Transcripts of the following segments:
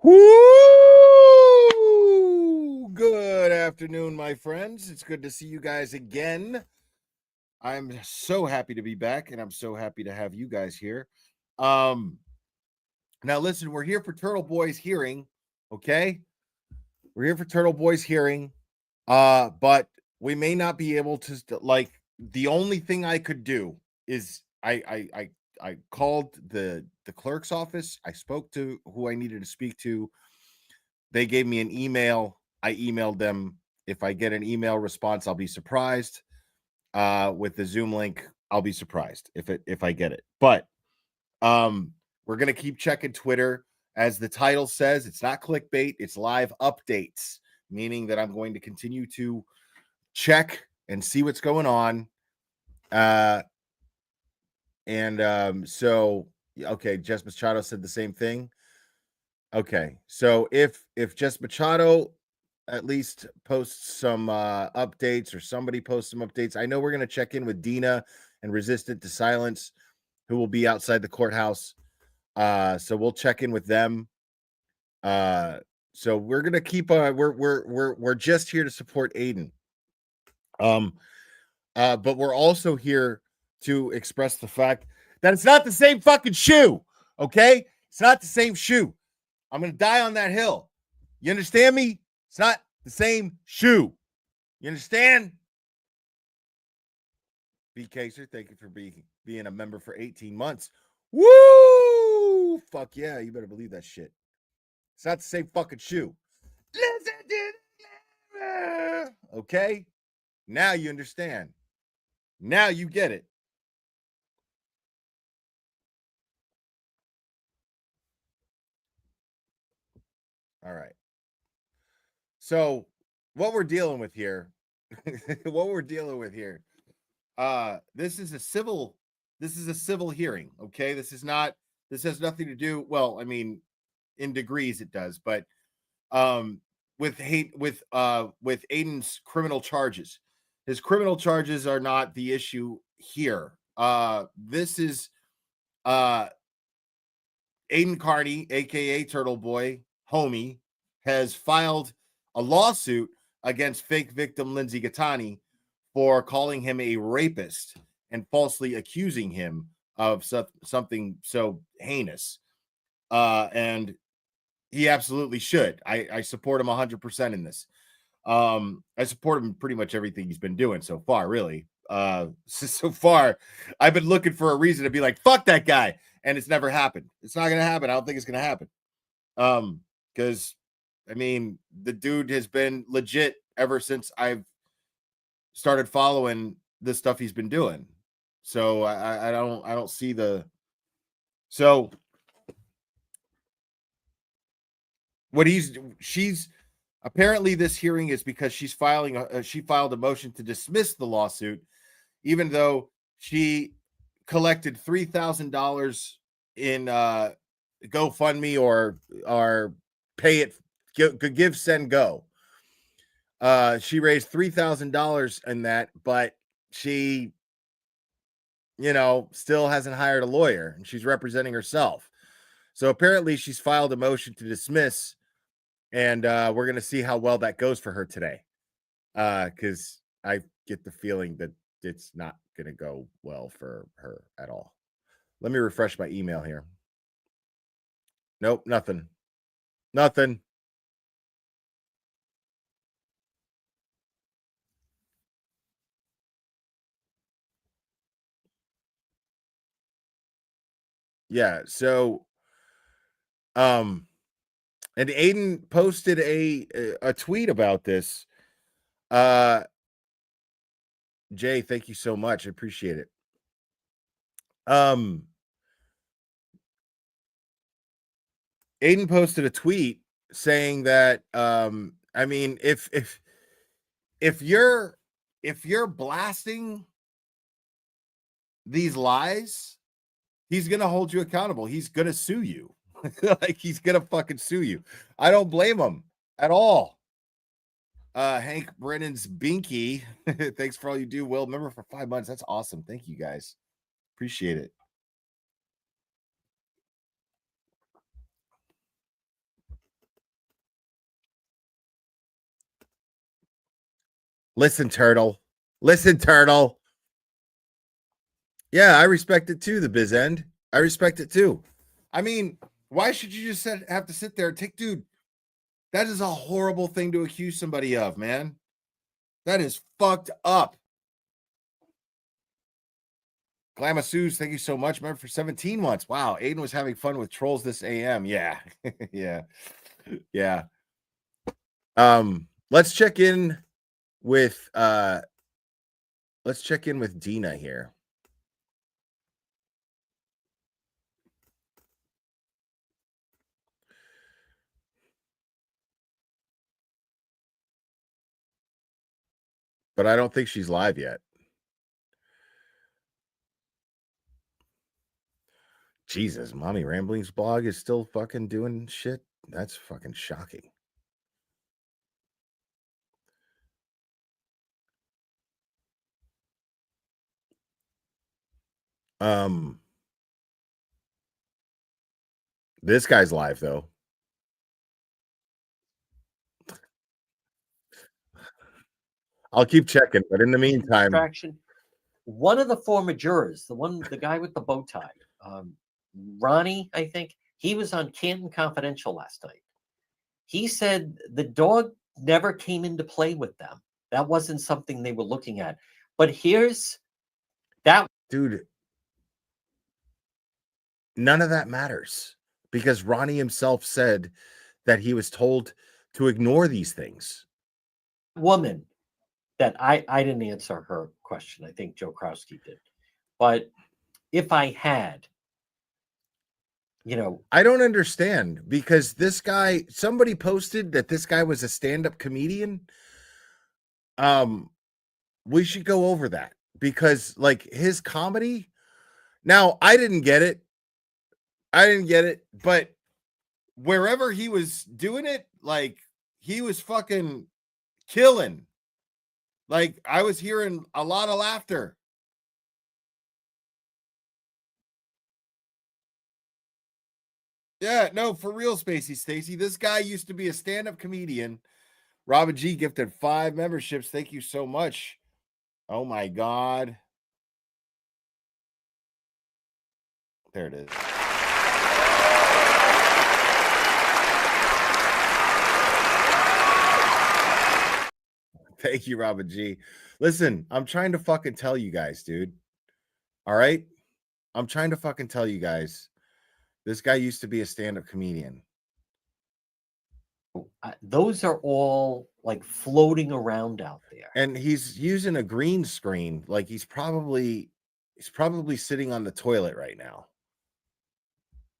Woo! Good afternoon, my friends. It's good to see you guys again. I'm so happy to be back, and I'm so happy to have you guys here. Now listen, we're here for Turtleboy's hearing, okay? We're here for Turtleboy's hearing, but we may not be able to. The only thing I could do is I called the clerk's office. I spoke to who I needed to speak to. They gave me an email. I emailed them. If I get an email response, I'll be surprised. With the Zoom link, I'll be surprised if I get it. But we're gonna keep checking Twitter. As the title says, it's not clickbait, it's live updates, meaning that I'm going to continue to check and see what's going on. So okay, Jess Machado said the same thing. Okay, so if Jess Machado at least posts some updates, or somebody posts some updates, I know we're going to check in with Dina and Resistant to Silence, who will be outside the courthouse. So we'll check in with them. So we're going to keep we're just here to support Aiden. But we're also here to express the fact that it's not the same fucking shoe. Okay, it's not the same shoe. I'm going to die on that hill. You understand me? It's not the same shoe. You understand? BK, sir, thank you for being a member for 18 months. Woo! Fuck yeah, you better believe that shit. It's not the same fucking shoe. Okay? Now you understand. Now you get it. All right. So what we're dealing with here, this is a civil hearing. Okay. This has nothing to do. Well, I mean, in degrees it does, but with Aiden's criminal charges. His criminal charges are not the issue here. This is Aiden Carney, aka Turtleboy, homie, has filed a lawsuit against fake victim Lindsay Gattani for calling him a rapist and falsely accusing him of something so heinous. And he absolutely should. I support him 100% in this. I support him in pretty much everything he's been doing so far, really. So far, I've been looking for a reason to be like, fuck that guy. And it's never happened. It's not going to happen. I don't think it's going to happen. Because, I mean, the dude has been legit ever since I've started following the stuff he's been doing. So I don't see the. So what she's apparently, this hearing is because she's she filed a motion to dismiss the lawsuit, even though she collected $3,000 in GoFundMe or pay it, give, send, go. She raised $3,000 in that, but she, still hasn't hired a lawyer, and she's representing herself. So apparently she's filed a motion to dismiss, and we're going to see how well that goes for her today. Because I get the feeling that it's not going to go well for her at all. Let me refresh my email here. Nope, nothing. Yeah, so and Aiden posted a tweet about this. Jay, thank you so much. I appreciate it. Aiden posted a tweet saying that I mean, if you're blasting these lies, he's gonna hold you accountable. He's gonna sue you. Like, he's gonna fucking sue you. I don't blame him at all. Hank Brennan's Binky. Thanks for all you do, Will. Remember, for 5 months. That's awesome. Thank you, guys. Appreciate it. Listen, Turtle. Listen, Turtle. Yeah, I respect it too, the biz end. I respect it too. I mean, why should you just have to sit there and take, dude? That is a horrible thing to accuse somebody of, man. That is fucked up. Glamasues, thank you so much, man, for 17 months. Wow, Aiden was having fun with trolls this AM. Yeah, yeah, yeah. Let's check in with Dina here. But I don't think she's live yet. Jesus, Mommy Ramblings blog is still fucking doing shit. That's fucking shocking. This guy's live though. I'll keep checking, but in the meantime, one of the former jurors, the guy with the bow tie, Ronnie, I think, he was on Canton Confidential last night. He said the dog never came into play with them. That wasn't something they were looking at. But here's that. Dude, none of that matters because Ronnie himself said that he was told to ignore these things. Woman that I didn't answer her question. I think Joe Krowski did. But if I had, I don't understand because this guy, somebody posted that this guy was a stand-up comedian. We should go over that because like his comedy. Now, I didn't get it, but wherever he was doing it, like he was fucking killing. Like I was hearing a lot of laughter. Yeah, no, for real, Spacey Stacy. This guy used to be a stand-up comedian. Robin G gifted 5 memberships. Thank you so much. Oh my God. There it is. Thank you, Robin G. Listen, I'm trying to fucking tell you guys, dude. All right? I'm trying to fucking tell you guys. This guy used to be a stand-up comedian. Those are all like floating around out there. And he's using a green screen. Like he's probably sitting on the toilet right now.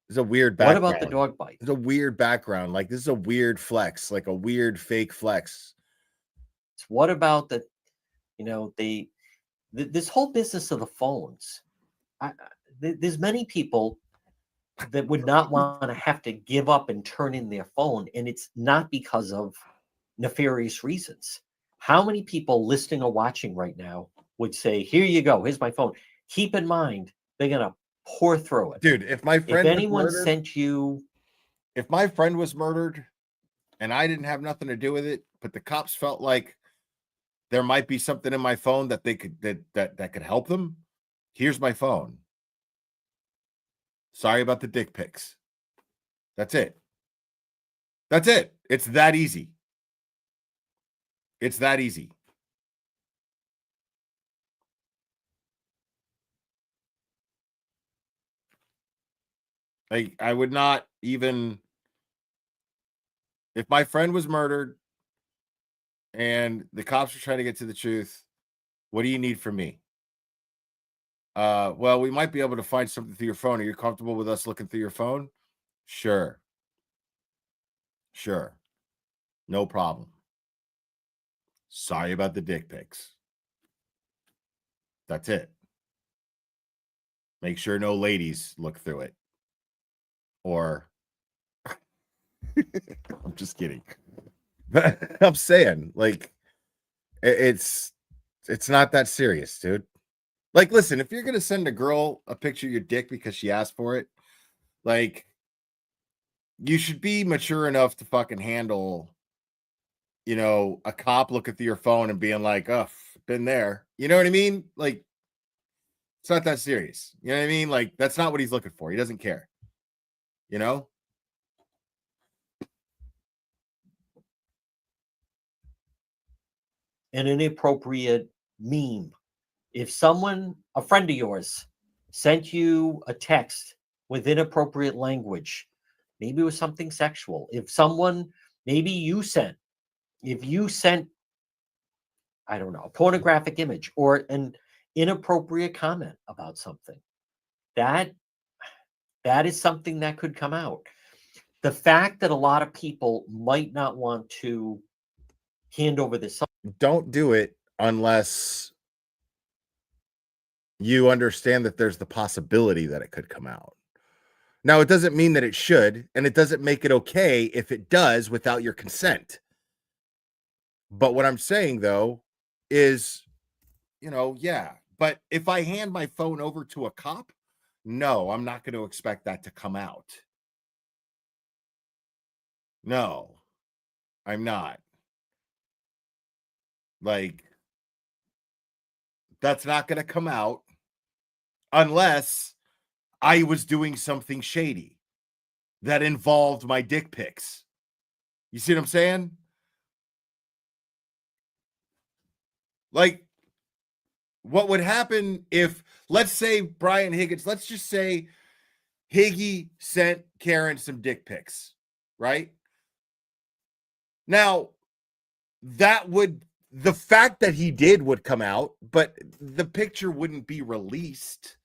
It's a weird background. What about the dog bite? It's a weird background. Like this is a weird flex, like a weird fake flex. What about the, this whole business of the phones? There's many people that would not want to have to give up and turn in their phone, and it's not because of nefarious reasons. How many people listening or watching right now would say, "Here you go, here's my phone." Keep in mind, they're gonna pour through it, dude. If anyone sent you, if my friend was murdered, and I didn't have nothing to do with it, but the cops felt like there might be something in my phone that they could that could help them. Here's my phone. Sorry about the dick pics. That's it. That's it. It's that easy. It's that easy. Like I would not even, if my friend was murdered and the cops are trying to get to the truth, what do you need from me? Well, we might be able to find something through your phone. Are you comfortable with us looking through your phone? Sure. Sure. No problem. Sorry about the dick pics. That's it. Make sure no ladies look through it. Or I'm just kidding. But I'm saying, like, it's not that serious, dude. Like, listen, if you're gonna send a girl a picture of your dick because she asked for it, like, you should be mature enough to fucking handle you know, a cop looking through your phone and being like, oh, been there. You know what I mean? Like, it's not that serious. You know what I mean? Like, that's not what he's looking for. He doesn't care. You know? An inappropriate meme. If someone, a friend of yours, sent you a text with inappropriate language, maybe it was something sexual. If someone, maybe you sent, if you sent, I don't know, a pornographic image or an inappropriate comment about something, that is something that could come out. The fact that a lot of people might not want to hand over this, don't do it unless you understand that there's the possibility that it could come out. Now, it doesn't mean that it should, and it doesn't make it okay if it does without your consent. But what I'm saying, though, is, you know, yeah. But if I hand my phone over to a cop, no, I'm not going to expect that to come out. No, I'm not. Like, that's not going to come out unless I was doing something shady that involved my dick pics. You see what I'm saying? Like, what would happen if, let's say, Brian Higgins, let's just say Higgy sent Karen some dick pics, right? Now, that would, the fact that he did would come out, but the picture wouldn't be released.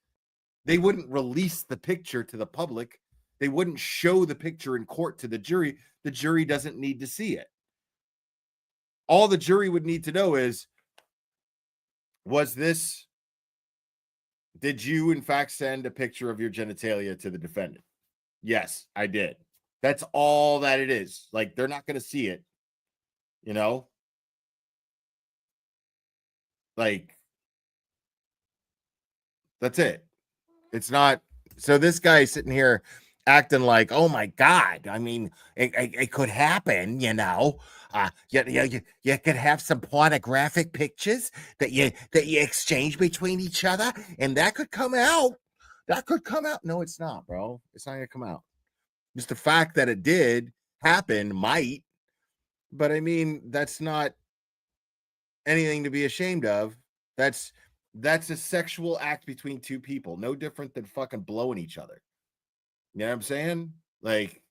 They wouldn't release the picture to the public. They wouldn't show the picture in court to the jury. The jury doesn't need to see it. All the jury would need to know is, did you in fact send a picture of your genitalia to the defendant? Yes, I did. That's all that it is. Like, they're not going to see it, you know? Like, that's it. It's not. So this guy sitting here acting like, oh my God, I mean, it could happen, you know. You could have some pornographic pictures that you exchange between each other, and that could come out. That could come out. No, it's not, bro. It's not gonna come out. Just the fact that it did happen might, but I mean, that's not anything to be ashamed of. That's a sexual act between two people, no different than fucking blowing each other. You know what I'm saying? Like,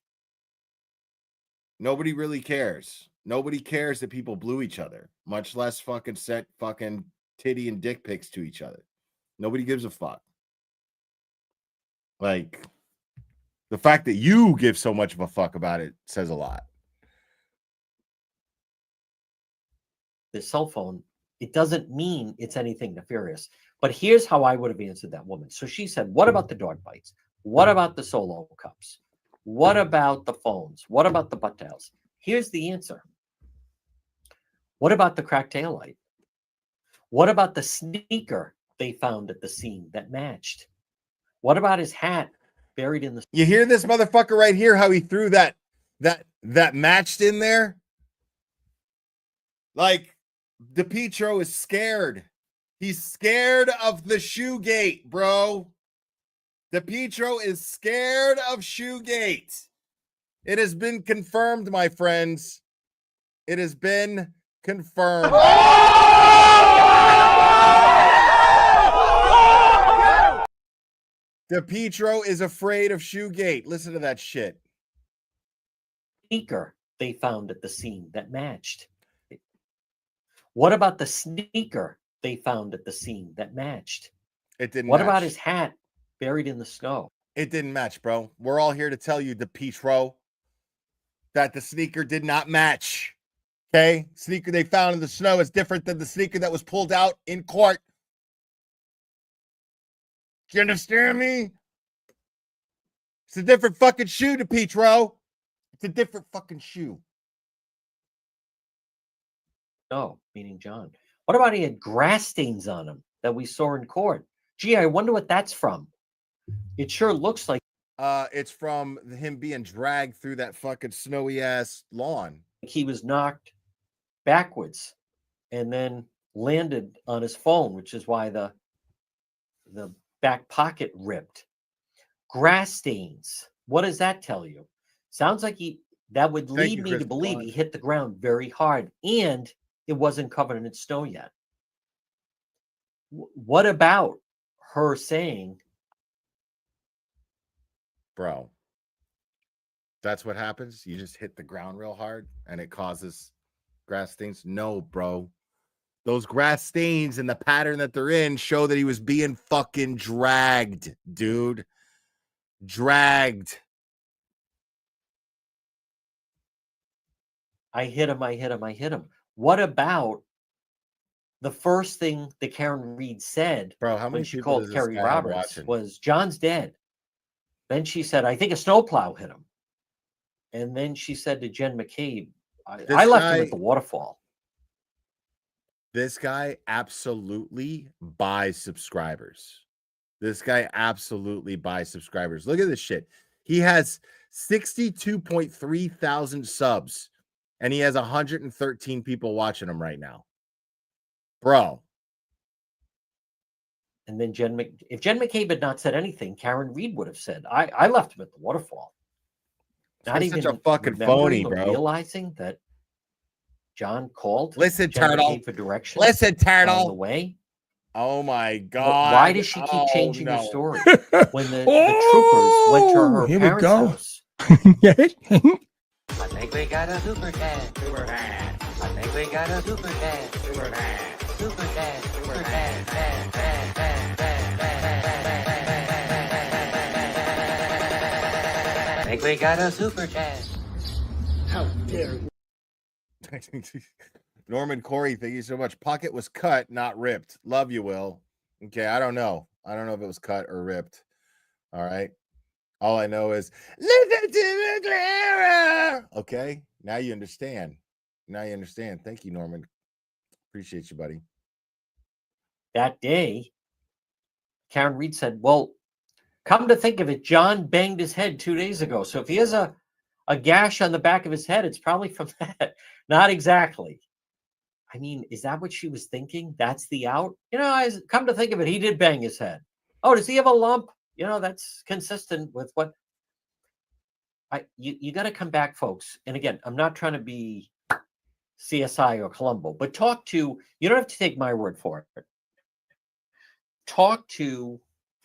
nobody really cares. Nobody cares that people blew each other, much less fucking sent fucking titty and dick pics to each other. Nobody gives a fuck. Like, the fact that you give so much of a fuck about it says a lot. the cell phone, it doesn't mean it's anything nefarious. But here's how I would have answered that woman. So she said, what about the dog bites? What about the solo cups? What about the phones? What about the butt dials? Here's the answer. What about the cracked taillight? What about the sneaker they found at the scene that matched? What about his hat buried in the... You hear this motherfucker right here, how he threw that matched in there? Like, DePietro is scared. He's scared of the Shoegate, bro. DePietro is scared of Shoegate. It has been confirmed, my friends. It has been confirmed. DePietro is afraid of Shoegate. Listen to that shit. Sneaker they found at the scene that matched. What about the sneaker they found at the scene that matched? It didn't What match. about his hat buried in the snow? It didn't match, bro. We're all here to tell you, DePietro, that the sneaker did not match. Okay? Sneaker they found in the snow is different than the sneaker that was pulled out in court. Do you understand me? It's a different fucking shoe, DePietro. It's a different fucking shoe. No, meaning John. What about he had grass stains on him that we saw in court? Gee, I wonder what that's from. It sure looks like it's from him being dragged through that fucking snowy ass lawn. he was knocked backwards and then landed on his phone, which is why the back pocket ripped. Grass stains. What does that tell you? Sounds like that would lead me to believe he hit the ground very hard and it wasn't covered in snow yet. What about her saying, bro, that's what happens? You just hit the ground real hard and it causes grass stains? No, bro. Those grass stains and the pattern that they're in show that he was being fucking dragged, dude. Dragged. I hit him. What about the first thing that Karen Reed said, bro, how many when she people called does Kerry this guy Roberts watching? was, John's dead. Then she said, I think a snowplow hit him. And then she said to Jen McCabe, I left him at the waterfall. This guy absolutely buys subscribers. This guy absolutely buys subscribers. Look at this shit. He has 62.3 thousand subs, and he has 113 people watching him right now. Bro. And then if Jen McCabe had not said anything, Karen Reed would have said, I left him at the waterfall. Not even such a fucking phony, bro. Realizing that John called Jen Turtle McCabe for direction. Turtle. On the way. Oh my God. Why does she keep changing her story? When the troopers went to her parents' house. I think we got a super dad. Super dad. I think we got a super dad. Super dad. Super dad. Super dad. Dad, dad, dad, dad, dad, dad. I think we got a super dad. How dare you? Norman Corey, thank you so much. Pocket was cut, not ripped. Love you, Will. Okay, I don't know. I don't know if it was cut or ripped. All right. All I know is listen to the clearer. Okay, now you understand. Now you understand. Thank you, Norman. Appreciate you, buddy. That day, Karen Reed said, well, come to think of it, John banged his head 2 days ago. So if he has a gash on the back of his head, it's probably from that. Not exactly. I mean, is that what she was thinking? That's the out? Come to think of it, he did bang his head. Oh, does he have a lump? That's consistent with what you got to come back, folks. And again, I'm not trying to be CSI or Columbo, but you don't have to take my word for it. Talk to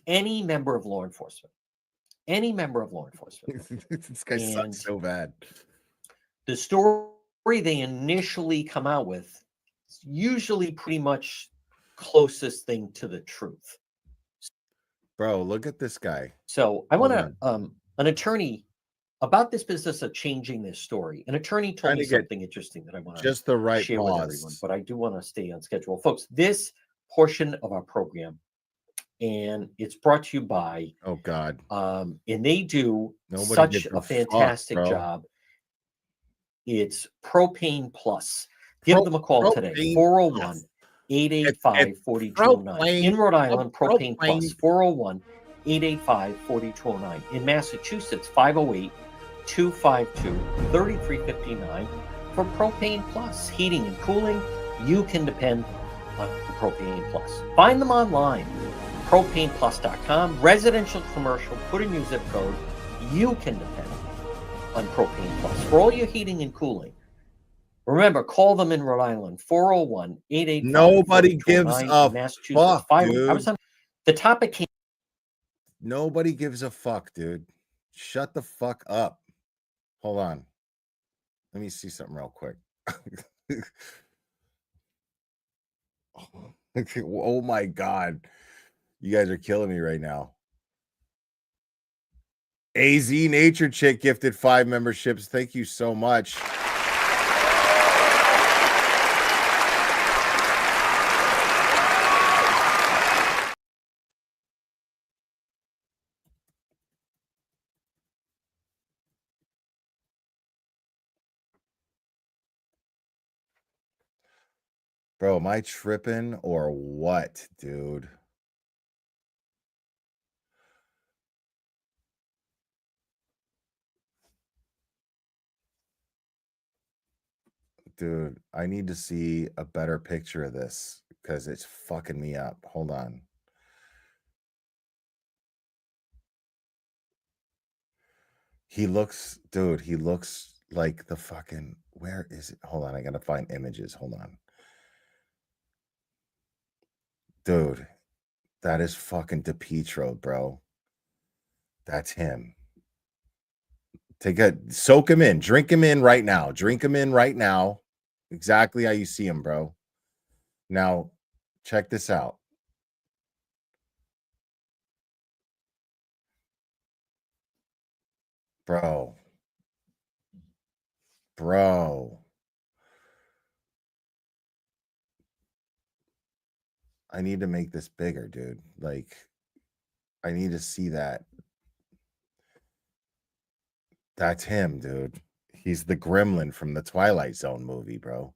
any member of law enforcement. Any member of law enforcement. This guy sucks so bad. The story they initially come out with is usually pretty much closest thing to the truth. Bro, look at this guy. So I want to, an attorney, about this business of changing this story, an attorney told me something interesting that I want to just the right share pause with everyone, but I do want to stay on schedule. Folks, this portion of our program, and it's brought to you by, oh God, and they do such a fantastic job. It's Propane Plus. Give them a call today, 401-885-4209. In Rhode Island, Propane Plus, 401-885-4209. In Massachusetts, 508-252-3359 for Propane Plus. Heating and cooling, you can depend on Propane Plus. Find them online, propaneplus.com. Residential, commercial, put in your zip code. You can depend on Propane Plus for all your heating and cooling. Remember, call them in Rhode Island, 401-885-4209. Nobody gives a Massachusetts, fuck, dude. I was on the topic came. Nobody gives a fuck, dude. Shut the fuck up. Hold on. Let me see something real quick. Oh my God. You guys are killing me right now. AZ Nature Chick gifted 5 memberships. Thank you so much. Bro, am I tripping or what, dude? Dude, I need to see a better picture of this because it's fucking me up. Hold on. He looks, dude, he looks like the fucking, where is it? Hold on, I gotta find images. Hold on. Dude, that is fucking DePietro, bro. That's him. Soak him in, drink him in right now. Drink him in right now. Exactly how you see him, bro. Now, check this out. Bro. I need to make this bigger, dude. Like, I need to see that. That's him, dude. He's the gremlin from the Twilight Zone movie, bro.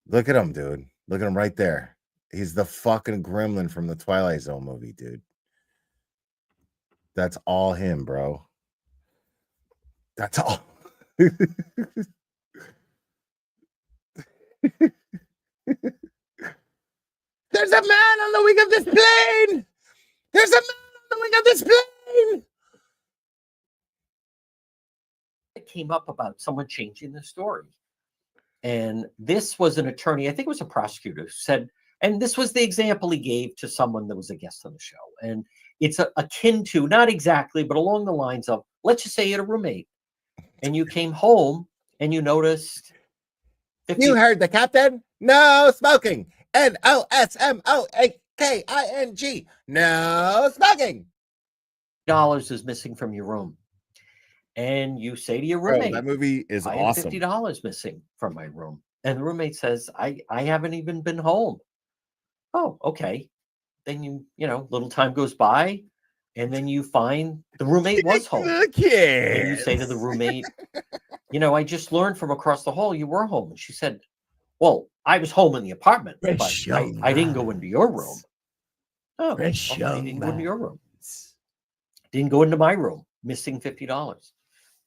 Look at him, dude. Look at him right there. He's the fucking gremlin from the Twilight Zone movie, dude. That's all him, bro. That's all. There's a man on the wing of this plane. There's a man on the wing of this plane. It came up about someone changing the story. And this was an attorney, I think it was a prosecutor, who said, and this was the example he gave to someone that was a guest on the show. And it's akin to, not exactly, but along the lines of, let's just say you had a roommate and you came home and you noticed. You heard the captain? No smoking. NOSMOAKING. No smoking. $50 is missing from your room. And you say to your roommate, that movie is I awesome. have $50 missing from my room. And the roommate says, I haven't even been home. Oh, okay. Then little time goes by, and then you find the roommate was home. And you say to the roommate, I just learned from across the hall you were home. And she said, well, I was home in the apartment, but I didn't go into your room. Oh, okay, I didn't go into your room. Didn't go into my room, missing $50.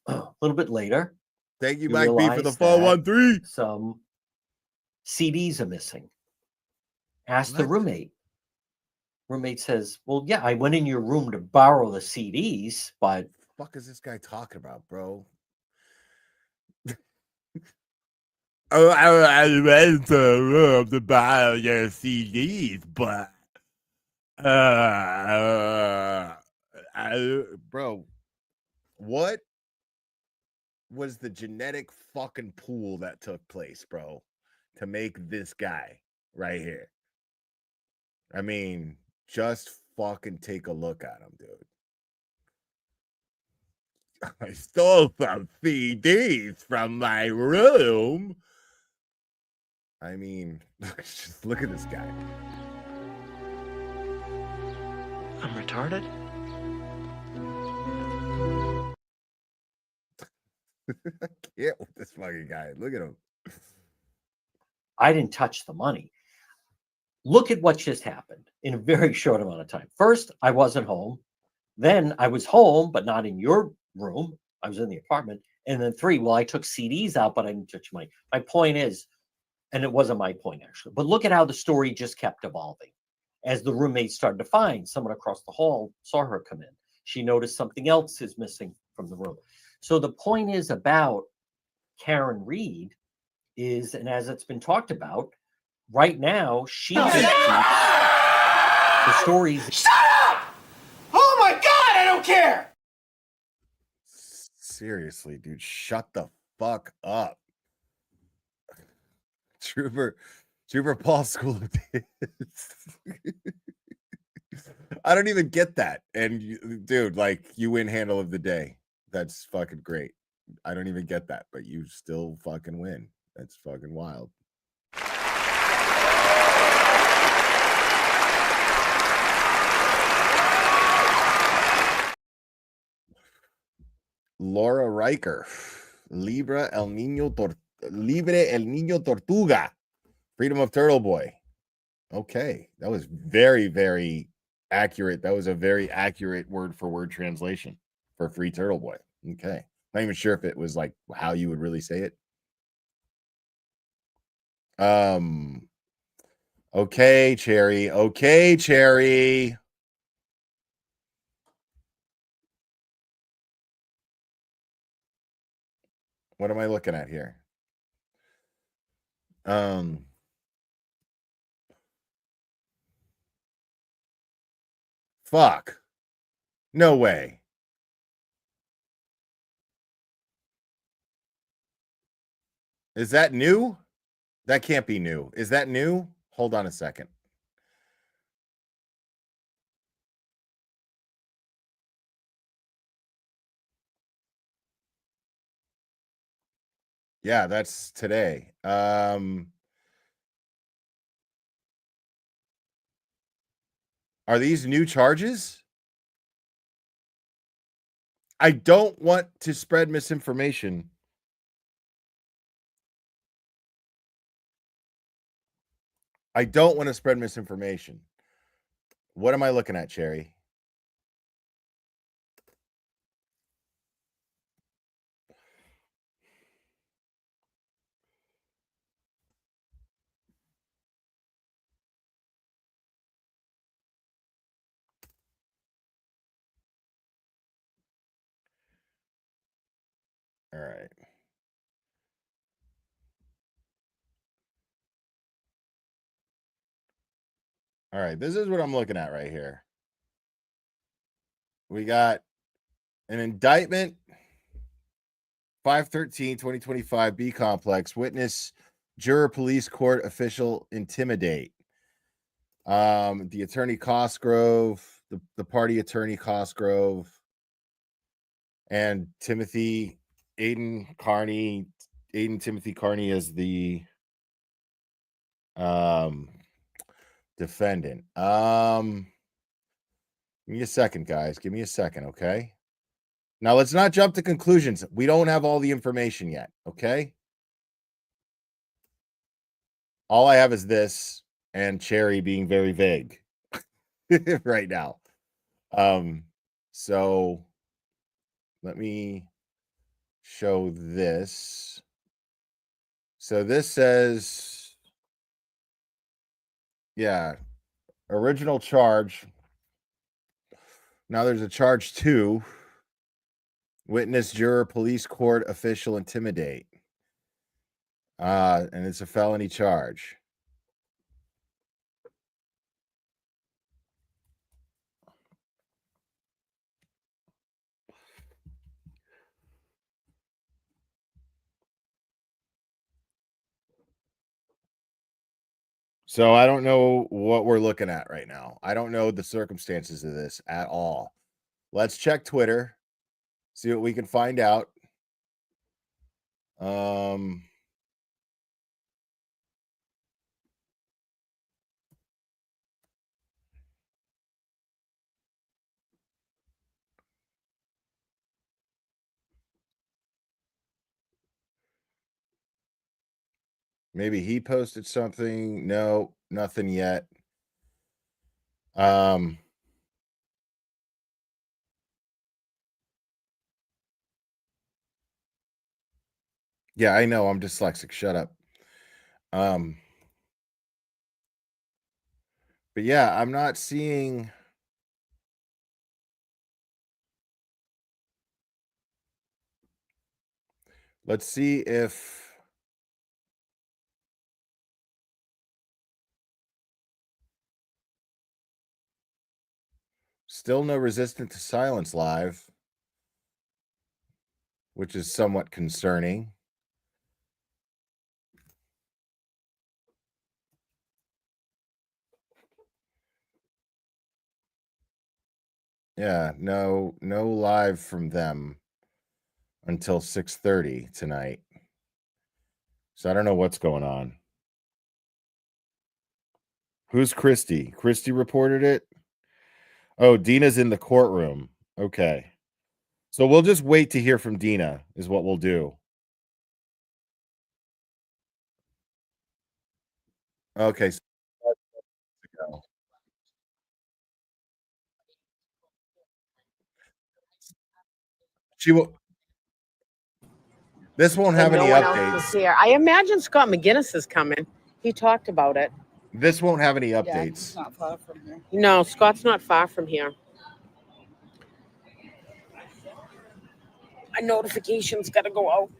A little bit later, thank you, Mike B, for the 413. Some CDs are missing. Ask the roommate. Roommate says, well, yeah, I went in your room to borrow the CDs, but... What the fuck is this guy talking about, bro? I went to the room to borrow your CDs, but... bro, what was the genetic fucking pool that took place, bro, to make this guy right here? I mean, just fucking take a look at him, dude. I stole some CDs from my room. I mean, just look at this guy. I'm retarded? I can't with this fucking guy. Look at him. I didn't touch the money. Look at what just happened in a very short amount of time. First, I wasn't home. Then I was home, but not in your room. I was in the apartment. And then 3, well, I took CDs out, but I didn't touch money. My point is, and it wasn't my point actually, but look at how the story just kept evolving. As the roommates started to find, someone across the hall saw her come in. She noticed something else is missing from the room. So the point is about Karen Reed is, and as it's been talked about, right now, she just keeps the stories. Shut up! Oh my God, I don't care! Seriously, dude, shut the fuck up. Trooper Paul School of Dance. I don't even get that. And dude, like, you win handle of the day. That's fucking great. I don't even get that, but you still fucking win. That's fucking wild. Laura Riker, Libre el Niño Tortuga, Freedom of Turtleboy. Okay, that was very, very accurate. That was a very accurate word for word translation for Free Turtleboy. Okay, not even sure if it was like how you would really say it. Okay, Cherry. Okay, Cherry. What am I looking at here? Fuck. No way. Is that new? That can't be new. Is that new? Hold on a second. Yeah, that's today. Are these new charges? I don't want to spread misinformation. I don't want to spread misinformation. What am I looking at, Cherry? All right. All right. This is what I'm looking at right here. We got an indictment 5/13/2025 B complex witness juror police court official intimidate. The attorney Cosgrove, the party attorney Cosgrove, and Aiden Timothy Carney as the defendant. Give me a second, guys. Give me a second, okay? Now let's not jump to conclusions. We don't have all the information yet, okay? All I have is this and Cherry being very vague right now. So let me show this. So this says, yeah, original charge. Now there's a charge 2. Witness, juror, police court official intimidate. And it's a felony charge. So I don't know what we're looking at right now. I don't know the circumstances of this at all. Let's check Twitter, see what we can find out. Maybe he posted something. No, nothing yet. Yeah, I know I'm dyslexic. Shut up. But yeah, I'm not seeing. Let's see if still no resistant to silence live, which is somewhat concerning. Yeah, no live from them until 6:30 tonight. So I don't know what's going on. Who's Christy? Christy reported it. Oh, Dina's in the courtroom. Okay. So we'll just wait to hear from Dina is what we'll do. Okay. So she will. This won't have no any one else is updates. here. I imagine Scott McGinnis is coming. He talked about it. This won't have any Yeah, updates. it's not far from here. No, Scott's not far from here. A notification's got to go out.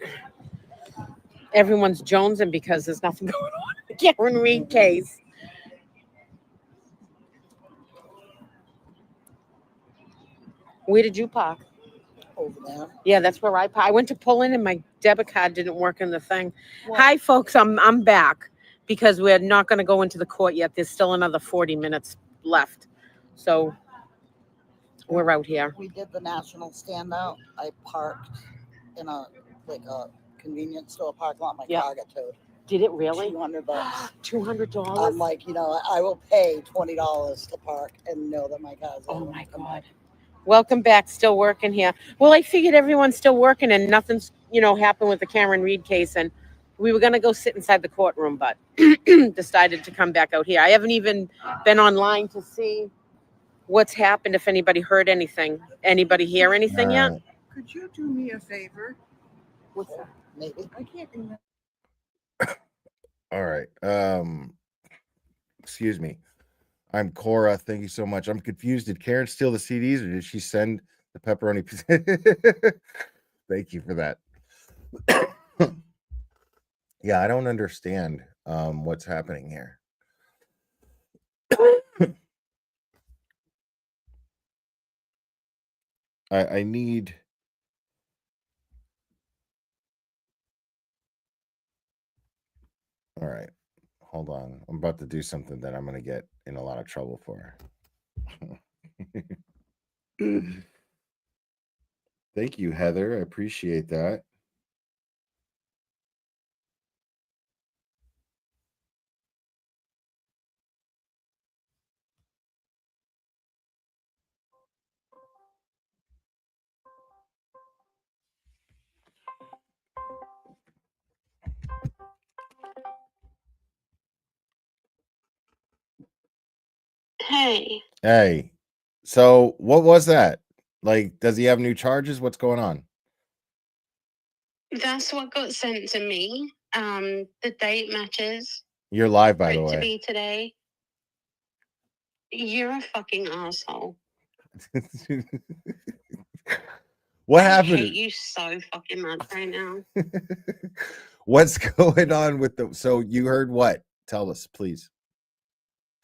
Everyone's jonesing because there's nothing going on in the Karen Reed case. Where did you park? Over there. Yeah, that's where I park. I went to pull in and my debit card didn't work in the thing. Hi, folks. I'm back because we're not going to go into the court yet. There's still another 40 minutes left. So we're out here. We did the national standout. I parked in a convenience store parking lot. My Yeah. car got towed. Did it really? $200. $200? I'm like, I will pay $20 to park and know that my car's Oh in. my God. Welcome back. Still working here. Well, I figured everyone's still working and nothing's, happened with the Karen Reed case. And we were going to go sit inside the courtroom, but decided to come back out here. I haven't even been online to see what's happened, if anybody heard anything. Anybody hear anything yet? Could you do me a favor? What's that? Maybe. I can't remember. All right. Excuse me. I'm Cora. Thank you so much. I'm confused. Did Karen steal the CDs or did she send the pepperoni? Thank you for that. Yeah, I don't understand what's happening here. I need. All right. Hold on. I'm about to do something that I'm going to get in a lot of trouble for. Thank you, Heather. I appreciate that. Hey. So what was that? Like, does he have new charges? What's going on? That's what got sent to me. The date matches. You're live, by For the it to way. be today. You're a fucking asshole. What I happened? hate you so fucking much right now. What's going on with the? So you heard what? Tell us, please.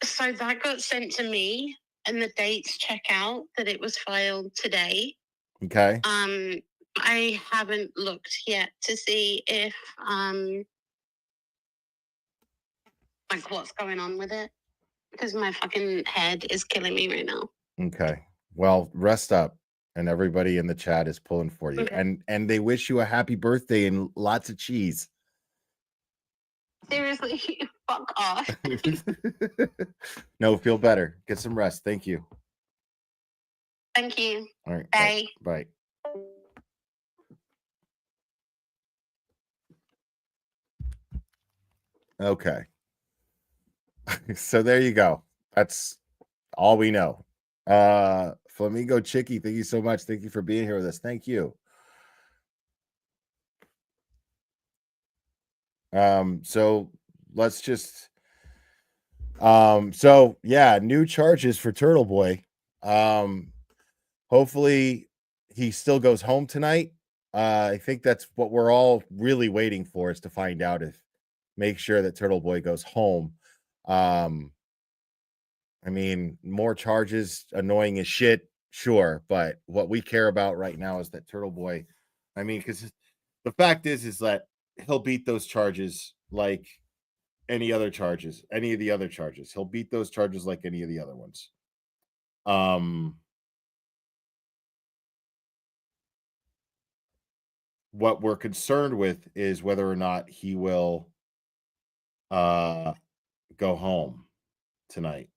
So that got sent to me, and the dates check out that it was filed today. Okay. I haven't looked yet to see if like what's going on with it because my fucking head is killing me right now. Okay. Well, rest up, and everybody in the chat is pulling for you, Okay. and they wish you a happy birthday and lots of cheese. Seriously, fuck off. No, feel better. Get some rest. Thank you. Thank you. All right. Bye. Bye. Okay. So there you go. That's all we know. Flamingo Chicky, thank you so much. Thank you for being here with us. Thank you. So let's just so yeah, new charges for Turtleboy. Hopefully he still goes home tonight. I think that's what we're all really waiting for, is to find out make sure that Turtleboy goes home. I mean, more charges, annoying as shit, sure, but what we care about right now is that Turtleboy, I mean, because the fact is that he'll beat those charges like any of the other charges. He'll beat those charges like any of the other ones. What we're concerned with is whether or not he will go home tonight.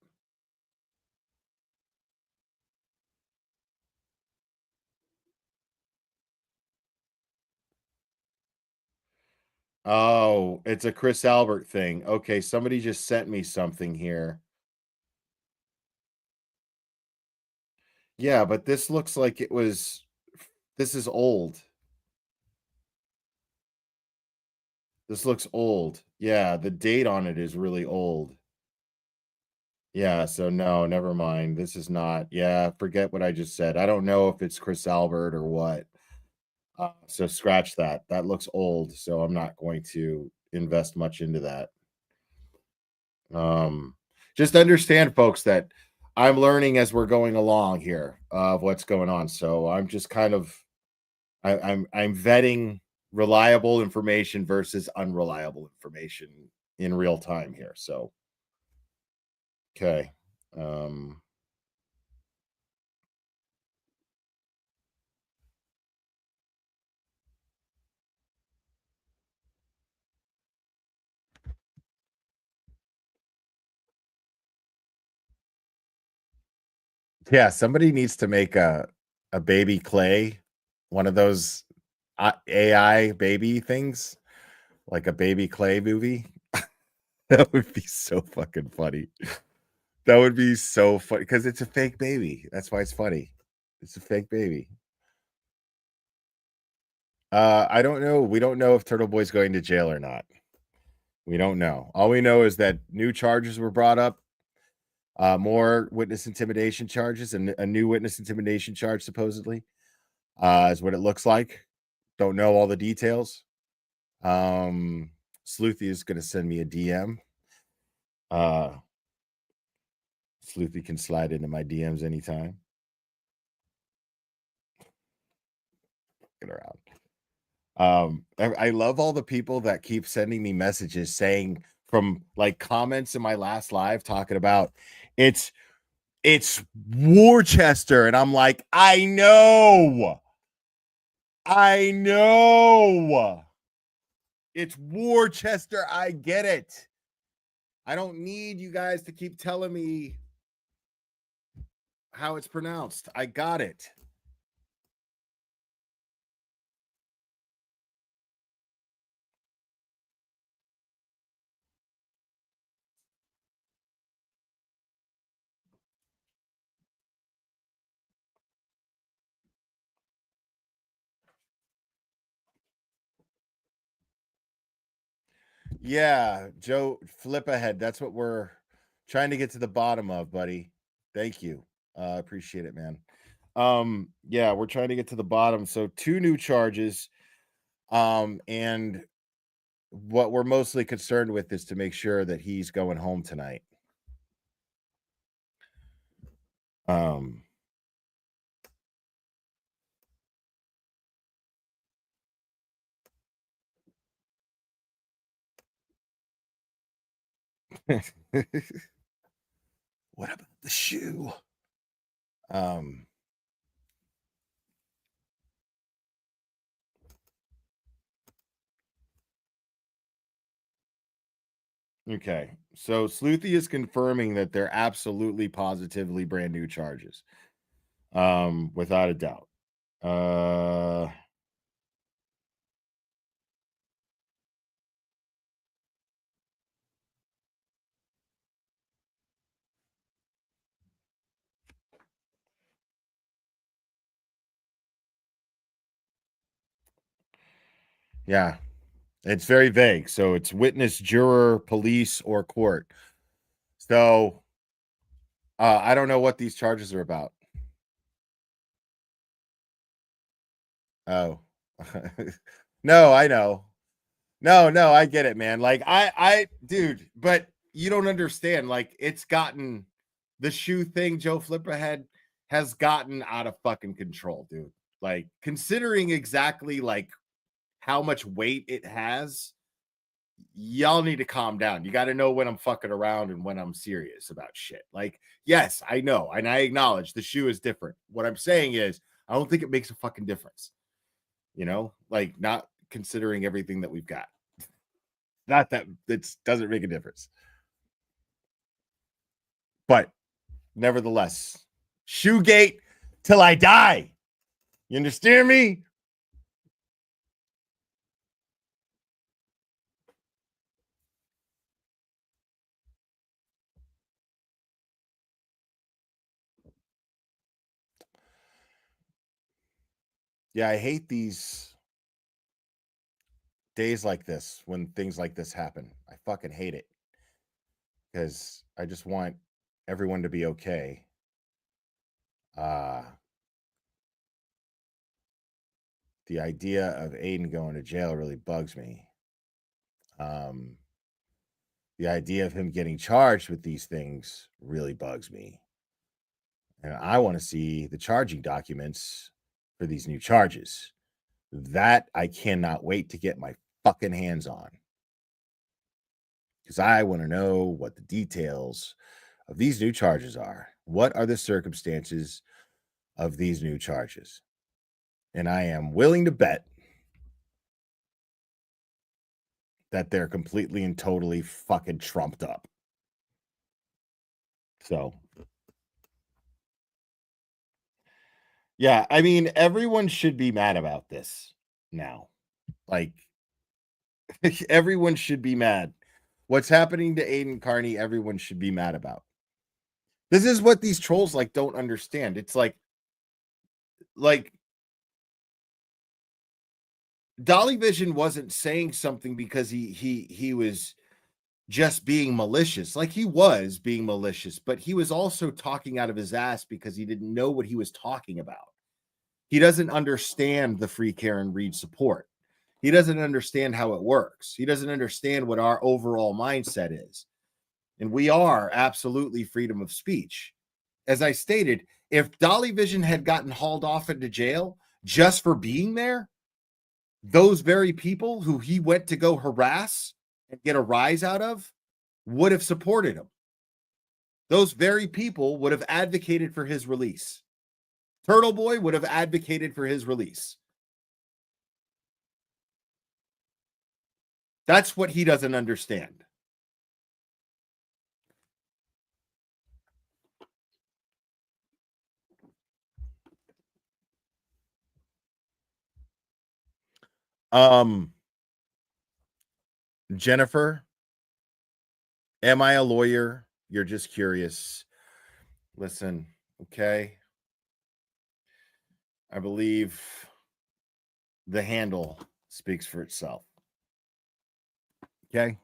Oh, it's a Chris Albert thing. Okay, somebody just sent me something here. Yeah, but this looks like this is old. This looks old. Yeah, the date on it is really old. Yeah, so no, never mind. This is not. Yeah, forget what I just said. I don't know if it's Chris Albert or what. So scratch that. That looks old, so I'm not going to invest much into that. Just understand, folks, that I'm learning as we're going along here of what's going on. So I'm just kind of I'm vetting reliable information versus unreliable information in real time here. So okay. Um yeah, somebody needs to make a baby clay, one of those AI baby things, like a baby clay movie. That would be so fucking funny. That would be so funny because it's a fake baby. That's why it's funny. It's a fake baby. I don't know. We don't know if Turtle Boy's going to jail or not. We don't know. All we know is that new charges were brought up, more witness intimidation charges, and a new witness intimidation charge supposedly is what it looks like. Don't know all the details. Sleuthy is going to send me a DM. Sleuthy can slide into my DMs anytime. Get around. I love all the people that keep sending me messages saying from like comments in my last live talking about it's Worcester, and I'm like, I know it's Worcester. I get it. I don't need you guys to keep telling me how it's pronounced. I got it. Yeah, Joe, flip ahead. That's what we're trying to get to the bottom of, buddy. Thank you. Appreciate it, man. Yeah, we're trying to get to the bottom. So 2 new charges. And what we're mostly concerned with is to make sure that he's going home tonight. Um What about the shoe? Um Okay. So Sleuthy is confirming that they're absolutely positively brand new charges. Without a doubt. Uh yeah, it's very vague. So it's witness, juror, police, or court. So I don't know what these charges are about. Oh. No, I know. No, I get it, man. Like dude, but you don't understand. Like it's gotten the shoe thing, Joe Flipperhead has gotten out of fucking control, dude. Like considering exactly like how much weight it has, y'all need to calm down. You got to know when I'm fucking around and when I'm serious about shit. Like, yes, I know, and I acknowledge the shoe is different. What I'm saying is, I don't think it makes a fucking difference. You know, like not considering everything that we've got. Not that it doesn't make a difference. But nevertheless, Shoegate till I die. You understand me? Yeah, I hate these. days like this, when things like this happen, I fucking hate it because I just want everyone to be okay. The idea of Aiden going to jail really bugs me. The idea of him getting charged with these things really bugs me. And I want to see the charging documents for these new charges. That I cannot wait to get my fucking hands on. Because I want to know what the details of these new charges are. What are the circumstances of these new charges? And I am willing to bet that they're completely and totally fucking trumped up. So, yeah, I mean, everyone should be mad about this now. Like, everyone should be mad. What's happening to Aiden Carney, everyone should be mad about. This is what these trolls like don't understand. It's like Dolly Vision wasn't saying something because he was just being malicious. Like, he was being malicious, but he was also talking out of his ass because he didn't know what he was talking about. He doesn't understand the free Karen Read support. He doesn't understand how it works. He doesn't understand what our overall mindset is. And we are absolutely freedom of speech. As I stated, if Dolly Vision had gotten hauled off into jail just for being there, those very people who he went to go harass and get a rise out of would have supported him. Those very people would have advocated for his release. Turtleboy would have advocated for his release. That's what he doesn't understand. Jennifer, am I a lawyer? You're just curious. Listen, okay. I believe the handle speaks for itself. Okay.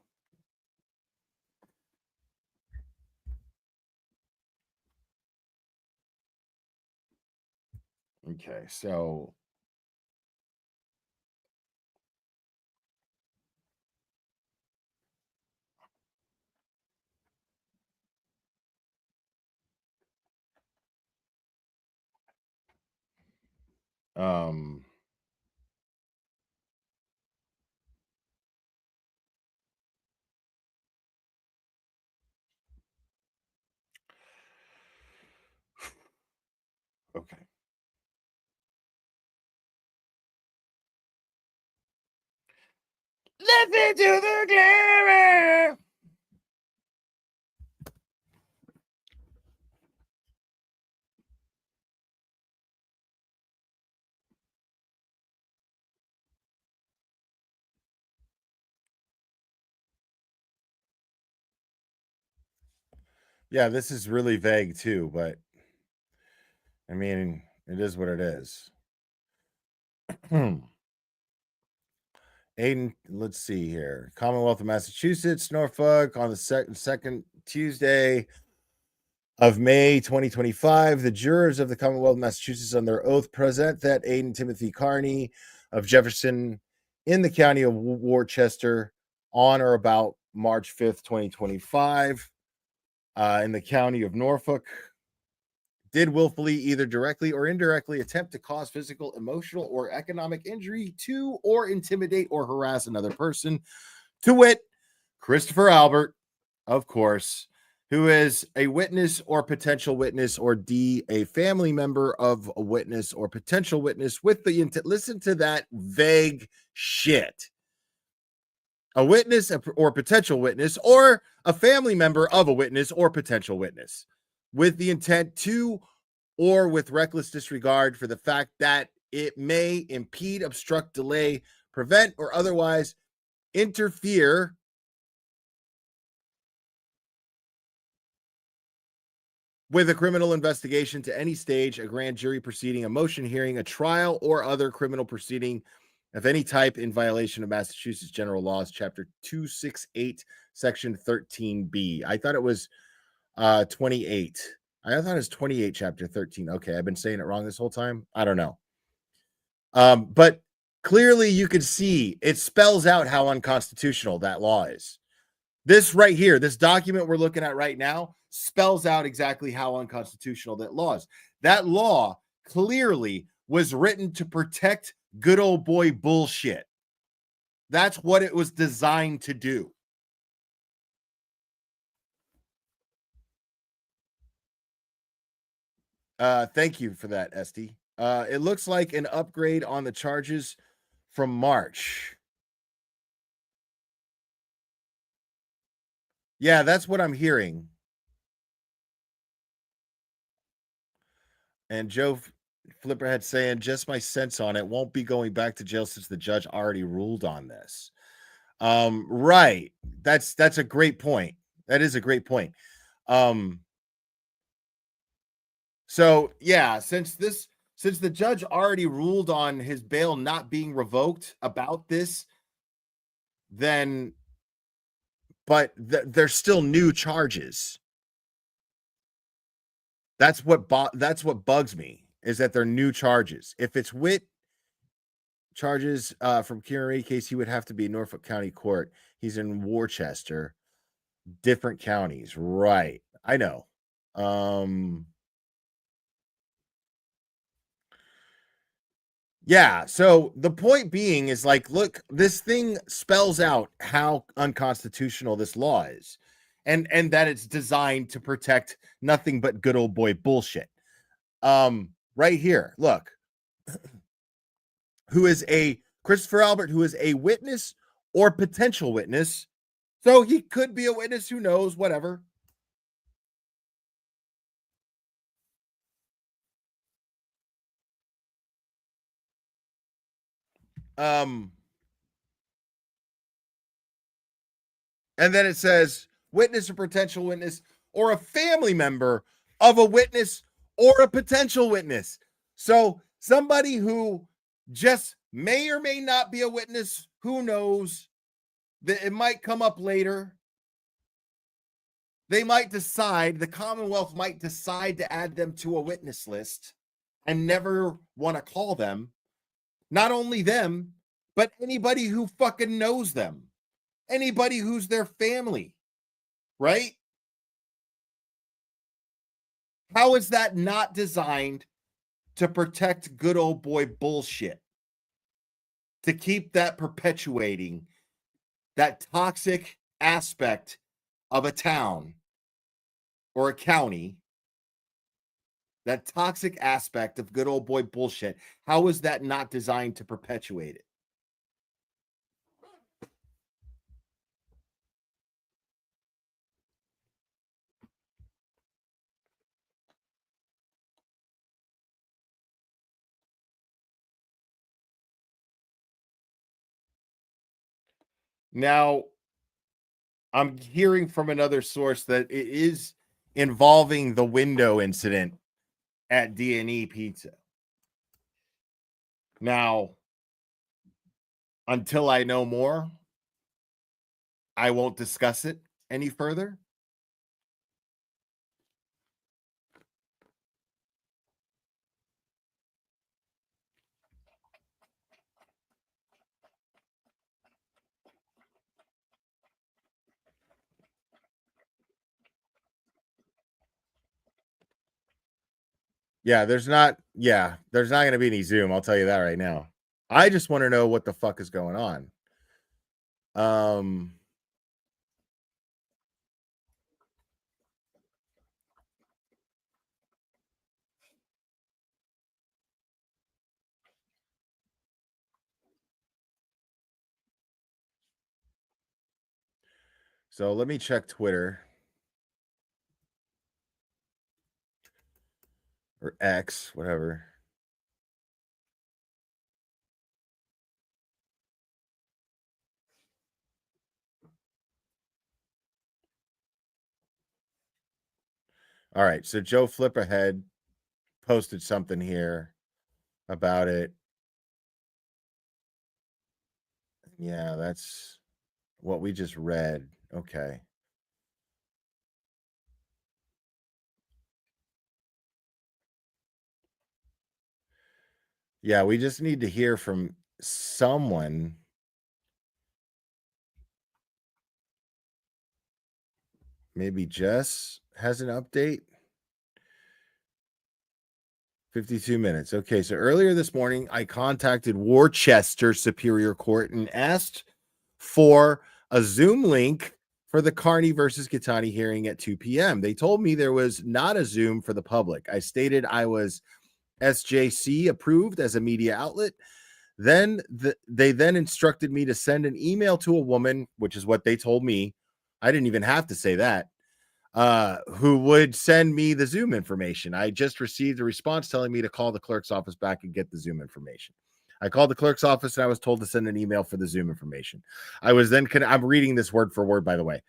Okay, so okay. Listen to the camera. Yeah, this is really vague too, but I mean, it is what it is. Aiden, let's see here. Commonwealth of Massachusetts, Norfolk, on the second Tuesday of May 2025. The jurors of the Commonwealth of Massachusetts on their oath present that Aiden Timothy Carney of Jefferson in the county of Worcester on or about March 5th, 2025, in the county of Norfolk, did willfully, either directly or indirectly, attempt to cause physical, emotional, or economic injury to or intimidate or harass another person, to wit, Christopher Albert, of course, who is a witness or potential witness, or D, a family member of a witness or potential witness with the intent. Listen to that vague shit. A witness or potential witness, or a family member of a witness or potential witness, with the intent to, or with reckless disregard for the fact that it may impede, obstruct, delay, prevent, or otherwise interfere with a criminal investigation to any stage, a grand jury proceeding, a motion hearing, a trial, or other criminal proceeding of any type in violation of Massachusetts General Laws, Chapter 268, Section 13B. I thought it was 28. I thought it was 28, Chapter 13. Okay, I've been saying it wrong this whole time. I don't know. But clearly you can see it spells out how unconstitutional that law is. This right here, this document we're looking at right now, spells out exactly how unconstitutional that law is. That law clearly was written to protect good old boy bullshit. That's what it was designed to do. Thank you for that, Esty. It looks like an upgrade on the charges from March. Yeah, that's what I'm hearing. And Joe Flipperhead saying, just my sense on it, won't be going back to jail since the judge already ruled on this. Right. That's a great point. That is a great point. So yeah, since the judge already ruled on his bail not being revoked about this, then but there's still new charges. That's what bugs me, is that they're new charges. If it's Witt charges from Kieran case, he would have to be Norfolk County Court. He's in Worcester, different counties, right? I know. Yeah, so the point being is like, look, this thing spells out how unconstitutional this law is, and that it's designed to protect nothing but good old boy bullshit. Right here, look, Christopher Albert, who is a witness or potential witness, so he could be a witness, who knows, whatever. And then it says witness or potential witness or a family member of a witness or a potential witness. So somebody who just may or may not be a witness, who knows, that it might come up later. They might decide, the Commonwealth might decide to add them to a witness list and never want to call them. Not only them, but anybody who fucking knows them. Anybody who's their family, right? How is that not designed to protect good old boy bullshit? To keep that perpetuating that toxic aspect of a town or a county, that toxic aspect of good old boy bullshit. How is that not designed to perpetuate it? Now, I'm hearing from another source that it is involving the window incident at D&E Pizza. Now, until I know more, I won't discuss it any further. Yeah, there's not going to be any Zoom. I'll tell you that right now. I just want to know what the fuck is going on. So let me check Twitter or X, whatever. All right, so Joe Flipperhead posted something here about it. Yeah, that's what we just read. Okay. Yeah, we just need to hear from someone. Maybe Jess has an update. 52 minutes. Okay, so earlier this morning, I contacted Worcester Superior Court and asked for a Zoom link for the Carney versus Gittani hearing at 2 p.m. They told me there was not a Zoom for the public. I stated I was SJC approved as a media outlet. Then they then instructed me to send an email to a woman, which is what they told me. I didn't even have to say that. Who would send me the Zoom information. I just received a response telling me to call the clerk's office back and get the Zoom information. I called the clerk's office and I was told to send an email for the Zoom information. I was then, I'm reading this word for word, by the way.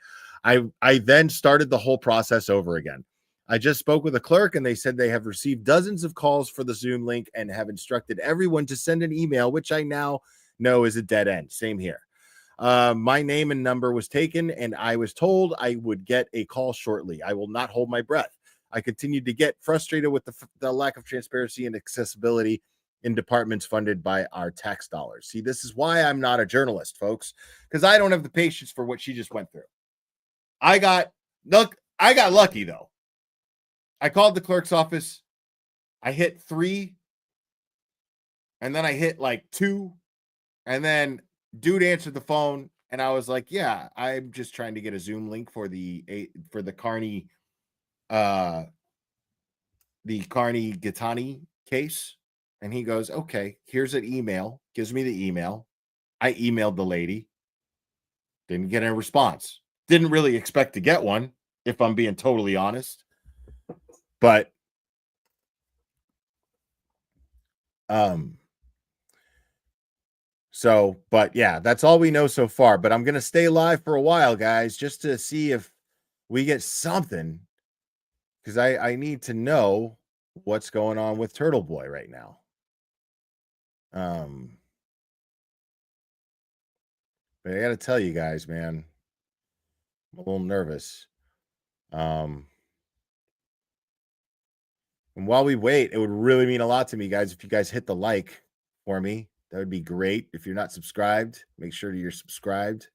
I then started the whole process over again. I just spoke with a clerk and they said they have received dozens of calls for the Zoom link and have instructed everyone to send an email, which I now know is a dead end. Same here. My name and number was taken, and I was told I would get a call shortly. I will not hold my breath. I continued to get frustrated with the lack of transparency and accessibility in departments funded by our tax dollars. See, this is why I'm not a journalist, folks, because I don't have the patience for what she just went through. I got lucky, though. I called the clerk's office. I hit 3, and then I hit like 2, and then dude answered the phone, and I was like, "Yeah, I'm just trying to get a Zoom link for the Carney, the Carney Gittani case." And he goes, "Okay, here's an email." Gives me the email. I emailed the lady. Didn't get a response. Didn't really expect to get one, if I'm being totally honest. But so, but yeah, that's all we know so far. But I'm going to stay live for a while, guys, just to see if we get something, because I need to know what's going on with Turtleboy right now. But I got to tell you guys, man, I'm a little nervous. And while we wait, it would really mean a lot to me, guys, if you guys hit the like for me. That would be great. If you're not subscribed, make sure you're subscribed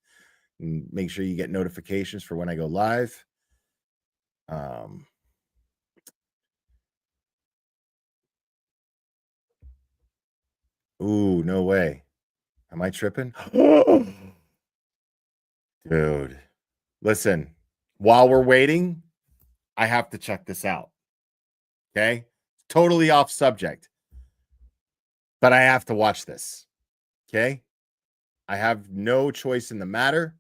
and make sure you get notifications for when I go live. Ooh, no way. Am I tripping? Dude, listen, while we're waiting, I have to check this out. Okay? Totally off subject. But I have to watch this. Okay? I have no choice in the matter.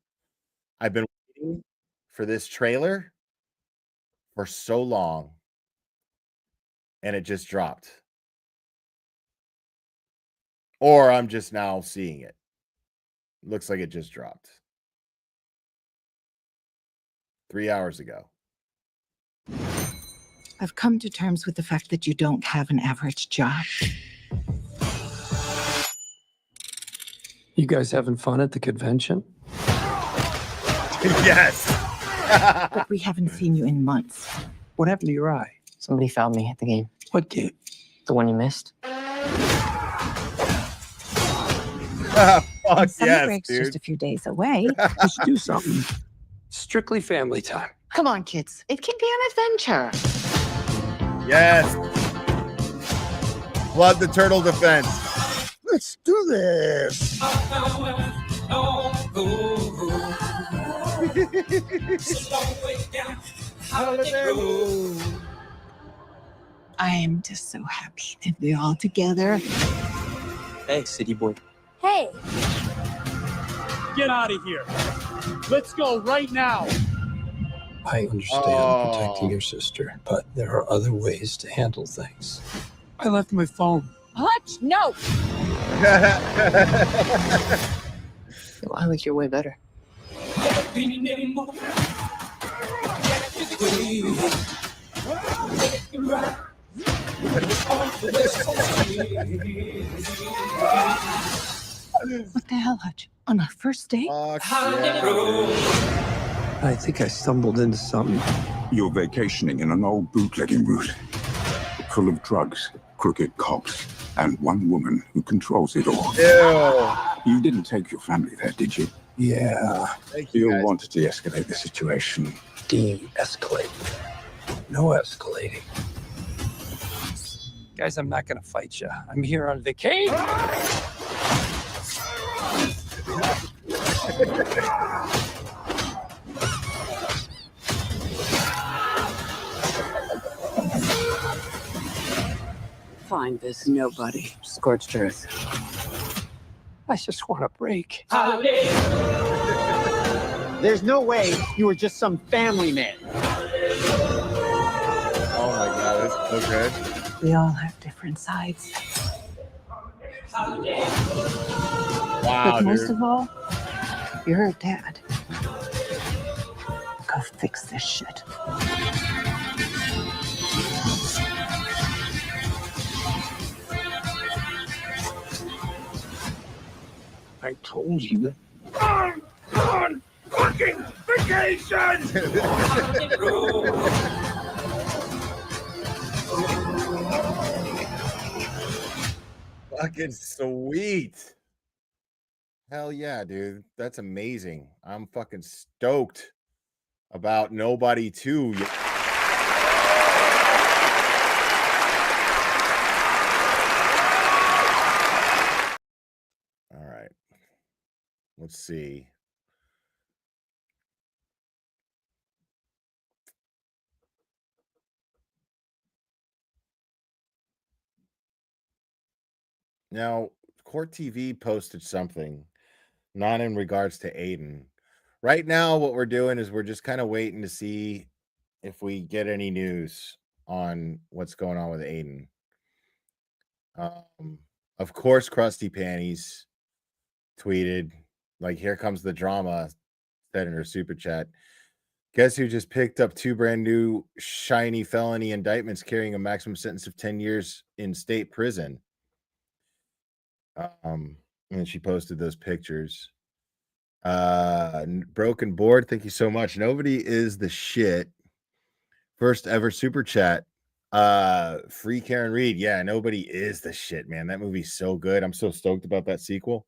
I've been waiting for this trailer for so long, and it just dropped. Or I'm just now seeing it. Looks like it just dropped 3 hours ago. I've come to terms with the fact that you don't have an average job. You guys having fun at the convention? Yes. But we haven't seen you in months. What happened to your eye? Somebody found me at the game. What game? The one you missed. Fuck Summer yes, break's dude. just a few days away. We should do something. Strictly family time. Come on, kids. It can be an adventure. Yes. Flood the turtle defense. Let's do this. I am just so happy to be all together. Hey, city boy. Hey. Get out of here. Let's go right now. I understand protecting your sister, but there are other ways to handle things. I left my phone. What? No. I like your way better. What the hell, Hutch? On our first date? Oh, yeah, dude. I think I stumbled into something. You're vacationing in an old bootlegging route, full of drugs, crooked cops, and one woman who controls it all. Ew. You didn't take your family there, did you? Yeah. Thank you, You'll guys. want to de-escalate the situation. De-escalate. No escalating. Guys, I'm not gonna fight you. I'm here on vacation. Find this nobody. Scorched earth. I just want a break. There's no way you were just some family man. Oh my god, that's so good. We all have different sides. Wow, But most dude. of all, you're a dad. Go fix this shit. I told you. I'm on fucking vacation! Fucking sweet. Hell yeah, dude. That's amazing. I'm fucking stoked about Nobody 2. All right. Let's see. Now, Court TV posted something, not in regards to Aiden. Right now, what we're doing is we're just kind of waiting to see if we get any news on what's going on with Aiden. Of course, Krusty Panties tweeted, like, here comes the drama, said in her super chat. Guess who just picked up 2 brand new shiny felony indictments carrying a maximum sentence of 10 years in state prison? And she posted those pictures. Broken Board, thank you so much. Nobody is the shit. First ever super chat. Free Karen Reed. Yeah, Nobody is the shit, man. That movie's so good. I'm so stoked about that sequel.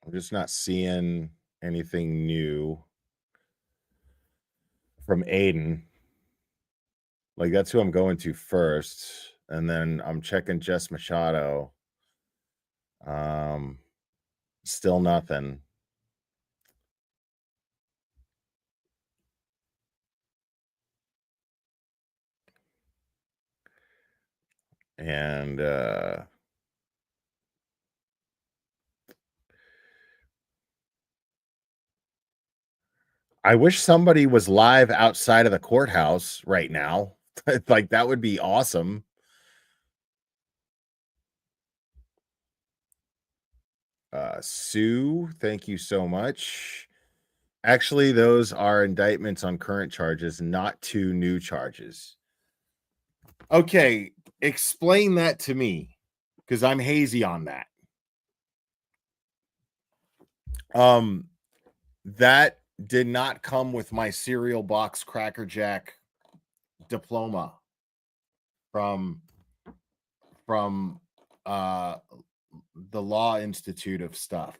I'm just not seeing anything new from Aiden. Like, that's who I'm going to first. And then I'm checking Jess Machado. Still nothing. And I wish somebody was live outside of the courthouse right now. Like, that would be awesome. Sue, thank you so much. Actually, those are indictments on current charges, not 2 new charges. Okay, explain that to me, because I'm hazy on that. That did not come with my cereal box Cracker Jack diploma from the Law Institute of stuff.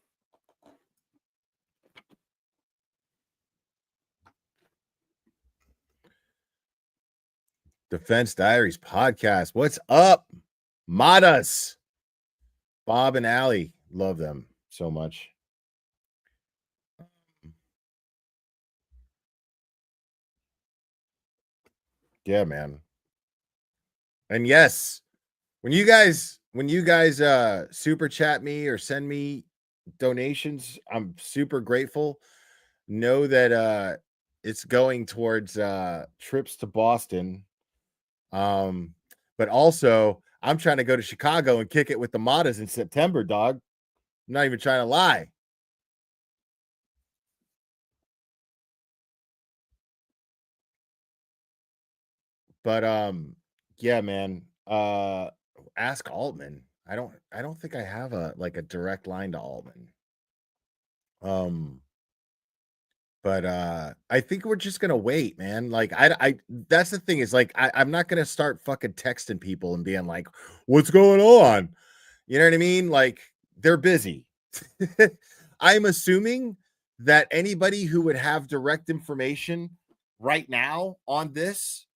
Defense Diaries podcast. What's up, Madas? Bob and Allie, love them so much. Yeah, man. And yes, when you guys super chat me or send me donations, I'm super grateful. Know that it's going towards trips to Boston. But also, I'm trying to go to Chicago and kick it with the Madas in September, dog. I'm not even trying to lie. But yeah, man. Ask Altman. I don't think I have a direct line to Altman. But I think we're just gonna wait, man. Like I that's the thing is like I'm not gonna start fucking texting people and being like, what's going on? You know what I mean? Like they're busy. I'm assuming that anybody who would have direct information right now on this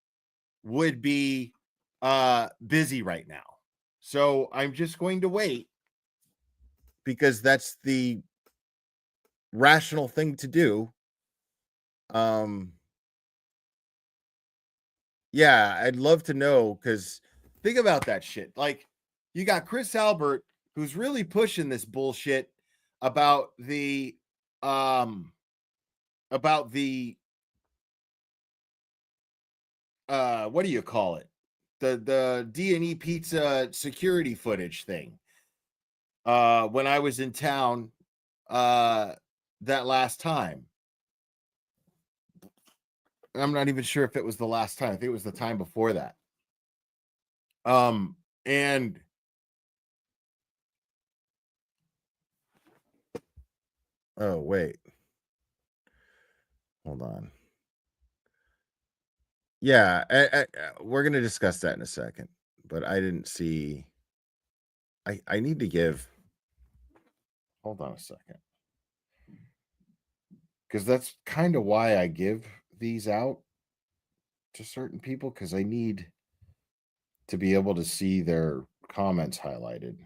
would be busy right now. So I'm just going to wait because that's the rational thing to do. Yeah, I'd love to know because think about that shit. Like, you got Chris Albert who's really pushing this bullshit about the what do you call it? The D&E Pizza security footage thing. When I was in town that last time. I'm not even sure if it was the last time. I think it was the time before that. And oh, wait. Hold on. Yeah, we're going to discuss that in a second, but I didn't see. I need to give. Hold on a second. Because that's kind of why I give these out to certain people, because I need to be able to see their comments highlighted.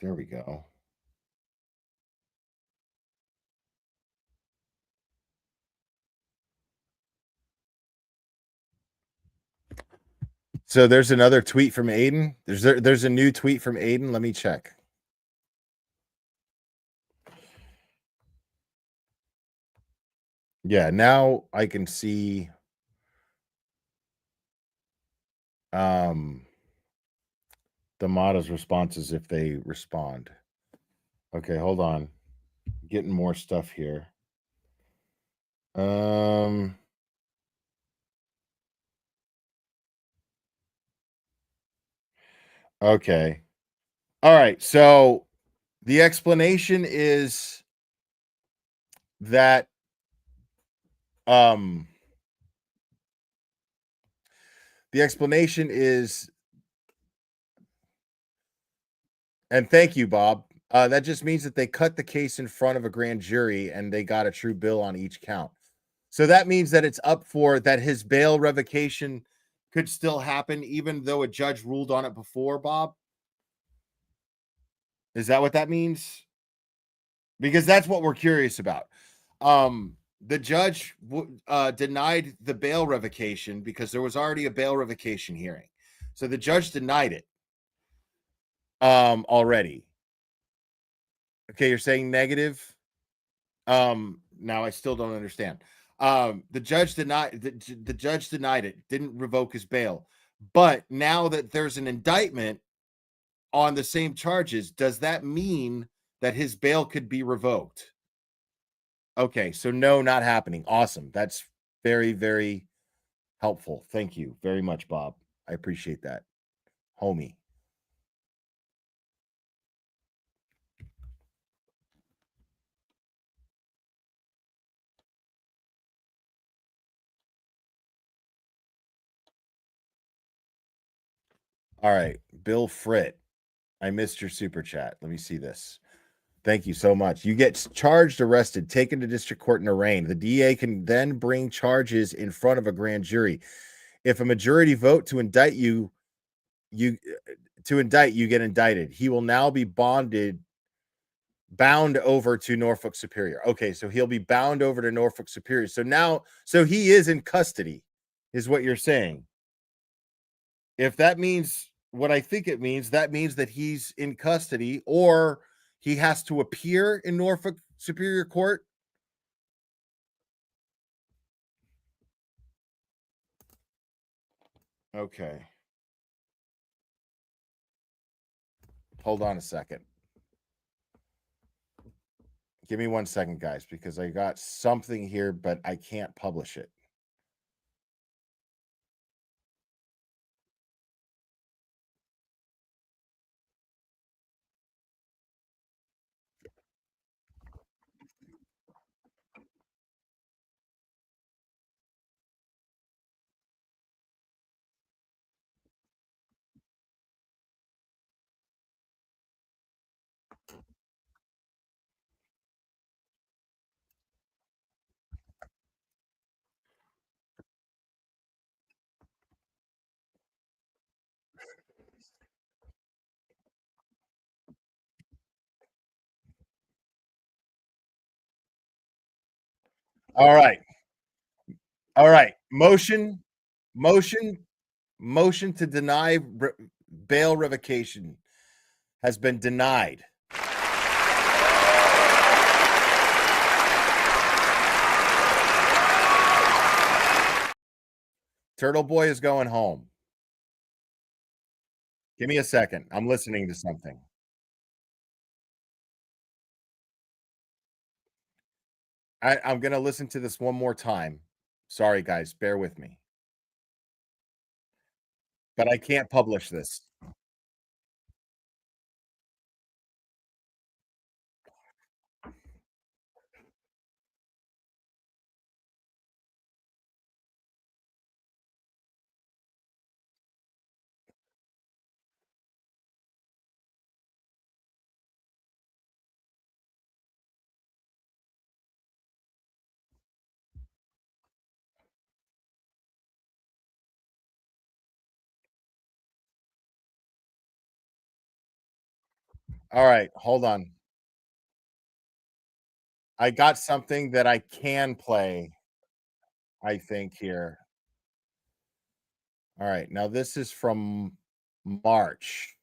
There we go. So there's another tweet from Aiden. There's a new tweet from Aiden. Let me check. Yeah, now I can see the Mada's responses if they respond. Okay, hold on. Getting more stuff here. Okay. All right. So the explanation is that the explanation is, and thank you, Bob. That just means that they cut the case in front of a grand jury and they got a true bill on each count. So that means that it's up for that his bail revocation could still happen, even though a judge ruled on it before, Bob. Is that what that means? Because that's what we're curious about. The judge denied the bail revocation because there was already a bail revocation hearing. So the judge denied it already. Okay, you're saying negative. Now I still don't understand. The judge denied the judge denied it, didn't revoke his bail. But now that there's an indictment on the same charges, does that mean that his bail could be revoked? Okay, so no, not happening. Awesome. That's very, very helpful. Thank you very much, Bob. I appreciate that. Homie. All right, Bill Fritt. I missed your super chat. Let me see this. Thank you so much. You get charged, arrested, taken to district court and arraigned. The DA can then bring charges in front of a grand jury. If a majority vote to indict you, you get indicted. He will now be bound over to Norfolk Superior. Okay, so he'll be bound over to Norfolk Superior. So he is in custody, is what you're saying. If that means what I think it means, that means that he's in custody, or he has to appear in Norfolk Superior Court? Okay. Hold on a second. Give me 1 second, guys, because I got something here, but I can't publish it. All right. All right. Motion to deny bail revocation has been denied. Turtleboy is going home. Give me a second. I'm listening to something. I'm going to listen to this one more time. Sorry, guys. Bear with me. But I can't publish this. All right. Hold on. I got something that I can play, I think, here. All right. Now, this is from March.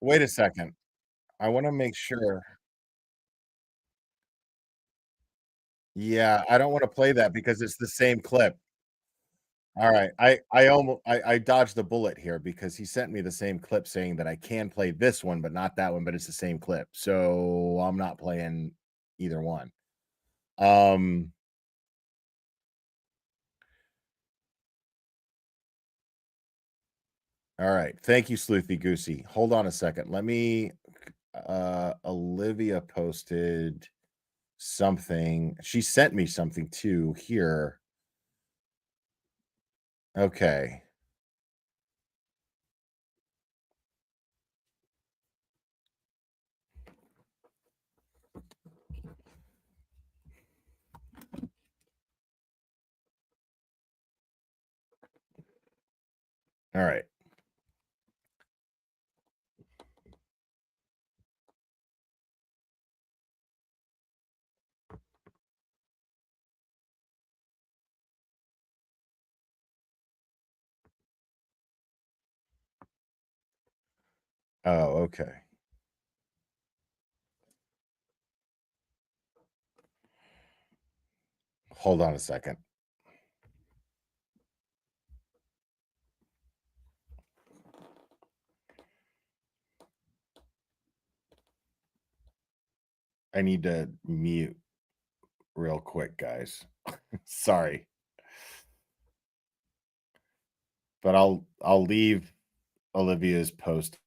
Wait a second. I want to make sure. Yeah, I don't want to play that because it's the same clip. All right. I dodged the bullet here because he sent me the same clip saying that I can play this one, but not that one, but it's the same clip. So I'm not playing either one. Um all right. Thank you, Sleuthy Goosey. Hold on a second. Let me Olivia posted something. She sent me something too here. Okay. All right. Oh, okay. Hold on a second. I need to mute real quick, guys. Sorry. But I'll leave Olivia's post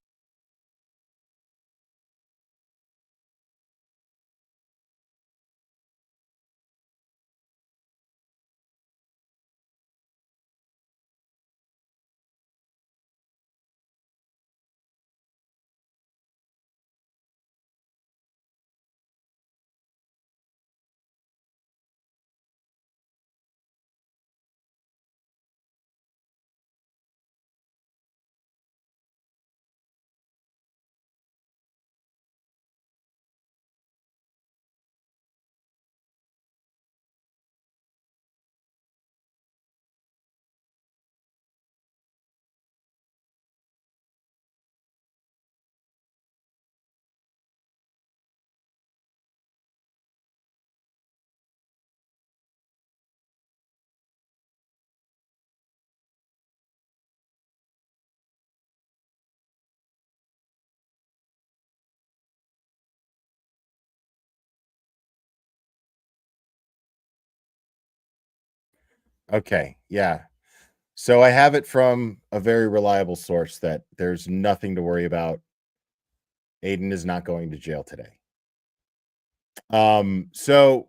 Okay, yeah. So I have it from a very reliable source that there's nothing to worry about. Aiden is not going to jail today. So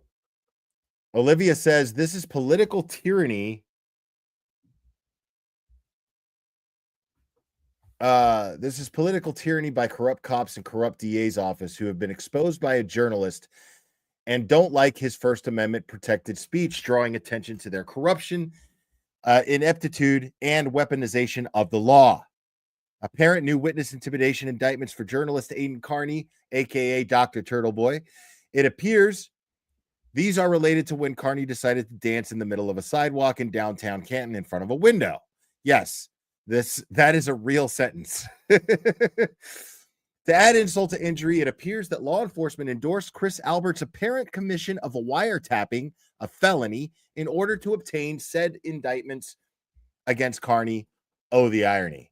Olivia says this is political tyranny. This is political tyranny by corrupt cops and corrupt DA's office who have been exposed by a journalist and don't like his First Amendment protected speech, drawing attention to their corruption, ineptitude, and weaponization of the law. Apparent new witness intimidation indictments for journalist Aiden Carney, aka Dr. Turtleboy. It appears these are related to when Carney decided to dance in the middle of a sidewalk in downtown Canton in front of a window. Yes, that is a real sentence. To add insult to injury, it appears that law enforcement endorsed Chris Albert's apparent commission of a wiretapping, a felony, in order to obtain said indictments against Carney. Oh, the irony.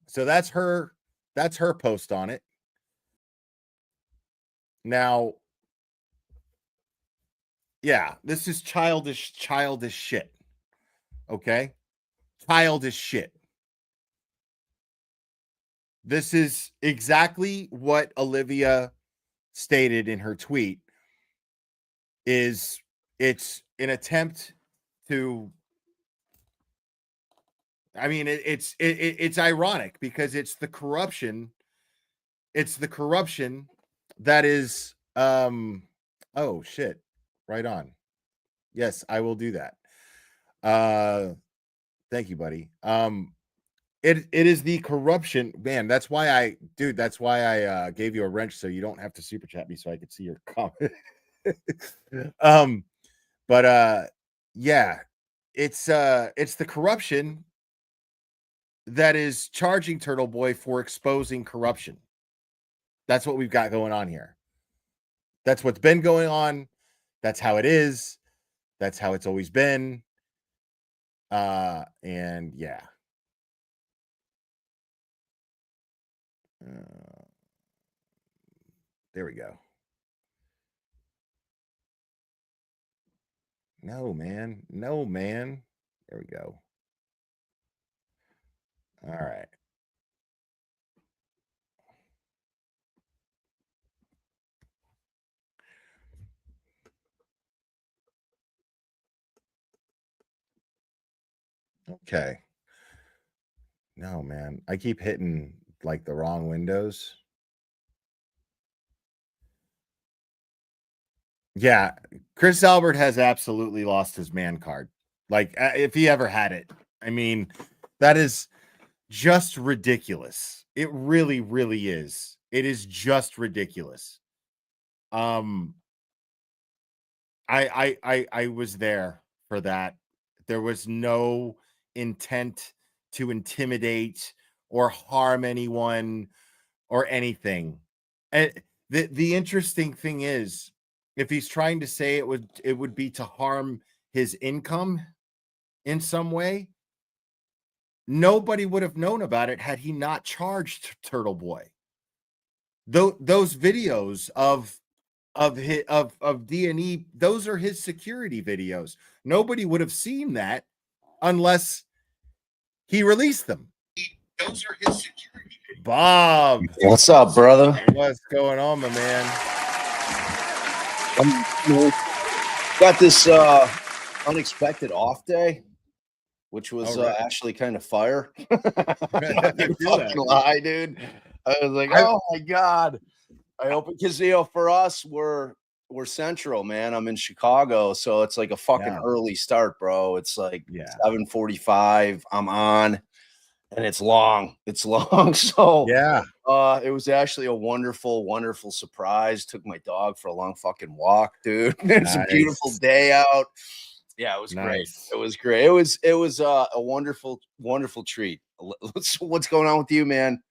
So that's her post on it. Now, yeah, this is childish shit. Okay? Childish shit. This is exactly what Olivia stated in her tweet. It's an attempt to, I mean, it's ironic because it's the corruption that is oh shit, right on. Yes, I will do that. Thank you, buddy. It is the corruption, man. That's why I gave you a wrench so you don't have to super chat me so I could see your comment. Yeah, it's the corruption that is charging Turtleboy for exposing corruption. That's what we've got going on here. That's what's been going on. That's how it is. That's how it's always been. And yeah. There we go. No, man. There we go. All right. Okay. No, man. I keep hitting like the wrong windows. Yeah, Chris Albert has absolutely lost his man card. Like, if he ever had it. I mean, that is just ridiculous. It really, really is. It is just ridiculous. I was there for that. There was no intent to intimidate or harm anyone or anything. And the interesting thing is, if he's trying to say it would be to harm his income in some way, nobody would have known about it had he not charged Turtleboy. Those videos of D&E, those are his security videos. Nobody would have seen that unless he released them. Those are his security videos. Bob, what's up, brother? What's going on, my man? Got this unexpected off day, which was actually kind of fire. I'm not gonna fucking lie, dude. I was like, oh my god. I open because for us we're central, man. I'm in Chicago, so it's like a fucking early start, bro. It's like 7:45. I'm on, and it's long. So it was actually a wonderful surprise. Took my dog for a long fucking walk, dude. It's a beautiful day out. Yeah, it was great. It was great. It was a wonderful treat. What's going on with you, man?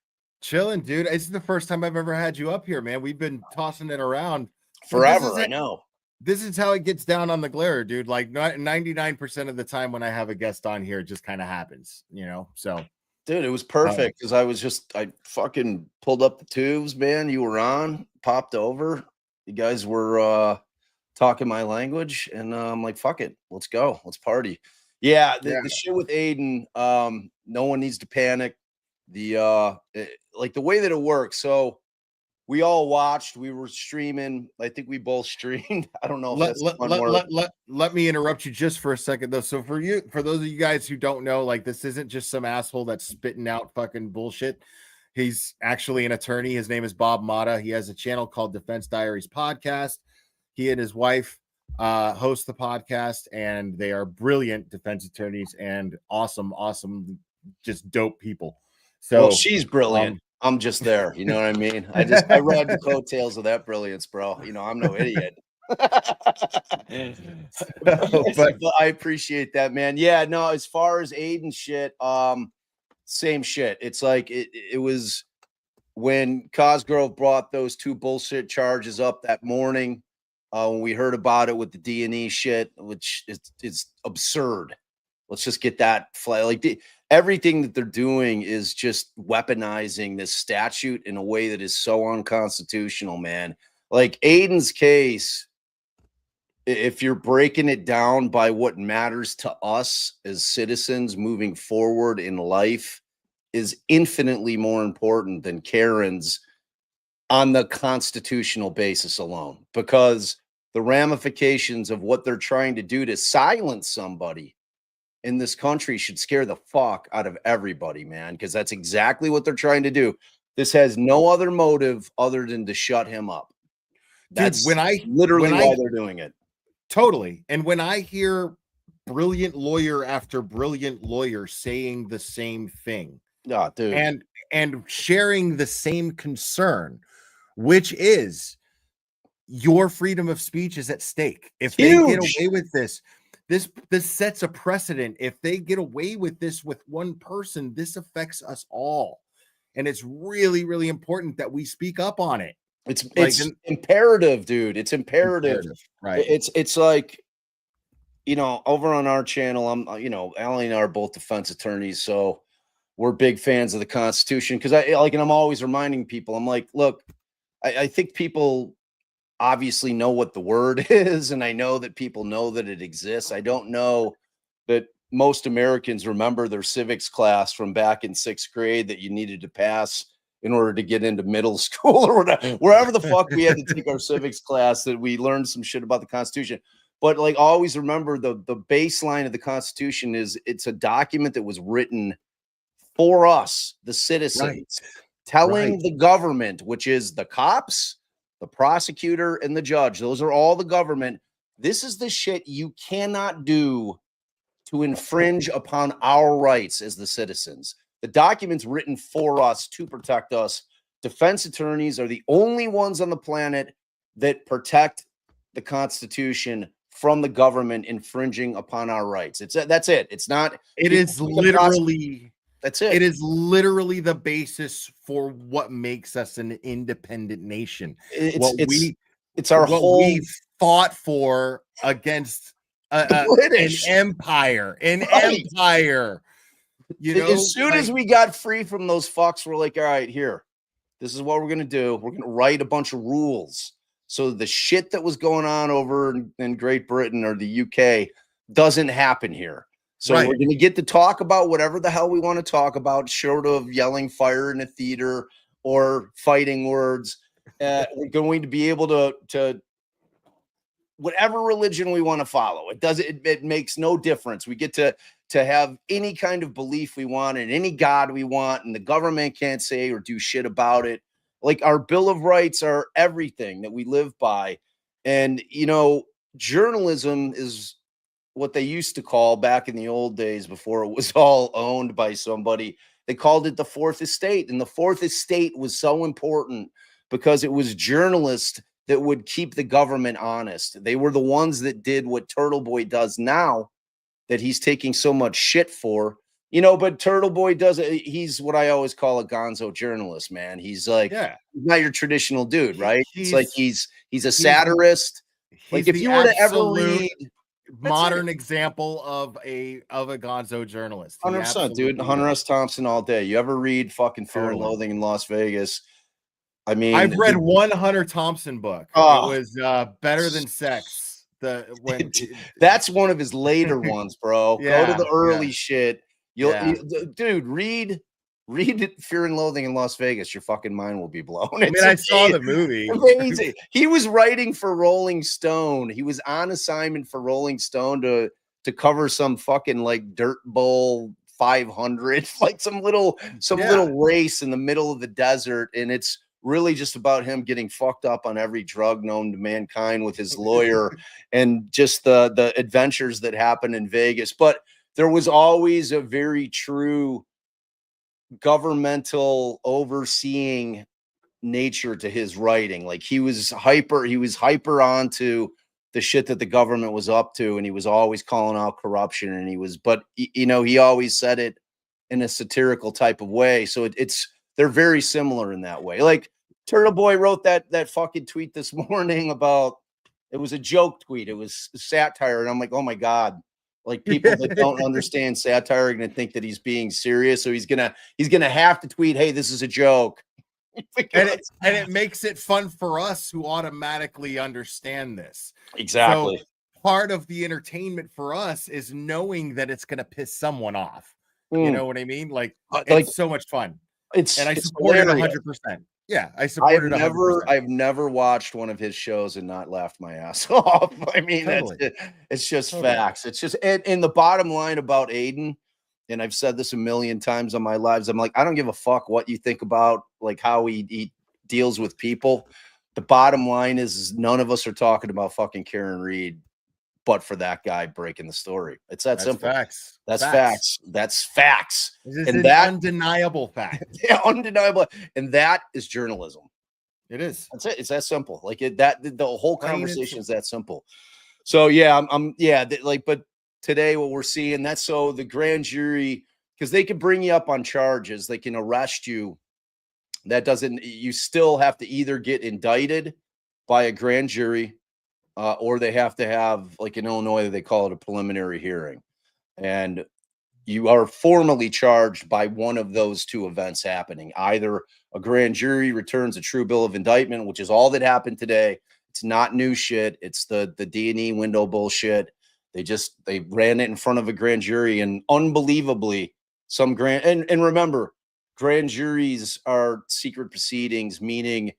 Chilling, dude. It's the first time I've ever had you up here, man. We've been tossing it around forever. I know. This is how it gets down on the glare, dude. Like 99% of the time when I have a guest on here, it just kind of happens, you know? So, dude, it was perfect because I fucking pulled up the tubes, man. You were on, popped over. You guys were talking my language, and I'm like, fuck it, let's go, let's party. Yeah, the shit with Aiden, no one needs to panic. Like the way that it works. So we all watched. We were streaming. I think we both streamed. I don't know if let me interrupt you just for a second though. So for those of you guys who don't know, like this isn't just some asshole that's spitting out fucking bullshit. He's actually an attorney. His name is Bob Mada. He has a channel called Defense Diaries Podcast. He and his wife host the podcast, and they are brilliant defense attorneys and awesome, just dope people. So well, she's brilliant. I'm just there. You know what I mean? I ride the coattails of that brilliance, bro. You know, I'm no idiot. But I appreciate that, man. Yeah, no, as far as Aiden shit, same shit. It's like it was when Cosgrove brought those 2 bullshit charges up that morning, when we heard about it with the D&E shit, which is absurd. Let's just get that everything that they're doing is just weaponizing this statute in a way that is so unconstitutional, man. Like Aiden's case, if you're breaking it down by what matters to us as citizens moving forward in life, is infinitely more important than Karen's on the constitutional basis alone, because the ramifications of what they're trying to do to silence somebody in this country should scare the fuck out of everybody, man, because that's exactly what they're trying to do. This has no other motive other than to shut him up. That's why they're doing it. Totally. And when I hear brilliant lawyer after brilliant lawyer saying the same thing, dude, and sharing the same concern, which is your freedom of speech is at stake. If they get away with this sets a precedent. If they get away with this with one person, this affects us all. And it's really, really important that we speak up on it. It's imperative, dude. It's imperative. Right. It's like, you know, over on our channel, Allie and I are both defense attorneys, so we're big fans of the Constitution. Because and I'm always reminding people, I'm like, look, I think people obviously know what the word is, and I know that people know that it exists. I don't know that most Americans remember their civics class from back in 6th grade that you needed to pass in order to get into middle school or whatever, wherever the fuck we had to take our civics class, that we learned some shit about the Constitution. But like, always remember the baseline of the Constitution is it's a document that was written for us, the citizens, telling the government, which is the cops, the prosecutor, and the judge. Those are all the government. This is the shit you cannot do to infringe upon our rights as the citizens. The document's written for us to protect us. Defense attorneys are the only ones on the planet that protect the Constitution from the government infringing upon our rights. That's it. It's not. It is literally. That's it. It is literally the basis for what makes us an independent nation. It's our whole. We fought for against the British empire. Empire. You know, as soon as we got free from those fucks, we're like, all right, here, this is what we're going to do. We're going to write a bunch of rules. So the shit that was going on over in Great Britain or the UK doesn't happen here. So we're going to get to talk about whatever the hell we want to talk about, short of yelling fire in a theater or fighting words. We're going to be able to whatever religion we want to follow. It makes no difference. We get to have any kind of belief we want and any God we want, and the government can't say or do shit about it. Like, our Bill of Rights are everything that we live by. And, you know, journalism is what they used to call, back in the old days before it was all owned by somebody, they called it the Fourth Estate. And the Fourth Estate was so important because it was journalists that would keep the government honest. They were the ones that did what Turtleboy does now, that he's taking so much shit for, you know. But Turtleboy does it. He's what I always call a gonzo journalist, man. He's like, he's not your traditional dude, right? It's like he's a satirist. Like, if you were to ever read modern example of a gonzo journalist, 100%, dude. Hunter S. Thompson all day. You ever read fucking Fear and Loathing in Las Vegas? I mean, I've read one Hunter Thompson book. It was Better Than Sex. That's one of his later ones, bro. Go to the early shit. Dude, read Fear and Loathing in Las Vegas. Your fucking mind will be blown. I mean, I saw the movie. Amazing. He was writing for Rolling Stone. He was on assignment for Rolling Stone to cover some fucking like Dirt Bowl 500, like some little race in the middle of the desert, and it's really just about him getting fucked up on every drug known to mankind with his lawyer and just the adventures that happen in Vegas. But there was always a very true governmental overseeing nature to his writing. Like he was hyper onto the shit that the government was up to, and he was always calling out corruption, and he always said it in a satirical type of way. So they're very similar in that way. Like Turtleboy wrote that fucking tweet this morning about, it was a joke tweet. It was satire. And I'm like, oh my God, like people that don't understand satire are going to think that he's being serious. So he's going to have to tweet, hey, this is a joke. and it makes it fun for us who automatically understand this. Exactly. So part of the entertainment for us is knowing that it's going to piss someone off. You know what I mean? Like it's so much fun. I support it 100%. Yeah, I support it 100%. I've never watched one of his shows and not laughed my ass off. I mean, it's just facts. It's just, and the bottom line about Aiden, and I've said this a million times on my lives, I'm like, I don't give a fuck what you think about like how he deals with people. The bottom line is none of us are talking about fucking Karen Reed, but for that guy breaking the story. It's that simple. Facts. That's facts. That's facts. And that undeniable fact. Yeah, undeniable. And that is journalism. It is. That's it. It's that simple. Like the whole conversation is that simple. So yeah, but today what we're seeing, that's so the grand jury, because they can bring you up on charges, they can arrest you. That doesn't, you still have to either get indicted by a grand jury, or they have to have, like in Illinois, they call it a preliminary hearing. And you are formally charged by one of those two events happening. Either a grand jury returns a true bill of indictment, which is all that happened today. It's not new shit. It's the D&E window bullshit. They ran it in front of a grand jury, and unbelievably, and remember, grand juries are secret proceedings, meaning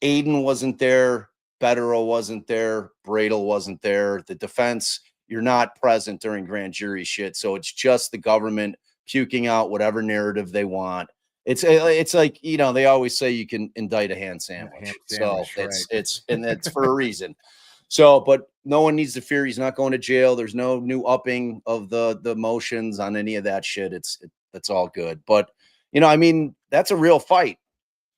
Aiden wasn't there, Betterow wasn't there, Bradel wasn't there. The defense, you're not present during grand jury shit. So it's just the government puking out whatever narrative they want. It's like, they always say you can indict a ham sandwich. So it's for a reason. So, but no one needs to fear he's not going to jail. There's no new upping of the motions on any of that shit. That's all good. But, I mean, that's a real fight,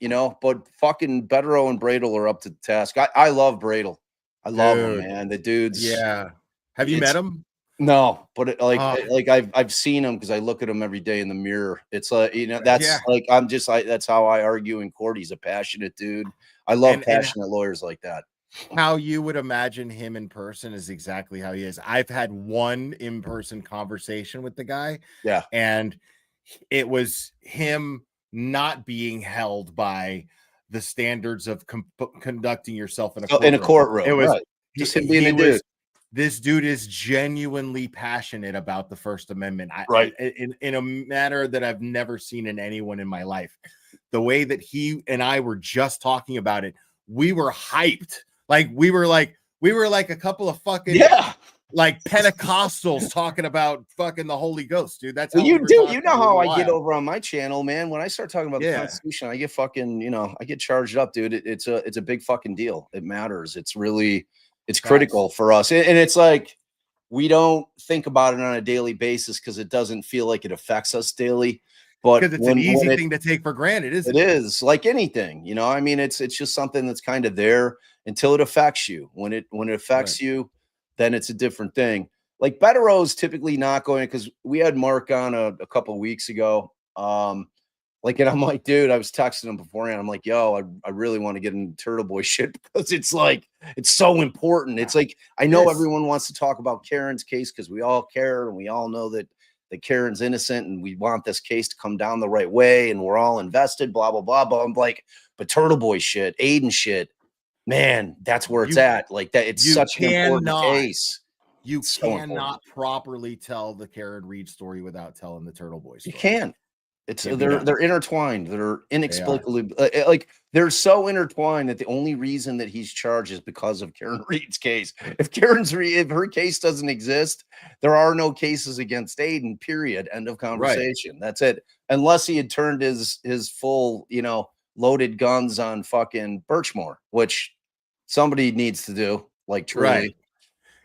but fucking Betterow and Bradel are up to the task. I love Bradel. I love him, man. The dude's. Yeah. Have you met him? No, but I've seen him because I look at him every day in the mirror. It's like, that's how I argue in court. He's a passionate dude. I love passionate lawyers like that. How you would imagine him in person is exactly how he is. I've had one in-person conversation with the guy. Yeah. And it was him not being held by the standards of conducting yourself in a courtroom. It was just him being a dude. This dude is genuinely passionate about the First Amendment, in a manner that I've never seen in anyone in my life. The way that he and I were just talking about it, we were hyped. We were like a couple of fucking like Pentecostals talking about fucking the Holy Ghost, dude. That's how you do. You know how I get over on my channel, man. When I start talking about the Constitution, I get fucking, I get charged up, dude. It's a big fucking deal. It matters. It's really, it's critical for us. And it's like, we don't think about it on a daily basis because it doesn't feel like it affects us daily. But because it's an easy thing to take for granted, isn't it? It is like anything, I mean, it's just something that's kind of there until it affects you. When it affects you, then it's a different thing. Like Betterow is typically not going, because we had Mark on a couple of weeks ago. And I'm like, dude, I was texting him beforehand. I'm like, yo, I really want to get into Turtleboy shit because it's like, it's so important. It's like, I know everyone wants to talk about Karen's case because we all care and we all know that Karen's innocent and we want this case to come down the right way and we're all invested, blah, blah, blah, blah. I'm like, but Turtleboy shit, Aiden shit, man, that's where it's You- at. Like that, it's you such an important cannot- case. You It's so cannot important. properly tell the Karen Reed story without telling the Turtleboy story. You can. It's Can't be done. they're intertwined. They're inexplicably like they're so intertwined that the only reason that he's charged is because of Karen Reed's case. If her case doesn't exist, there are no cases against Aiden. Period. End of conversation. That's it. Unless he had turned his full, loaded guns on fucking Birchmore, which somebody needs to do. Like truly. Right.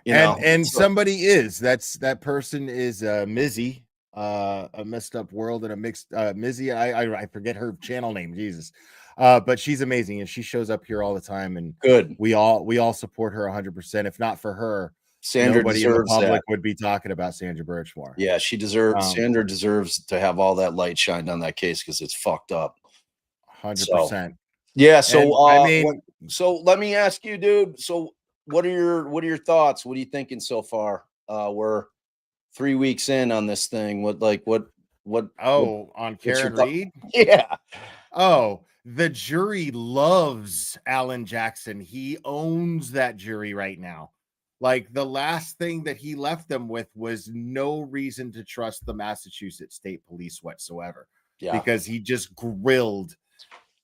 And somebody is that person is Mizzy, a messed up world and a mixed Mizzy. I forget her channel name, Jesus. But she's amazing and she shows up here all the time and good. We all support her 100%. If not for her, Sandra nobody in the deserves public that. would be talking about Sandra Birchmore. Yeah, she deserves Sandra deserves to have all that light shined on that case because it's fucked up. 100%. Yeah, so I mean, so let me ask you, dude. So what are your thoughts? What are you thinking so far? We're 3 weeks in on this thing. What on Karen Reed? Yeah. Oh, the jury loves Alan Jackson. He owns that jury right now. Like the last thing that he left them with was no reason to trust the Massachusetts State Police whatsoever. Yeah. Because he just grilled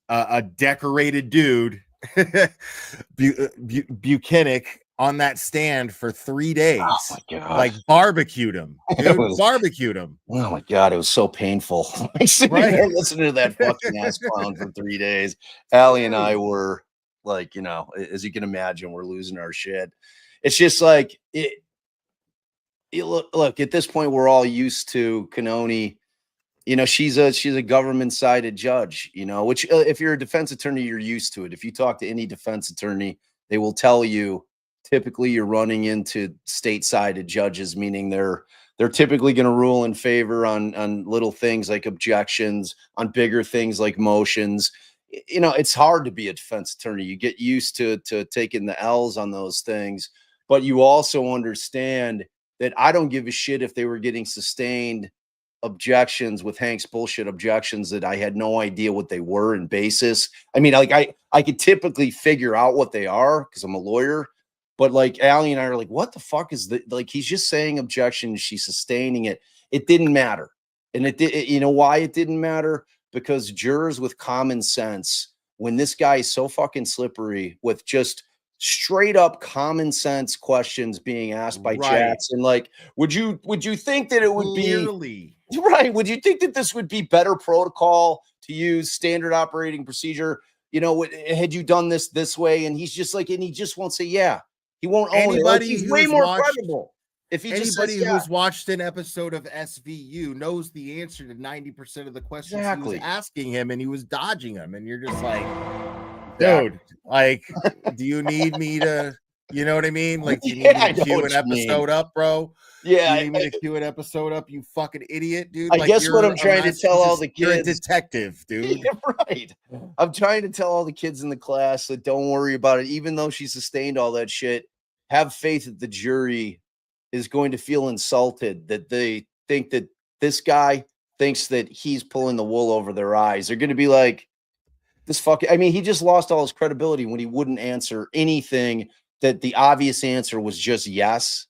a decorated dude, Buchanan, on that stand for 3 days. Oh my God. Like barbecued him. Dude, barbecued him. Oh my God, it was so painful. Like sitting there listening to that fucking ass clown for 3 days. Allie and I were like, as you can imagine, we're losing our shit. It's just like look, at this point, we're all used to Canoni. She's a government-sided judge, which if you're a defense attorney, you're used to it. If you talk to any defense attorney, they will tell you typically you're running into state-sided judges, meaning they're typically going to rule in favor on little things like objections, on bigger things like motions. It's hard to be a defense attorney. You get used to taking the L's on those things, but you also understand that I don't give a shit if they were getting sustained objections with Hank's bullshit objections that I had no idea what they were in basis. I mean, like I could typically figure out what they are because I'm a lawyer, but like Allie and I are like, what the fuck is that? Like, he's just saying objection. She's sustaining it. It didn't matter. And you know why it didn't matter? Because jurors with common sense, when this guy is so fucking slippery with just straight up common sense questions being asked by chats, and like, would you think that it would be right? Would you think that this would be better protocol to use standard operating procedure? Had you done this way? And he's just like, and he just won't say, yeah. He won't own it. Like, he's way more credible. If he just says, yeah. Who's watched an episode of SVU knows the answer to 90% of the questions he was asking him, and he was dodging them. And you're just like, dude, like, do you need me to, you know what I mean? Like, do you need me to queue an episode up, bro? Yeah, you need me to queue an episode up, you fucking idiot, dude. I guess what I'm trying to tell all the kids, you're a detective, dude. Yeah, right. I'm trying to tell all the kids in the class that don't worry about it, even though she sustained all that shit. Have faith that the jury is going to feel insulted, that they think that this guy thinks that he's pulling the wool over their eyes. They're going to be like, this fucking, I mean, he just lost all his credibility when he wouldn't answer anything, that the obvious answer was just yes.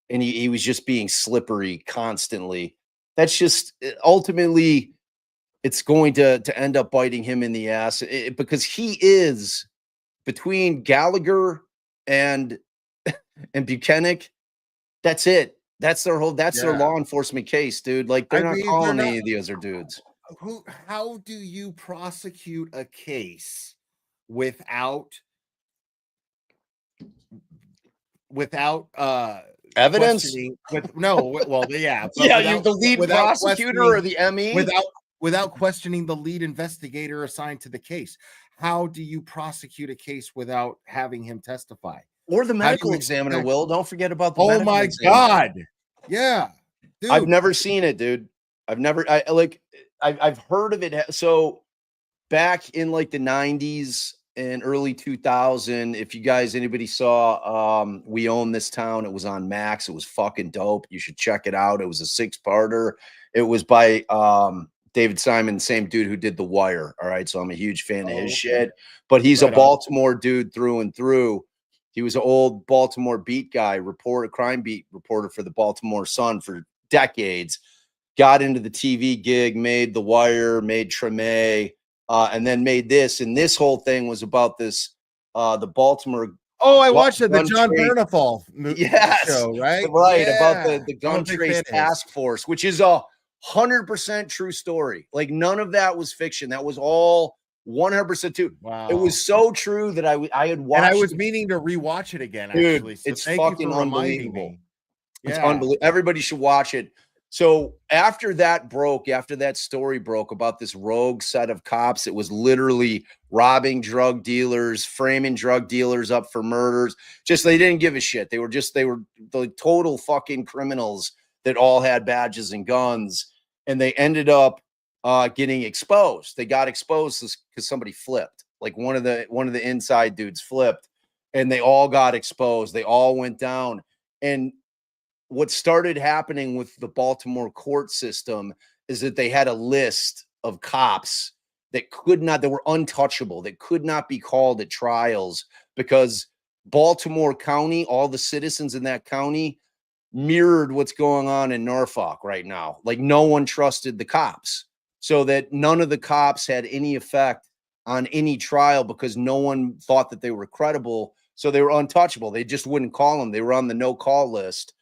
And he was just being slippery constantly. That's just ultimately, it's going to end up biting him in the ass because he is between Gallagher and Buchanan. That's it. That's their their law enforcement case, dude. Like, they're not calling any of the other dudes. How do you prosecute a case without evidence? The lead prosecutor or the ME without questioning the lead investigator assigned to the case. How do you prosecute a case without having him testify? Or the medical examiner, Will. Don't forget about the medical examiner. God. Yeah. Dude. I've never seen it, dude. I've heard of it. So back in like the 90s and early 2000, if you guys, anybody saw We Own This Town, it was on Max. It was fucking dope. You should check it out. It was a 6-parter. It was by David Simon, same dude who did The Wire. All right. So I'm a huge fan of his okay. shit. But he's Right a on. Baltimore dude through and through. He was an old Baltimore beat guy, crime beat reporter for the Baltimore Sun for decades. Got into the TV gig, made The Wire, made Treme, and then made this. And this whole thing was about this, the Baltimore. Oh, I watched it, the gun John trade- Bernafal Show, right? Right, Yeah. about the gun trace task force, which is 100% true story. Like none of that was fiction. That was all 100% true. Wow. It was so true that I had watched. And I was meaning to rewatch it again, Dude, actually. So it's thank you fucking for reminding unbelievable. me. It's Yeah. unbelievable. Everybody should watch it. So after that story broke about this rogue set of cops, it was literally robbing drug dealers, framing drug dealers up for murders. Just they didn't give a shit. They were the total fucking criminals that all had badges and guns, and they ended up getting exposed. They got exposed because somebody flipped. Like one of the inside dudes flipped, and they all got exposed. They all went down. And what started happening with the Baltimore court system is that they had a list of cops that were untouchable, that could not be called at trials because Baltimore County, all the citizens in that county mirrored what's going on in Norfolk right now. Like no one trusted the cops, so that none of the cops had any effect on any trial because no one thought that they were credible. So they were untouchable. They just wouldn't call them. They were on the no call list.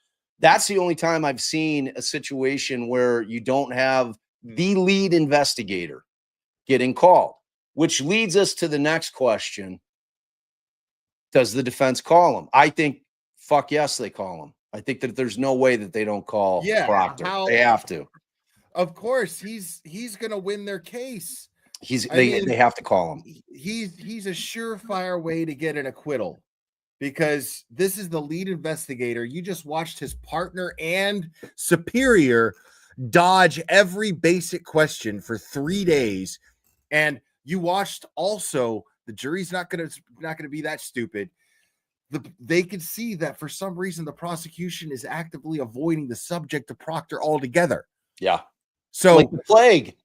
That's the only time I've seen a situation where you don't have the lead investigator getting called, which leads us to the next question. Does the defense call him? I think, fuck yes, they call him. I think that there's no way that they don't call Proctor. They have to. Of course, he's going to win their case. They have to call him. He's a surefire way to get an acquittal. Because this is the lead investigator. You just watched his partner and superior dodge every basic question for 3 days. And you watched also, the jury's not going to be that stupid. They could see that for some reason the prosecution is actively avoiding the subject of Proctor altogether. Yeah. So like the plague.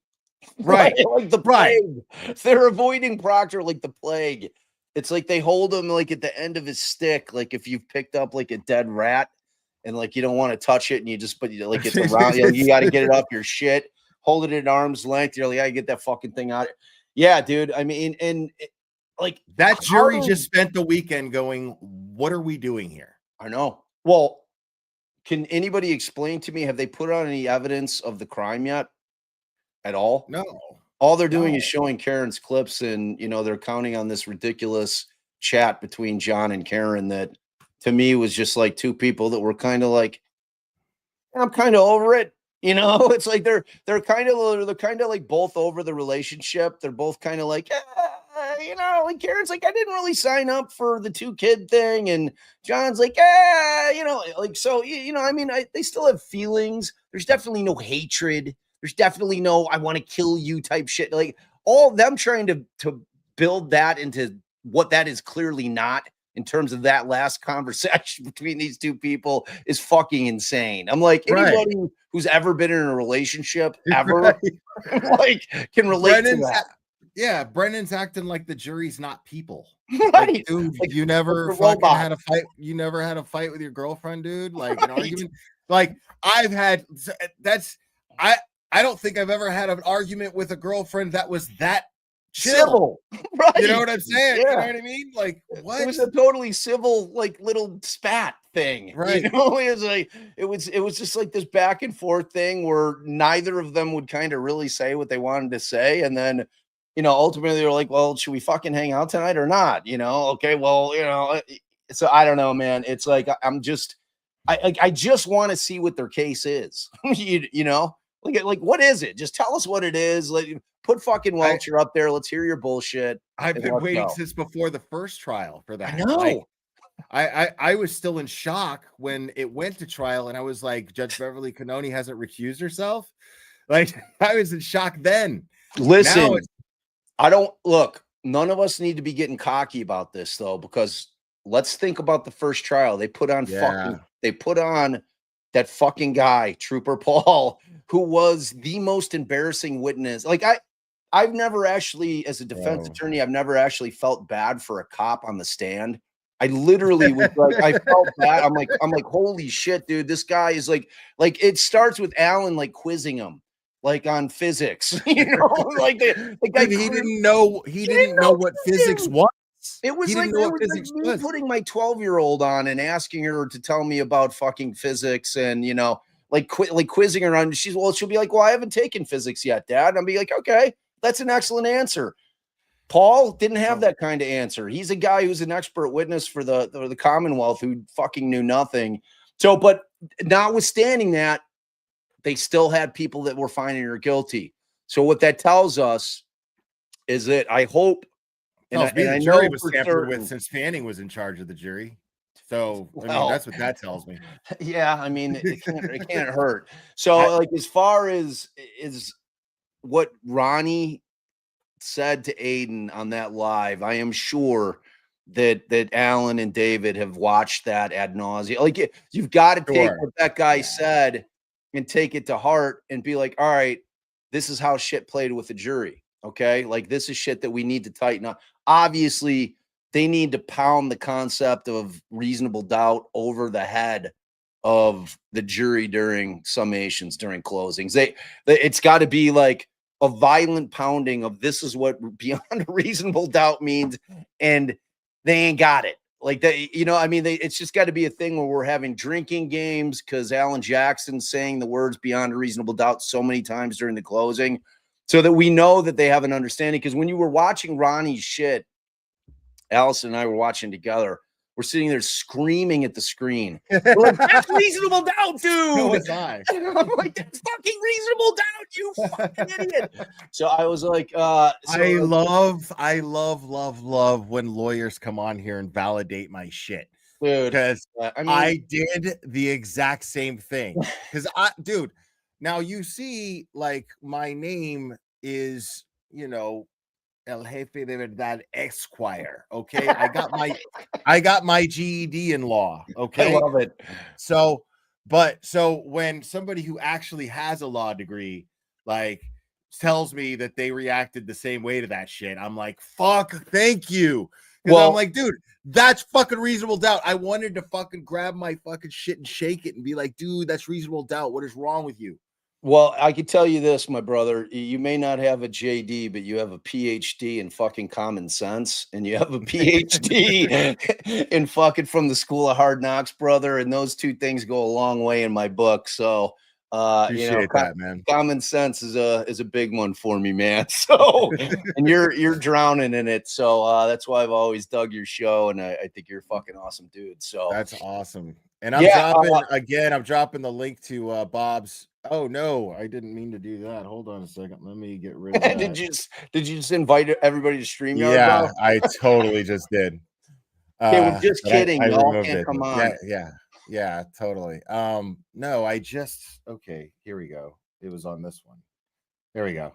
Right. Like the plague. They're avoiding Proctor like the plague. It's like they hold him like at the end of his stick, like if you've picked up like a dead rat and like you don't want to touch it and you just put like it's around, you got to get it off your shit, hold it at arm's length. You're like, I get that fucking thing out. Yeah, dude. I mean, and like that jury just spent the weekend going, what are we doing here? I know. Well, can anybody explain to me, have they put on any evidence of the crime yet at all? No. All they're doing is showing Karen's clips, and they're counting on this ridiculous chat between John and Karen that to me was just like two people that were kind of like, I'm kind of over it. It's like they're kind of like both over the relationship. They're both kind of like, like Karen's like, I didn't really sign up for the 2-kid thing. And John's like, like, so, I mean, they still have feelings. There's definitely no hatred. There's definitely no, I want to kill you type shit. Like all of them trying to build that into what that is clearly not in terms of that last conversation between these two people is fucking insane. I'm like, anybody who's ever been in a relationship ever like can relate to that. Yeah, Brennan's acting like the jury's not people. Right. Like, dude, like, you never fucking had a fight. You never had a fight with your girlfriend, dude. Like an argument. Like I've had I don't think I've ever had an argument with a girlfriend that was that civil. Right. You know what I'm saying? Yeah. You know what I mean? Like what? It was a totally civil, like little spat thing. Right. It was like it was just like this back and forth thing where neither of them would kind of really say what they wanted to say. And then, ultimately they were like, well, should we fucking hang out tonight or not? Okay, well, so I don't know, man. It's like I just want to see what their case is. Like, what is it? Just tell us what it is. Like, put fucking Welcher up there. Let's hear your bullshit. I've been waiting since before the first trial for that. I know. Like, I was still in shock when it went to trial, and I was like, Judge Beverly Cannoni hasn't recused herself. Like, I was in shock then. Listen, none of us need to be getting cocky about this though, because let's think about the first trial. They put on that fucking guy, Trooper Paul, who was the most embarrassing witness. Like I've never actually, as a defense attorney, I've never actually felt bad for a cop on the stand. I literally was like, I felt bad. I'm like, holy shit, dude. This guy is like it starts with Alan like quizzing him, like on physics, you know, like the guy. Dude, he didn't know what physics was. It was like me putting my 12-year-old on and asking her to tell me about fucking physics, and you know, like quizzing her on. She'll be like, well, I haven't taken physics yet, Dad. And I'll be like, okay, that's an excellent answer. Paul didn't have that kind of answer. He's a guy who's an expert witness for the Commonwealth who fucking knew nothing. So, but notwithstanding that, they still had people that were finding her guilty. So what that tells us is that I hope, and I know jury was tampered with since Fanning was in charge of the jury. So I mean, that's what that tells me. Yeah, I mean, it can't hurt. So like as far as what Ronnie said to Aiden on that live, I am sure that Alan and David have watched that ad nauseum. Like you've got to take what that guy said and take it to heart and be like, all right, this is how shit played with the jury. Okay, like this is shit that we need to tighten up. Obviously, they need to pound the concept of reasonable doubt over the head of the jury during summations, during closings. It's got to be like a violent pounding of this is what beyond a reasonable doubt means, and they ain't got it. Like they, you know, I mean, it's just got to be a thing where we're having drinking games because Alan Jackson's saying the words beyond a reasonable doubt so many times during the closing, so that we know that they have an understanding. Because when you were watching Ronnie's shit, Allison and I were watching together. We're sitting there screaming at the screen. We're like, that's reasonable doubt, dude. So was I. I'm like, that's fucking reasonable doubt, you fucking idiot. So I was like, I love when lawyers come on here and validate my shit. Dude, because I mean, I did the exact same thing. Because dude, now you see, like, my name is, you know, El Jefe de Verdad Esquire. Okay. I got my GED in law. Okay. I love it. So when somebody who actually has a law degree, like, tells me that they reacted the same way to that shit, I'm like, fuck, thank you. Because I'm like, dude, that's fucking reasonable doubt. I wanted to fucking grab my fucking shit and shake it and be like, dude, that's reasonable doubt. What is wrong with you? Well, I can tell you this, my brother, you may not have a JD, but you have a PhD in fucking common sense, and you have a PhD in fucking from the School of Hard Knocks, brother. And those two things go a long way in my book. So, appreciate that, man. Common sense is a big one for me, man. So, and you're drowning in it. So that's why I've always dug your show, and I think you're a fucking awesome dude. So that's awesome. And I'm dropping the link to Bob's. Oh no, I didn't mean to do that. Hold on a second. Let me get rid of that. Did you just invite everybody to StreamYard? Yeah, bro? I totally just did. Okay, we're just kidding. Y'all can't come on. Yeah, totally. No, okay, here we go. It was on this one. There we go.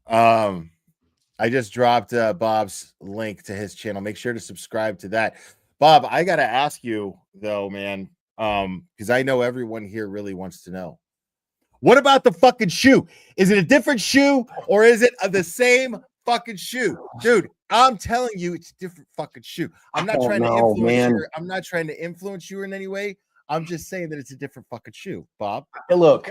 I just dropped Bob's link to his channel. Make sure to subscribe to that. Bob, I gotta ask you though, man, because I know everyone here really wants to know. What about the fucking shoe? Is it a different shoe or is it the same fucking shoe? Dude, I'm telling you, it's a different fucking shoe. I'm not trying to influence you. I'm not trying to influence you in any way. I'm just saying that it's a different fucking shoe, Bob. Hey, look,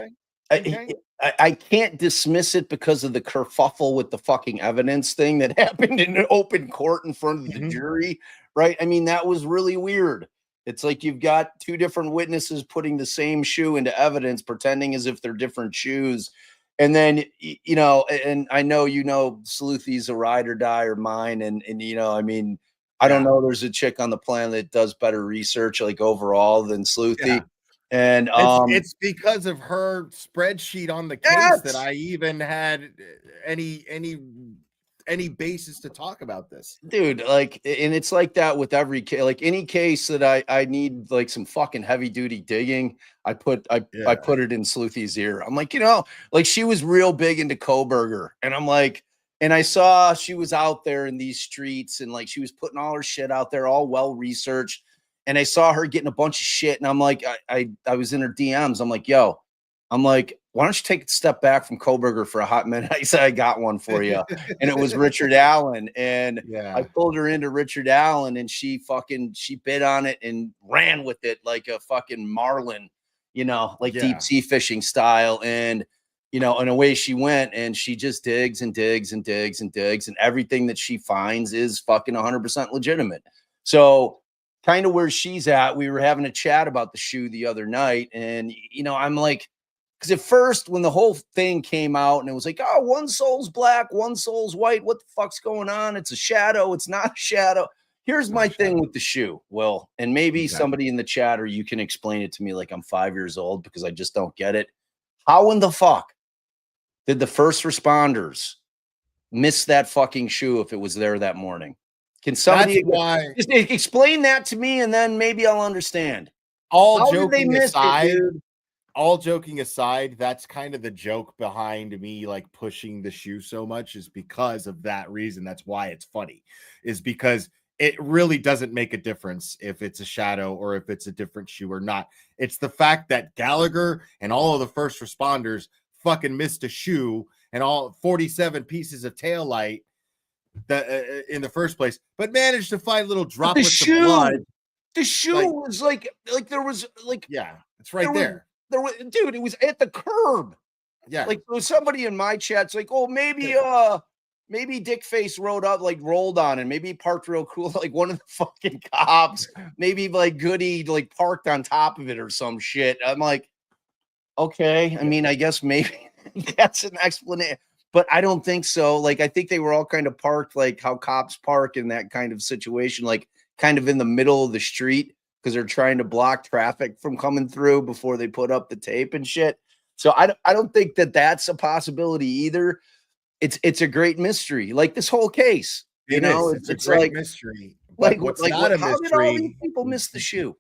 okay. I can't dismiss it because of the kerfuffle with the fucking evidence thing that happened in an open court in front of the jury, right? I mean, that was really weird. It's like you've got two different witnesses putting the same shoe into evidence, pretending as if they're different shoes. And then, you know, and I know, you know, Sleuthy's a ride or die or mine. And you know, I mean, I don't know, there's a chick on the planet that does better research, like overall, than Sleuthy. Yeah. And it's because of her spreadsheet on the case that I even had any basis to talk about this, dude. Like, and it's like that with every case. Like any case that I need like some fucking heavy duty digging, I put it in Sleuthy's ear. I'm like, you know, like she was real big into Koberger, and I'm like, and I saw she was out there in these streets, and like she was putting all her shit out there, all well researched. And I saw her getting a bunch of shit, and I'm like, I was in her DMs. I'm like, yo, I'm like, why don't you take a step back from Koberger for a hot minute? I said, I got one for you. And it was Richard Allen. And I pulled her into Richard Allen, and she bit on it and ran with it like a fucking marlin, like deep sea fishing style. And, and away she went, and she just digs and digs and digs and digs. And everything that she finds is fucking 100% legitimate. So kind of where she's at, we were having a chat about the shoe the other night. And, I'm like, because at first, when the whole thing came out and it was like, oh, one sole's black, one sole's white. What the fuck's going on? It's a shadow. It's not a shadow. Here's my thing with the shoe, Will, and maybe somebody in the chat, or you can explain it to me like I'm 5 years old, because I just don't get it. How in the fuck did the first responders miss that fucking shoe if it was there that morning? Can somebody just explain that to me, and then maybe I'll understand. All joking aside, that's kind of the joke behind me like pushing the shoe so much, is because of that reason. That's why it's funny, is because it really doesn't make a difference if it's a shadow or if it's a different shoe or not. It's the fact that Gallagher and all of the first responders fucking missed a shoe and all 47 pieces of taillight that in the first place, but managed to find little droplets of blood. The shoe was like there was like, it's right there. There was, dude, it was at the curb. Yeah. Like, there was somebody in my chat's like, oh, maybe Dickface rolled on, and maybe he parked real cool. Like one of the fucking cops, maybe like Goody, like parked on top of it or some shit. I'm like, okay. I mean, I guess maybe that's an explanation, but I don't think so. Like, I think they were all kind of parked like how cops park in that kind of situation, like kind of in the middle of the street, because they're trying to block traffic from coming through before they put up the tape and shit. So I don't think that that's a possibility either. It's a great mystery, like this whole case. It's a great mystery. Like, how did all these people miss the shoe?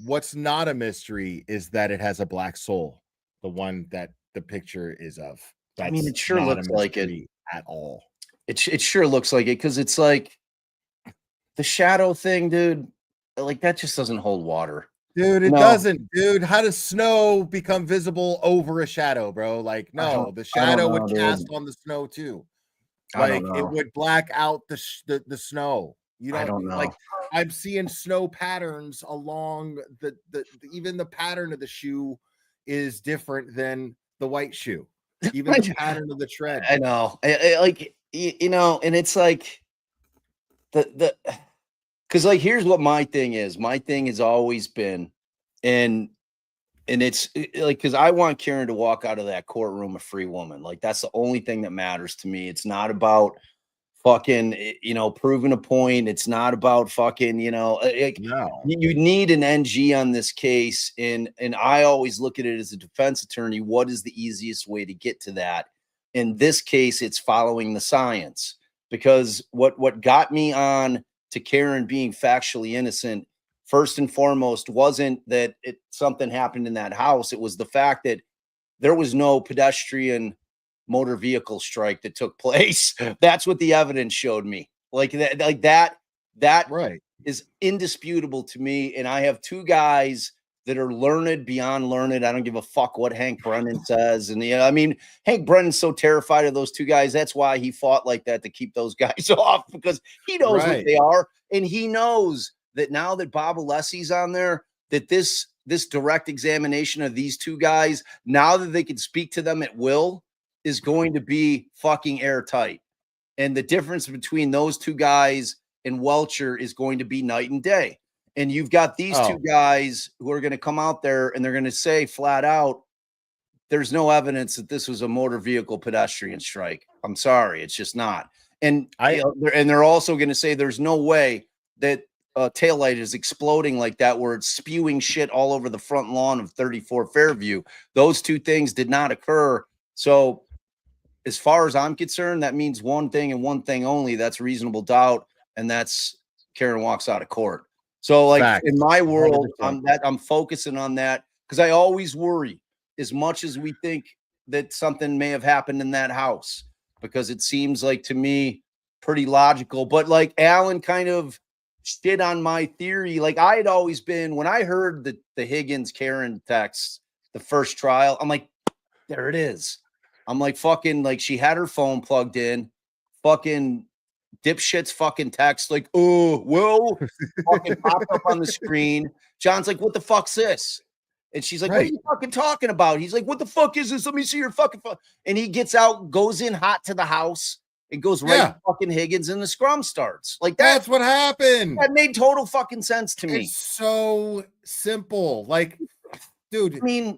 What's not a mystery is that it has a black sole, the one that the picture is of. I mean, it sure looks like it at all. It sure looks like it, because it's like the shadow thing, dude. Like, that just doesn't hold water, dude. It doesn't, dude. How does snow become visible over a shadow, bro? Like, no, the shadow would cast on the snow too. Like, it would black out the snow. I don't know. Like, I'm seeing snow patterns along the even the pattern of the shoe is different than the white shoe. Even the pattern of the tread. I know. Like, and it's like the. Because, like, here's what my thing is. My thing has always been, and it's like, because I want Karen to walk out of that courtroom a free woman. Like, that's the only thing that matters to me. It's not about fucking, proving a point. It's not about fucking, no. You need an NG on this case. And I always look at it as a defense attorney. What is the easiest way to get to that? In this case, it's following the science, because what got me on to Karen being factually innocent, first and foremost, wasn't that something happened in that house. It was the fact that there was no pedestrian motor vehicle strike that took place. That's what the evidence showed me. That right is indisputable to me. And I have two guys that are learned beyond learned. I don't give a fuck what Hank Brennan says. And I mean, Hank Brennan's so terrified of those two guys. That's why he fought like that, to keep those guys off, because he knows what they are. And he knows that now that Bob Alessi's on there, that this direct examination of these two guys, now that they can speak to them at will, is going to be fucking airtight. And the difference between those two guys and Welcher is going to be night and day. And you've got these two guys who are going to come out there and they're going to say flat out, there's no evidence that this was a motor vehicle pedestrian strike. I'm sorry, it's just not. And they're also going to say there's no way that taillight is exploding like that, where it's spewing shit all over the front lawn of 34 Fairview. Those two things did not occur. So as far as I'm concerned, that means one thing and one thing only. That's reasonable doubt. And that's Karen walks out of court. So like in my world, I'm focusing on that, because I always worry, as much as we think that something may have happened in that house, because it seems like to me pretty logical. But like Alan kind of shit on my theory. Like I had always been, when I heard the Higgins Karen text, the first trial, I'm like, there it is. I'm like, fucking, like, she had her phone plugged in, fucking dipshits fucking text, like, oh, well, fucking popped up on the screen. John's like, what the fuck's this? And she's like, what are you fucking talking about? He's like, what the fuck is this? Let me see your fucking phone. And he gets out, goes in hot to the house. It goes right to fucking Higgins, and the scrum starts. Like, that's what happened. That made total fucking sense to me. It's so simple. Like, dude, I mean,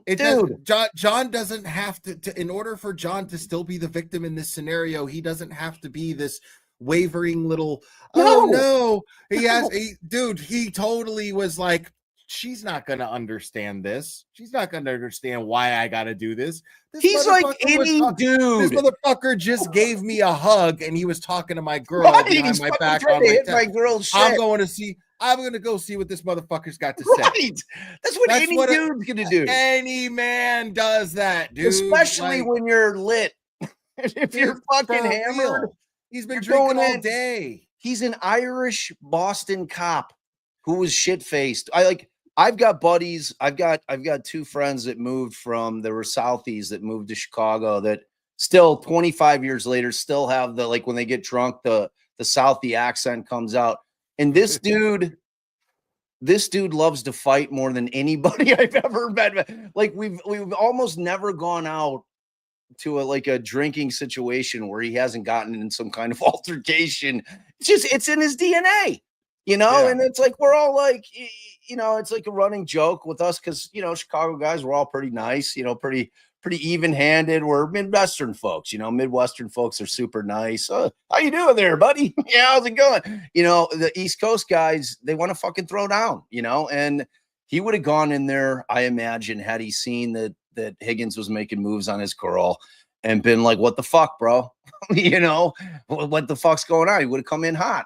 John doesn't have to, in order for John to still be the victim in this scenario, he doesn't have to be this wavering little, no. He totally was like, she's not going to understand this. She's not going to understand why I got to do this. He's like any dude. This motherfucker just gave me a hug, and he was talking to my girl behind my back. My girl's shit. I'm going to go see what this motherfucker's got to say. Right. That's what any dude's going to do. Any man does that, dude. Especially when you're lit. If you're fucking hammered. He's been drinking all day. He's an Irish Boston cop who was shit-faced. I've got buddies. I've got 2 friends that moved from, there were Southies that moved to Chicago that still 25 years later still have the, like, when they get drunk, the Southie accent comes out. And this dude loves to fight more than anybody I've ever met. Like, we've almost never gone out to a drinking situation where he hasn't gotten in some kind of altercation. It's in his DNA, and it's like, we're all like, it's like a running joke with us. Cause Chicago guys, we're all pretty nice, pretty even-handed. We're Midwestern folks, Midwestern folks are super nice. How you doing there, buddy? Yeah. How's it going? The East Coast guys, they want to fucking throw down, and he would have gone in there, I imagine, had he seen that Higgins was making moves on his girl and been like, what the fuck, bro? What the fuck's going on? He would have come in hot.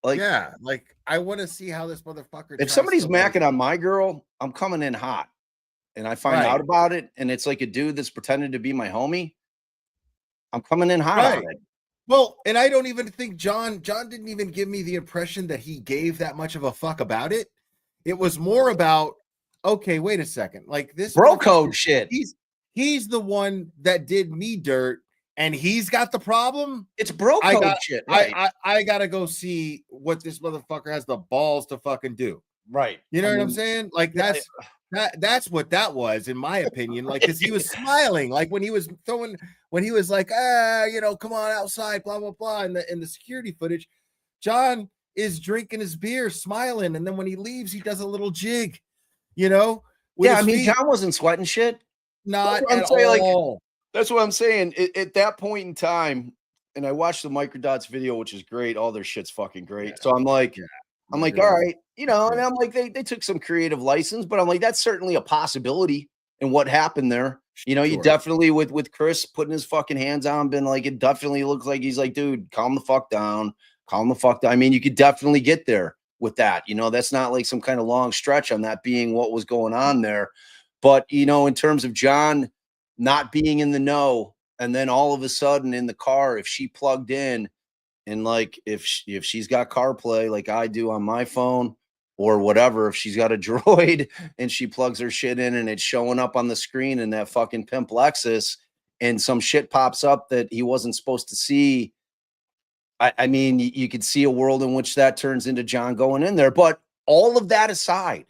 Like, yeah, like, I want to see how this motherfucker. If somebody's macking on my girl, I'm coming in hot. And I find out about it, and it's like a dude that's pretending to be my homie, I'm coming in hot on it. Well, and I don't even think John didn't even give me the impression that he gave that much of a fuck about it. It was more about, okay, wait a second. Like, this bro code shit. He's the one that did me dirt, and he's got the problem. It's bro code shit. Right. I gotta go see what this motherfucker has the balls to fucking do. Right. You know what I'm saying? Like, that's what that was, in my opinion. Like, because he was smiling, like when he was like, come on outside, blah blah blah. In the security footage, John is drinking his beer, smiling, and then when he leaves, he does a little jig. John wasn't sweating shit. Not at all. That's what I'm saying. At that point in time, and I watched the Microdots video, which is great. All their shit's fucking great. Yeah. So I'm like, all right, and I'm like, they took some creative license, but I'm like, that's certainly a possibility in what happened there. You definitely with Chris putting his fucking hands on, been like, it definitely looks like he's like, dude, calm the fuck down. I mean, you could definitely get there with that. That's not like some kind of long stretch on that being what was going on there. But, in terms of John not being in the know, and then all of a sudden in the car, if she plugged in, and like, if she's got CarPlay like I do on my phone or whatever, if she's got a Droid and she plugs her shit in and it's showing up on the screen in that fucking pimp Lexus, and some shit pops up that he wasn't supposed to see, I mean, you could see a world in which that turns into John going in there. But all of that aside,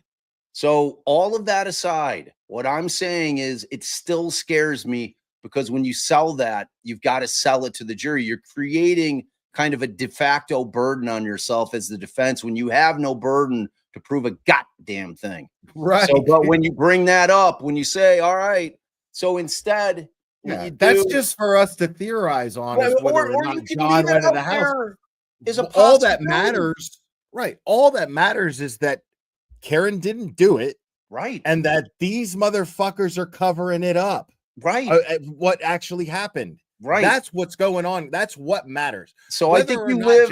what I'm saying is, it still scares me, because when you sell that, you've got to sell it to the jury. You're creating kind of a de facto burden on yourself as the defense when you have no burden to prove a goddamn thing. Right. So, but when you bring that up, when you say, all right, so instead, that's just for us to theorize on, is whether or not John went to the house. Is all that matters, right? All that matters is that Karen didn't do it, right? And that these motherfuckers are covering it up, right? What actually happened, right? That's what's going on. That's what matters. So I think you live.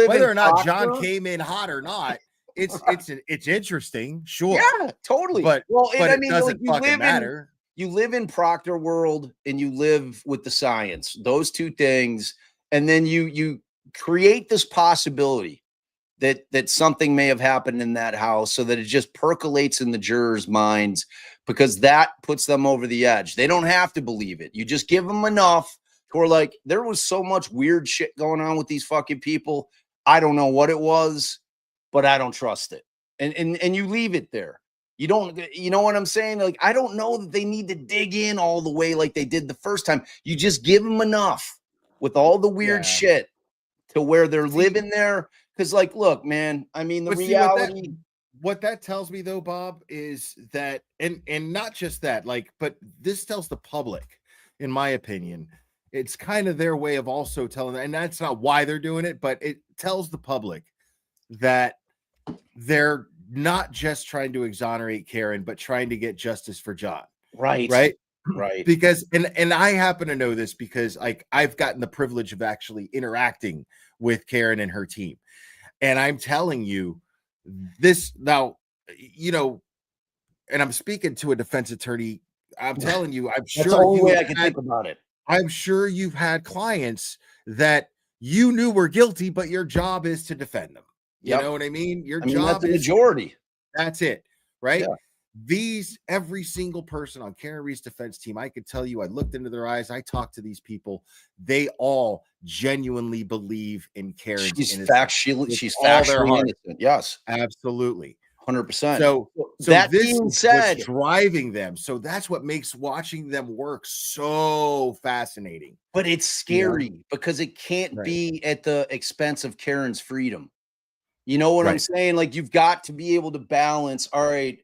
Whether or not John came in hot or not, it's interesting, sure. Yeah, totally. But I mean, it doesn't fucking matter. You live in Proctor world, and you live with the science. Those two things, and then you create this possibility that something may have happened in that house, so that it just percolates in the jurors' minds, because that puts them over the edge. They don't have to believe it. You just give them enough to where, like, there was so much weird shit going on with these fucking people. I don't know what it was, but I don't trust it. And you leave it there. You don't, you know what I'm saying? Like, I don't know that they need to dig in all the way like they did the first time. You just give them enough with all the weird shit to where they're living there. Because, like, look, man, I mean, the reality. What that tells me, though, Bob, is that, and not just that, like, but this tells the public, in my opinion, it's kind of their way of also telling, and that's not why they're doing it, but it tells the public that they're not just trying to exonerate Karen, but trying to get justice for John. Right. Because, and I happen to know this because, like, I've gotten the privilege of actually interacting with Karen and her team. And I'm telling you this now, you know, and I'm speaking to a defense attorney. I'm telling you, I'm sure that's the only way I can think about it. I'm sure you've had clients that you knew were guilty, but your job is to defend them. You know what I mean? Your job that's the is majority. That's it, right? Yeah. Every single person on Karen Reed's defense team, I could tell you, I looked into their eyes, I talked to these people, they all genuinely believe in Karen's innocence. She's factually innocent. Yes, absolutely, 100%. So that this being is said, what's driving them. So that's what makes watching them work so fascinating. But it's scary because it can't be at the expense of Karen's freedom. You know what I'm saying? Like, you've got to be able to balance. All right,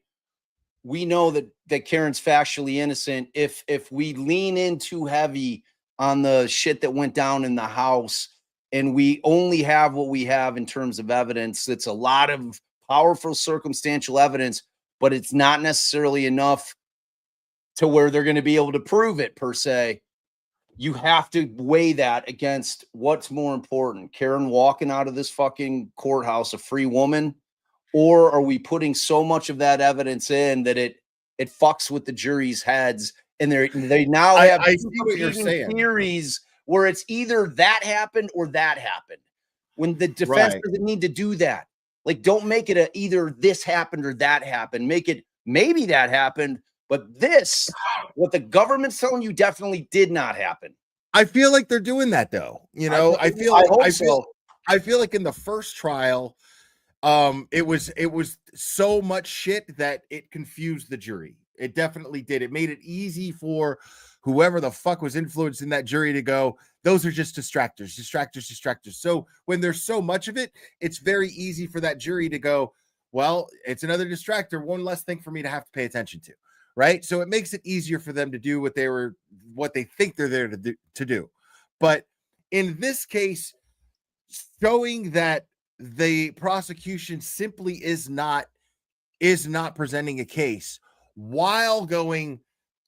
we know that Karen's factually innocent. If we lean in too heavy on the shit that went down in the house, and we only have what we have in terms of evidence, it's a lot of powerful circumstantial evidence, but it's not necessarily enough to where they're going to be able to prove it per se. You have to weigh that against what's more important, Karen walking out of this fucking courthouse a free woman, or are we putting so much of that evidence in that it fucks with the jury's heads, and they now have I see what you're saying. Theories where it's either that happened or that happened, when the defense doesn't need to do that. Like, don't make it either this happened or that happened. Make it maybe that happened, but this, what the government's telling you, definitely did not happen. I feel like they're doing that, though. You know, I feel like in the first trial, it was so much shit that it confused the jury. It definitely did. It made it easy for whoever the fuck was influencing that jury to go, those are just distractors. So when there's so much of it, it's very easy for that jury to go, well, it's another distractor, one less thing for me to have to pay attention to. Right. So it makes it easier for them to do what they think they're there to do. But in this case, showing that the prosecution simply is not presenting a case, while going,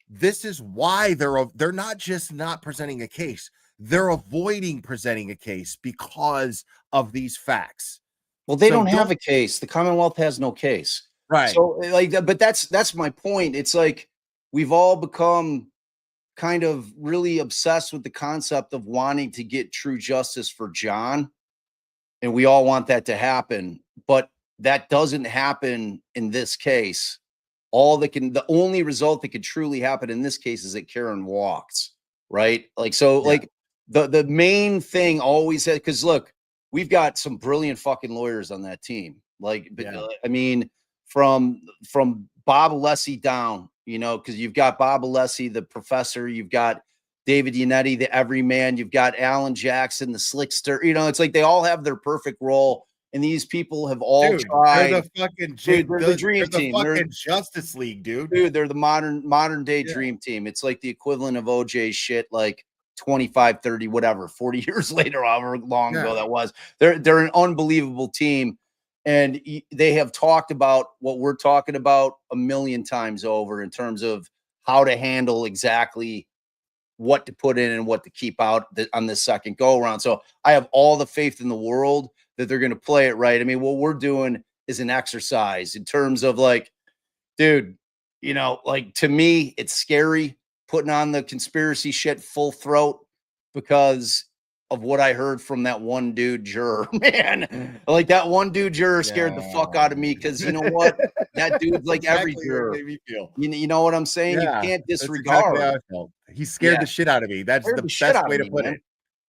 this is why they're not just not presenting a case, they're avoiding presenting a case because of these facts. Well, they don't have a case. The Commonwealth has no case. Right. So, like, but that's my point. It's like we've all become kind of really obsessed with the concept of wanting to get true justice for John, and we all want that to happen, but that doesn't happen in this case. The only result that could truly happen in this case is that Karen walks, right? Like, so like the main thing always had, because look, we've got some brilliant fucking lawyers on that team. Like, I mean, from Bob Alessi down, you know, because you've got Bob Alessi, the professor, you've got David Yannetti, the everyman, you've got Alan Jackson, the slickster. You know, it's like they all have their perfect role, and these people have all tried. They're the fucking they're the dream team. They're Justice League, dude. They're the modern day dream team. It's like the equivalent of OJ shit, like 25, 30, whatever, 40 years later, however long ago that was. They're an unbelievable team. And they have talked about what we're talking about a million times over in terms of how to handle exactly what to put in and what to keep out on this second go around. So I have all the faith in the world that they're going to play it right. I mean, what we're doing is an exercise in terms of, like, dude, you know, like, to me, it's scary putting on the conspiracy shit full throat, because of what I heard from that one dude juror, man. Like that one dude juror scared the fuck out of me because you know what? That dude's like every exactly juror. what made me feel. You know what I'm saying? Yeah, You can't that's disregard. exactly how I felt. He scared the shit out of me. That's Scared the the shit best out way of to me, put man. it.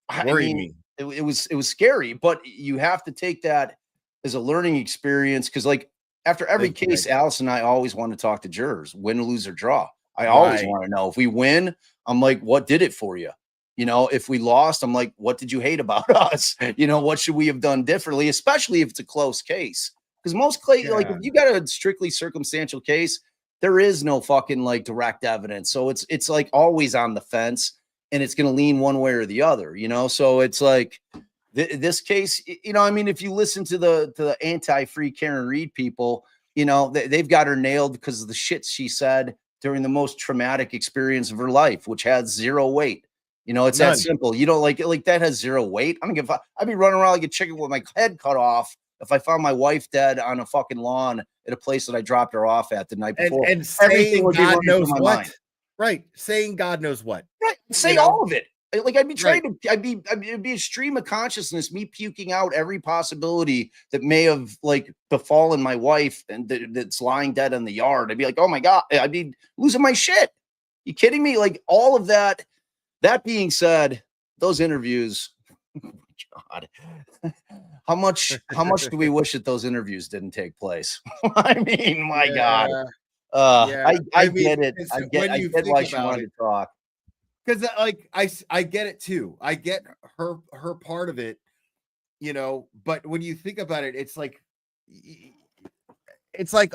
I Worried mean, me. it was scary, but you have to take that as a learning experience because, like, after every Thank you, case, Meg. Alice and I always want to talk to jurors, win, lose, or draw. I always Right. want to know if we win. I'm like, what did it for you? You know, if we lost, I'm like, what did you hate about us? You know, what should we have done differently, especially if it's a close case? Because most like if you got a strictly circumstantial case, there is no fucking like direct evidence. So it's like always on the fence and it's going to lean one way or the other, you know? So it's like this case, you know, I mean, if you listen to the anti-free Karen Reed people, you know, they've got her nailed because of the shit she said during the most traumatic experience of her life, which has zero weight. You know, it's None. that simple. You don't like that has zero weight. I don't give a fuck. I'd be running around like a chicken with my head cut off if I found my wife dead on a fucking lawn at a place that I dropped her off at the night before. And Everything saying would be God running through knows my what. mind. Right. Saying God knows what. Right. Say know? all of it. Like I'd be trying Right. to, it'd be a stream of consciousness, me puking out every possibility that may have like befallen my wife and that's lying dead in the yard. I'd be like, oh my God, I'd be losing my shit. You kidding me? Like all of that. That being said, those interviews, God, how much do we wish that those interviews didn't take place? I mean, my God. Yeah. I mean, get it. it's- I when get you why think she about wanted it, to talk. because like I get it too. I get her part of it, you know, but when you think about it, it's like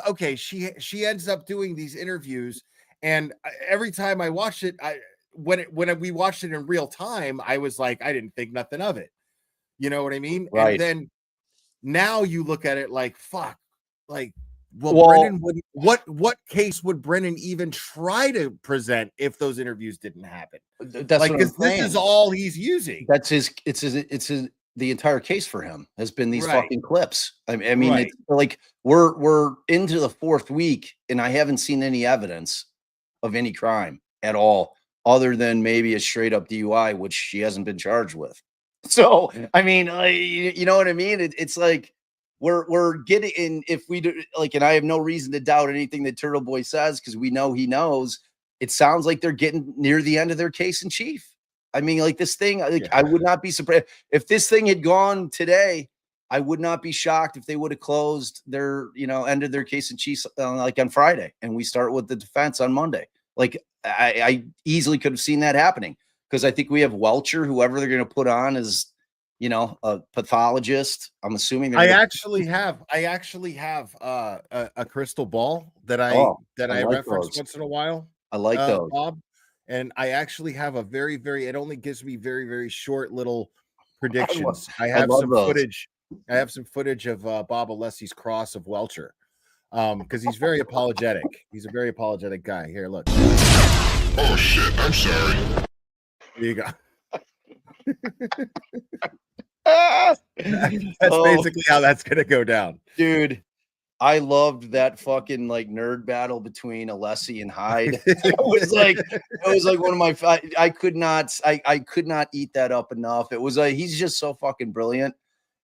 okay, she ends up doing these interviews, and every time I watched it, when we watched it in real time, I was like, I didn't think nothing of it. You know what I mean? Right. And then now you look at it like, fuck, like, well, Well- Brennan would what case would Brennan even try to present if those interviews didn't happen? That's Like, what I'm because this saying. is all he's using. That's the entire case for him has been these Right. fucking clips. I mean, Right. it's like we're into the fourth week and I haven't seen any evidence of any crime at all, other than maybe a straight up DUI, which she hasn't been charged with. So, I mean, you know what I mean? It's like we're getting in if we do like, and I have no reason to doubt anything that Turtleboy says because we know he knows. It sounds like they're getting near the end of their case in chief. I mean, like this thing, like I would not be surprised if this thing had gone today. I would not be shocked if they would have closed their, you know, ended their case in chief like on Friday, and we start with the defense on Monday. Like I easily could have seen that happening because I think we have Welcher, whoever they're going to put on as, you know, a pathologist. I'm assuming I actually have a crystal ball that I like reference those. once in a while. I like those. Bob. And I actually have a very, it only gives me very, very short little predictions. I have love some those. footage. I have some footage of Bob Alessi's cross of Welcher. Because he's very apologetic. He's a very apologetic guy. Here, look. Oh shit, I'm sorry. There you go. That's basically how that's gonna go down. Dude. I loved that fucking like nerd battle between Alessi and Hyde. It was like one of my I could not eat that up enough. It was like he's just so fucking brilliant.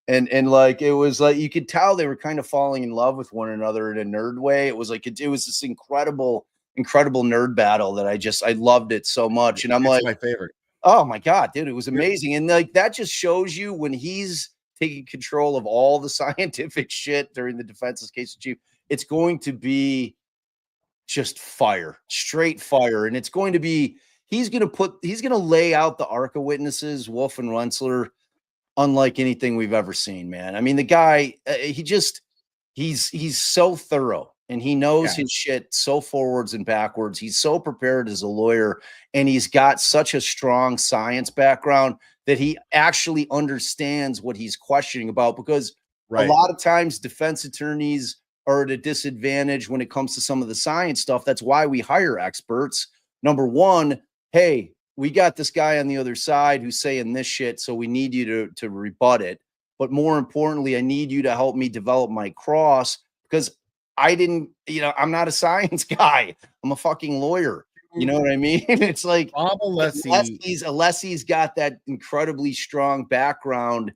And like it was like you could tell they were kind of falling in love with one another in a nerd way. It was like it was this incredible nerd battle that I loved it so much. And I'm it's like my favorite. Oh my God, dude, it was amazing. And like that just shows you when he's taking control of all the scientific shit during the defense's case in chief, it's going to be just fire, straight fire. And it's going to be, he's going to lay out the arc of witnesses, Wolf and Rensler, unlike anything we've ever seen, man. I mean, the guy, he's so thorough and he knows his shit so forwards and backwards. He's so prepared as a lawyer and he's got such a strong science background that he actually understands what he's questioning about, because a lot of times defense attorneys are at a disadvantage when it comes to some of the science stuff. That's why we hire experts. Number one, hey, we got this guy on the other side who's saying this shit, so we need you to rebut it. But more importantly, I need you to help me develop my cross because I'm not a science guy. I'm a fucking lawyer. You know what I mean? It's like Bob Alessi. Alessi's got that incredibly strong background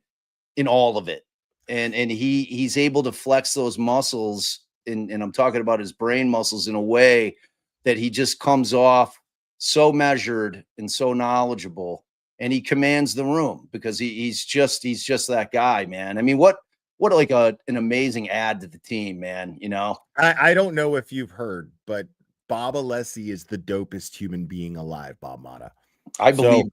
in all of it. And he's able to flex those muscles, and I'm talking about his brain muscles, in a way that he just comes off so measured and so knowledgeable, and he commands the room because he's just that guy, man. I mean, what like an amazing add to the team, man. You know, I don't know if you've heard, but Bob Alessi is the dopest human being alive, Bob Mada. I believe.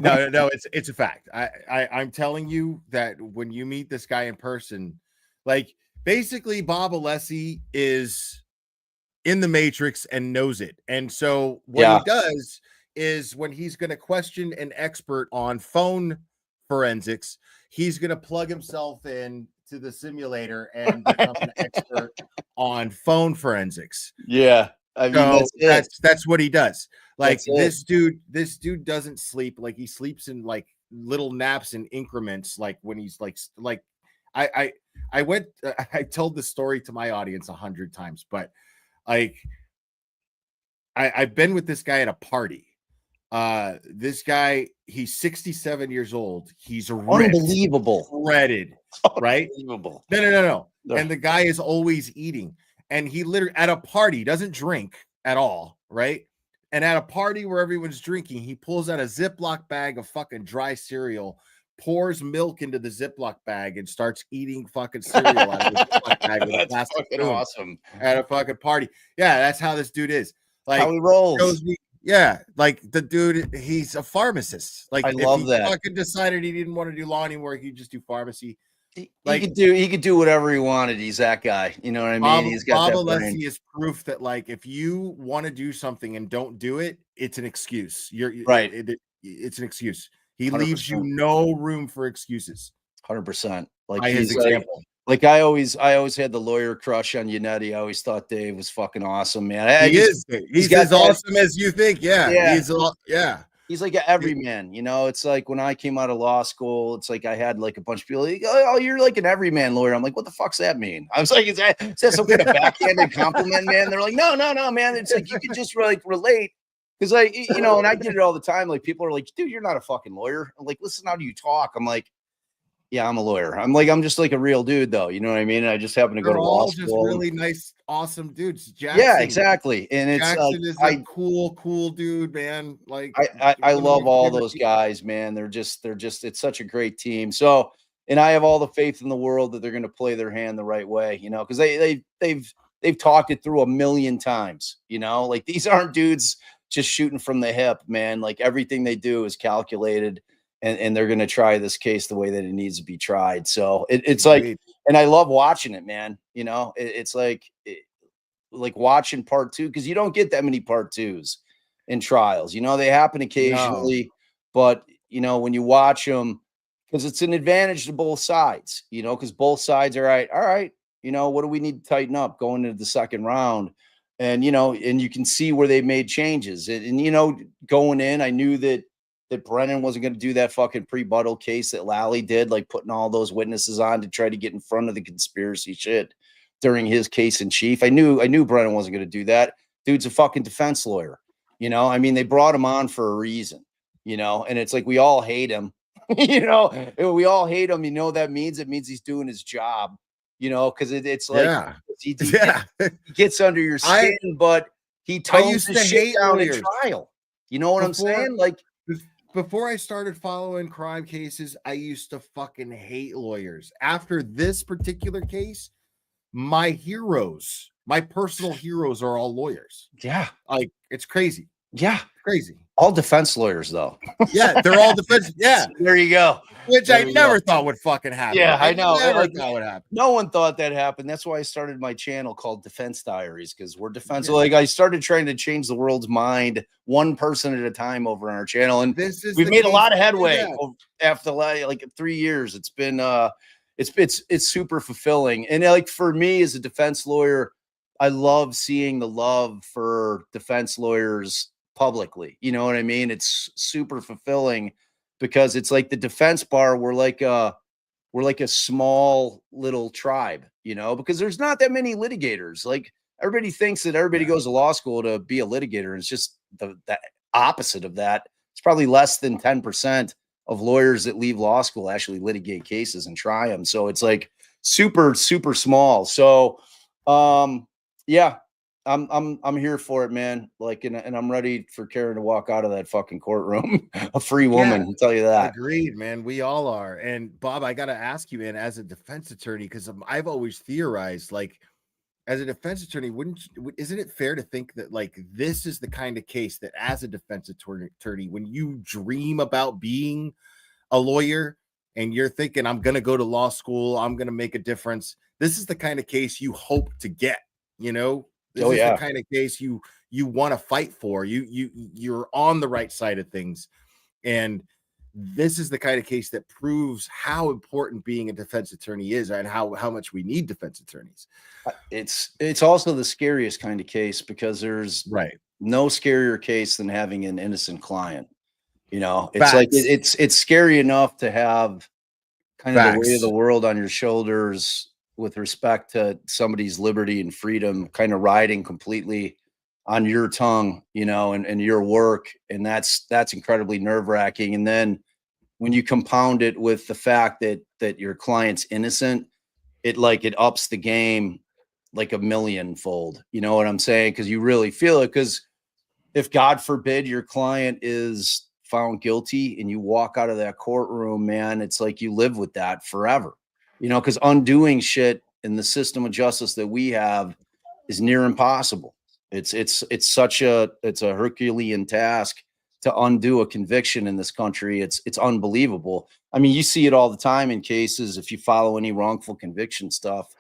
No, it's a fact. I'm telling you that when you meet this guy in person, like basically Bob Alessi is in the Matrix and knows it. And so what he does is when he's going to question an expert on phone forensics, he's going to plug himself in to the simulator and become an expert on phone forensics. Yeah. I mean, so that's what he does. Like this dude doesn't sleep. Like he sleeps in like little naps in increments. Like when he's like I told this story to my audience 100 times, but like I've been with this guy at a party. This guy, he's 67 years old. He's ripped, unbelievable, shredded, right? Unbelievable. No. And the guy is always eating. And he literally at a party doesn't drink at all, right? And at a party where everyone's drinking, he pulls out a Ziploc bag of fucking dry cereal, pours milk into the Ziploc bag, and starts eating fucking cereal out of the Ziploc bag. With That's fucking awesome. At a fucking party. Yeah, that's how this dude is. Like how he rolls. Yeah, like the dude, he's a pharmacist. Like I love that. Fucking decided he didn't want to do law anymore, he could just do pharmacy. Like he could do whatever he wanted. He's that guy. You know what I mean? He's got Bob that brain. Alessi is proof that like if you want to do something and don't do it, it's an excuse. You're right. It's an excuse. He 100%. leaves you no room for excuses. 100%. Like by his example. Like I always had the lawyer crush on Yannetti. I always thought Dave was fucking awesome, man. He's as awesome as you think. Yeah. He's like an everyman, you know. It's like when I came out of law school, it's like I had like a bunch of people like, oh, you're like an everyman lawyer. I'm like, what the fuck's that mean? I was like, is that some kind of backhanded compliment, man? They're like, no, man. It's like you can just like relate. Because like, you know, and I get it all the time. Like people are like, dude, you're not a fucking lawyer. I'm like, listen, how do you talk? I'm like, yeah, I'm a lawyer. I'm just like a real dude, though. You know what I mean? I just happen to go to law school. Just really nice, awesome dudes. Jackson, yeah, exactly. And it's Jackson is a cool dude, man. Like I love all those guys, man. They're just it's such a great team. So, and I have all the faith in the world that they're going to play their hand the right way, you know, because they've talked it through a million times, you know, like these aren't dudes just shooting from the hip, man. Like everything they do is calculated. And they're going to try this case the way that it needs to be tried. So it's like, and I love watching it, man. You know, it's like watching part two, because you don't get that many part twos in trials. You know, they happen occasionally, but you know, when you watch them, because it's an advantage to both sides, you know, because both sides are all right. You know, what do we need to tighten up going into the second round? And, you know, and you can see where they made changes. And you know, going in, I knew that Brennan wasn't going to do that fucking pre-buttal case that Lally did, like putting all those witnesses on to try to get in front of the conspiracy shit during his case in chief. I knew Brennan wasn't going to do that. Dude's a fucking defense lawyer. You know, I mean, they brought him on for a reason, you know, and it's like, we all hate him, you know, we all hate him. You know, it means he's doing his job, you know, because it's like, he gets under your skin, but he tones the shit down in trial. You know what I'm saying? Like, before I started following crime cases, I used to fucking hate lawyers. After this particular case, my personal heroes are all lawyers. Yeah. Like, it's crazy. Yeah. Crazy. All defense lawyers, though. Yeah, they're all defense. Yeah. There you go. Which I never thought would fucking happen. Yeah, I know. Never thought would happen. No one thought that happened. That's why I started my channel called Defense Diaries, because we're defense. Like, I started trying to change the world's mind one person at a time over on our channel, and we've made a lot of headway after like 3 years. It's been it's super fulfilling, and like for me as a defense lawyer, I love seeing the love for defense lawyers publicly. You know what I mean? It's super fulfilling. Because it's like the defense bar, we're like a small little tribe, you know, because there's not that many litigators. Like everybody thinks that everybody goes to law school to be a litigator. And it's just the opposite of that. It's probably less than 10% of lawyers that leave law school actually litigate cases and try them. So it's like super, super small. So, yeah, I'm here for it, man. Like, and I'm ready for Karen to walk out of that fucking courtroom, a free woman. I'll tell you that. Agreed, man. We all are. And Bob, I got to ask you, man, as a defense attorney, because I've always theorized, like, as a defense attorney, isn't it fair to think that, like, this is the kind of case that as a defense attorney, when you dream about being a lawyer and you're thinking, I'm going to go to law school, I'm going to make a difference, this is the kind of case you hope to get, you know? This is the kind of case you want to fight for. You're on the right side of things. And this is the kind of case that proves how important being a defense attorney is and how much we need defense attorneys. It's also the scariest kind of case because there's no scarier case than having an innocent client. You know, it's like it's scary enough to have kind of the weight of the world on your shoulders with respect to somebody's liberty and freedom kind of riding completely on your tongue, you know, and your work. And that's incredibly nerve-wracking. And then when you compound it with the fact that your client's innocent, it ups the game like a millionfold. You know what I'm saying? Because you really feel it. Because if, God forbid, your client is found guilty and you walk out of that courtroom, man, it's like you live with that forever. You know, because undoing shit in the system of justice that we have is near impossible. It's a Herculean task to undo a conviction in this country. It's unbelievable. I mean, you see it all the time in cases. If you follow any wrongful conviction stuff,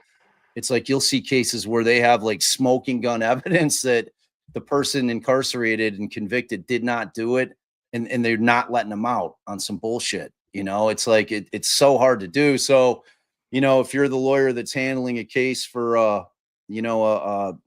it's like you'll see cases where they have like smoking gun evidence that the person incarcerated and convicted did not do it, and they're not letting them out on some bullshit. You know, it's like it's so hard to do. So, you know, if you're the lawyer that's handling a case for an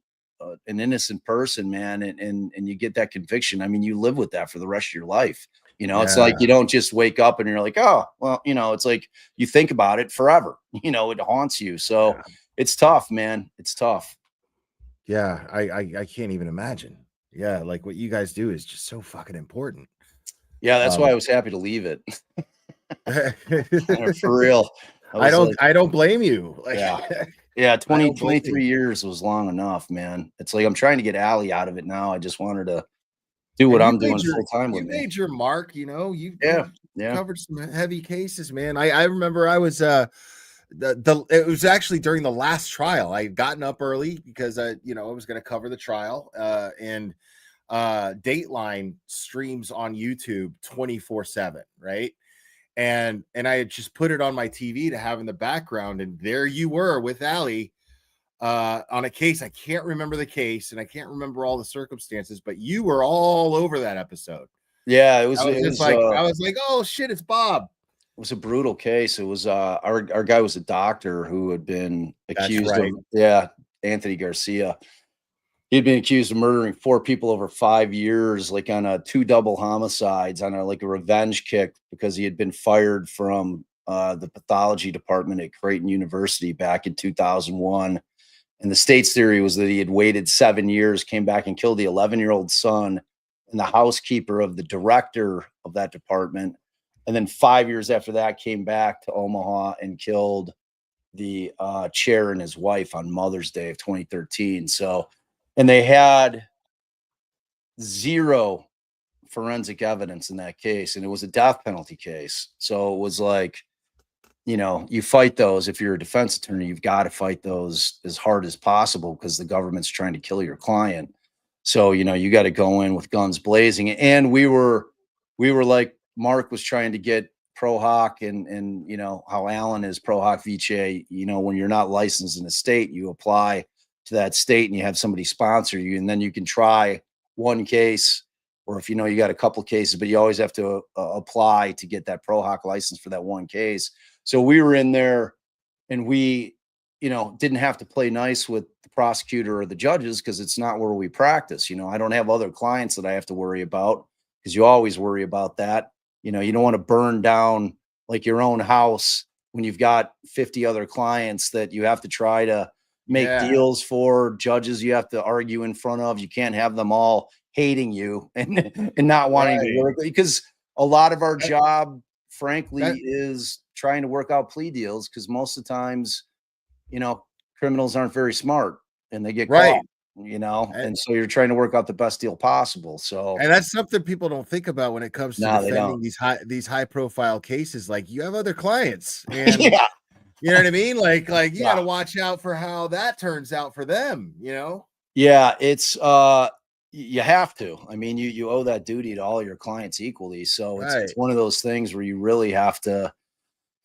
innocent person, man, and you get that conviction, I mean, you live with that for the rest of your life. You know, it's like you don't just wake up and you're like, oh, well, you know, it's like you think about it forever. You know, it haunts you. So it's tough, man. It's tough. Yeah, I can't even imagine. Yeah, like what you guys do is just so fucking important. Yeah, that's why I was happy to leave it. For real. I don't blame you. Like, yeah, 23 years was long enough, man. It's like I'm trying to get Allie out of it now. I just wanted to do what I'm doing full time with me. You made your mark, you know. You covered some heavy cases, man. I remember I was it was actually during the last trial. I had gotten up early because I was going to cover the trial, and Dateline streams on YouTube 24/7, right? And I had just put it on my TV to have in the background, and there you were with Allie on a case. I can't remember the case, and I can't remember all the circumstances, but you were all over that episode. Yeah, it was I was like, oh shit, it's Bob. It was a brutal case. It was our guy was a doctor who had been accused of Anthony Garcia. He'd been accused of murdering 4 people over 5 years, like on 2 double homicides on a revenge kick because he had been fired from the pathology department at Creighton University back in 2001. And the state's theory was that he had waited 7 years, came back and killed the 11-year-old son and the housekeeper of the director of that department. And then 5 years after that, came back to Omaha and killed the chair and his wife on Mother's Day of 2013. So, and they had 0 forensic evidence in that case. And it was a death penalty case. So it was like, you know, you fight those. If you're a defense attorney, you've got to fight those as hard as possible because the government's trying to kill your client. So, you know, you got to go in with guns blazing. And we were like, Mark was trying to get pro hoc and you know, how Alan is pro hoc vice, you know, when you're not licensed in a state, you apply to that state and you have somebody sponsor you, and then you can try one case, or if you know you got a couple cases, but you always have to apply to get that pro hoc license for that one case. So we were in there and we, you know, didn't have to play nice with the prosecutor or the judges because it's not where we practice. You know, I don't have other clients that I have to worry about because you always worry about that. You know, you don't want to burn down like your own house when you've got 50 other clients that you have to try to make deals for, judges you have to argue in front of. You can't have them all hating you and not wanting to work, because a lot of our job, frankly, is trying to work out plea deals, because most of the times, you know, criminals aren't very smart and they get caught, you know, and so you're trying to work out the best deal possible. So, and that's something people don't think about when it comes to defending these high profile cases. Like, you have other clients, and you know what I mean? Like you got to watch out for how that turns out for them, you know? Yeah, it's you have to. I mean, you owe that duty to all your clients equally. So it's one of those things where you really have to,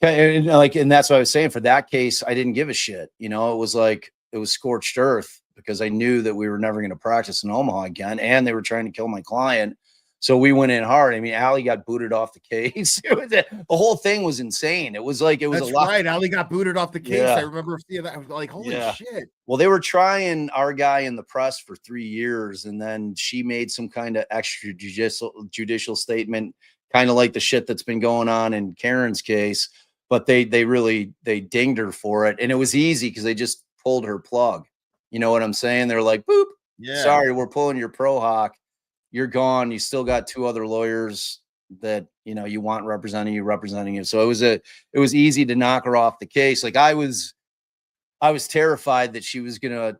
and that's what I was saying. For that case, I didn't give a shit. You know, it was scorched earth, because I knew that we were never going to practice in Omaha again, and they were trying to kill my client. So we went in hard. I mean, Allie got booted off the case. The whole thing was insane. It was a lot. Right. Allie got booted off the case. I remember seeing that. I was like, holy shit. Well, they were trying our guy in the press for 3 years, and then she made some kind of extrajudicial statement, kind of like the shit that's been going on in Karen's case. But they dinged her for it, and it was easy because they just pulled her plug. You know what I'm saying? They're like, boop. Yeah. Sorry, we're pulling your pro hawk. You're gone. You still got 2 other lawyers that, you know, you want representing you. So it was easy to knock her off the case. Like, I was terrified that she was gonna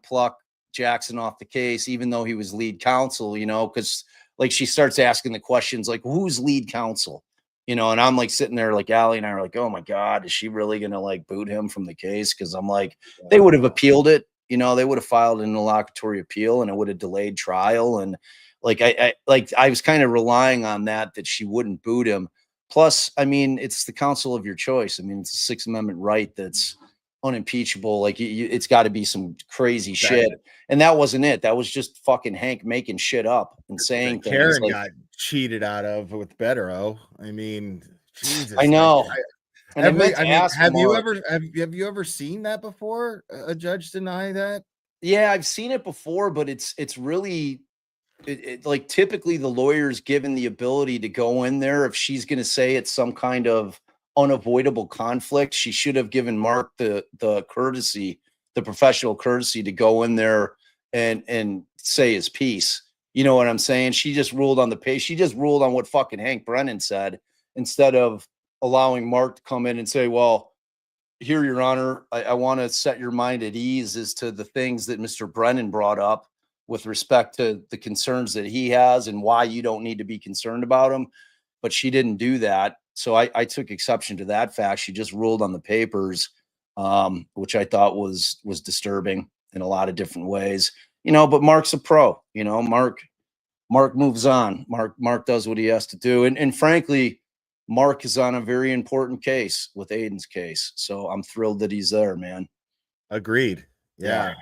pluck Jackson off the case, even though he was lead counsel, you know, because like she starts asking the questions like, who's lead counsel? You know, and I'm like sitting there, like Allie and I are like, oh my God, is she really gonna like boot him from the case? Because I'm like, they would have appealed it, you know, they would have filed an interlocutory appeal, and it would have delayed trial. And like I was kind of relying on that she wouldn't boot him. Plus, I mean, it's the counsel of your choice. I mean, it's a Sixth Amendment right that's unimpeachable. Like, it's got to be some crazy shit, and that wasn't it. That was just fucking Hank making shit up and saying things. Karen got cheated out of with Bettero. I mean, Jesus. I know. Have you ever seen that before? A judge deny that? Yeah, I've seen it before, but it's really like typically the lawyer's given the ability to go in there. If she's going to say it's some kind of unavoidable conflict, she should have given Mark the courtesy, the professional courtesy, to go in there and say his piece. You know what I'm saying? She just ruled on the page. She just ruled on what fucking Hank Brennan said, instead of allowing Mark to come in and say, well, here, Your Honor, I want to set your mind at ease as to the things that Mr. Brennan brought up with respect to the concerns that he has and why you don't need to be concerned about him. But she didn't do that. So I took exception to that fact. She just ruled on the papers, which I thought was disturbing in a lot of different ways. You know, but Mark's a pro. You know, Mark moves on. Mark does what he has to do. And frankly, Mark is on a very important case with Aiden's case. So I'm thrilled that he's there, man. Agreed. Yeah.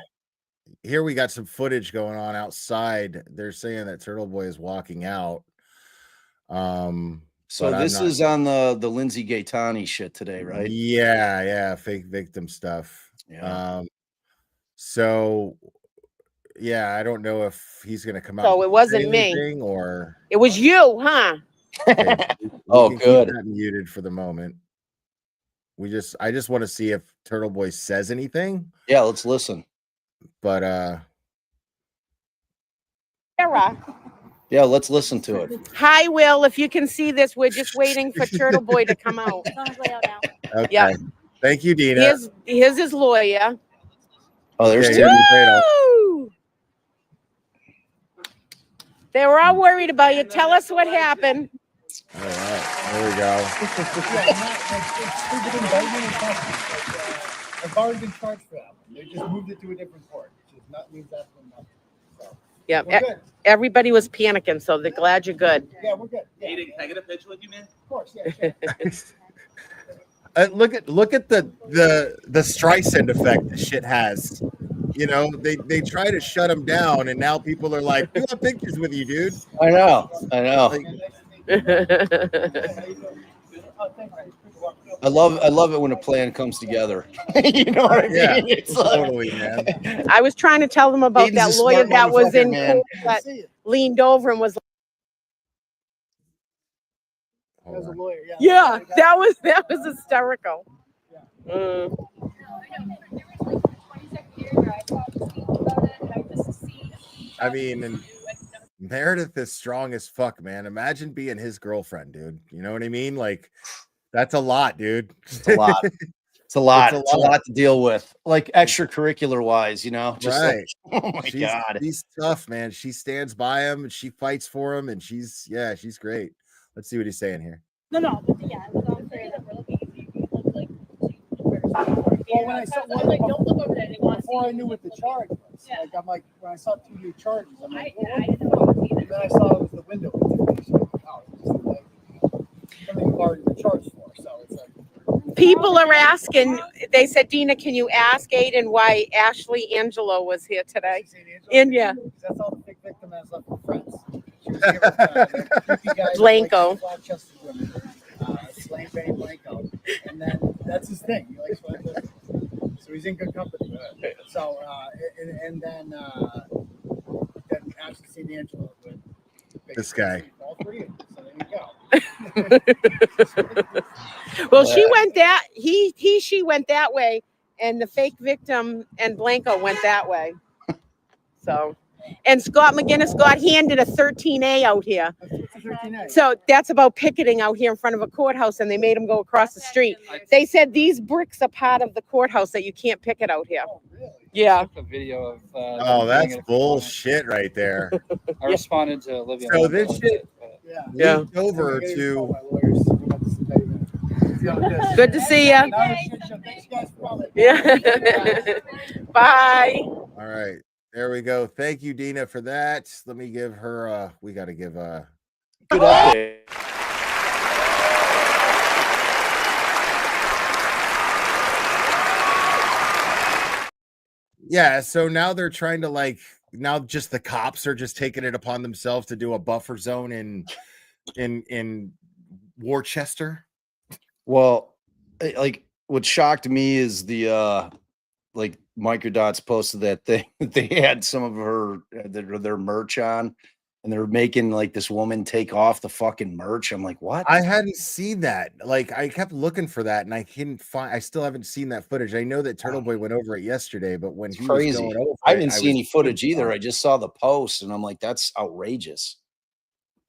Here we got some footage going on outside. They're saying that Turtleboy is walking out. So this is on the Lindsay Gaetani shit today, right? Yeah, fake victim stuff. Yeah. So yeah, I don't know if he's gonna come out. So it wasn't me, or it was you, huh? Okay, oh, good. Muted for the moment. I just want to see if Turtleboy says anything. Yeah, let's listen. But Sarah. Yeah, let's listen to it. Hi, Will. If you can see this, we're just waiting for Turtleboy to come out. Okay. Yeah. Thank you, Dina. Here's his lawyer. Oh, there's Woo! They were all worried about you. Tell us what happened. All right, there we go. I've already been charged for that one. They just moved it to a different court, which is not means that's from nothing. So yeah, everybody was panicking, so they're glad you're good. Yeah, we're good. Yeah. Aiden, can I get a picture with you, man? Of course, yeah. Look at the Streisand effect this shit has. You know, they try to shut him down, and now people are like, "We want pictures with you, dude." I know. I love it when a plan comes together. You know what I mean? Yeah, it's totally, man. I was trying to tell them about that lawyer that was in court that leaned over and was like, As a lawyer, yeah, that was hysterical. I mean, and Meredith is strong as fuck, man. Imagine being his girlfriend, dude. You know what I mean? Like, that's a lot, dude. It's a lot. It's a lot. It's It's a lot to deal with, like extracurricular wise, you know. Just Right. like, oh my god, she's tough, man. She stands by him and she fights for him, and she's great. Let's see what he's saying here. No, but yeah, I was all saying that we're looking at you. You look like Well, when I saw don't look over there anymore. before I knew what the charge was, like I'm like when I saw 2 new charges, I'm like, I didn't know what was and then I saw it was the window. So it's just like something you've already been charged for. So it's like People are asking. They said, Dina, can you ask Aiden why Ashley Angelo was here today? And yeah, that's all the big victim has left for friends. She was here with creepy guy Blanco. Like Rochester women, Slane Bay Blanco, and then that's his thing. He likes Rochester. So he's in good company. So and then Ashley St. Angelo with This guy. all 3 of them. So there you go. well, she went that she went that way, and the fake victim and Blanco went that way. So, and Scott McGinnis got handed a 13A out here. So that's about picketing out here in front of a courthouse, and they made him go across the street. They said these bricks are part of the courthouse that you can't picket out here. Yeah. A video of. Oh, that's bullshit right there. I responded to Olivia. So this shit Yeah. leaked over to. Good to see you. Yeah. Bye. All right. There we go. Thank you, Dina, for that. Let me give her we got to give good update. Yeah, so now they're trying to now just the cops are just taking it upon themselves to do a buffer zone in Worcester. Well, like what shocked me is the like Microdots posted that thing that they had some of their merch on, and they're making like this woman take off the fucking merch. I'm like, what? I hadn't seen that. Like, I kept looking for that, and I still haven't seen that footage. I know that Turtleboy went over it yesterday, but when he was going over I it, didn't see any footage either. I just saw the post, and I'm like, that's outrageous.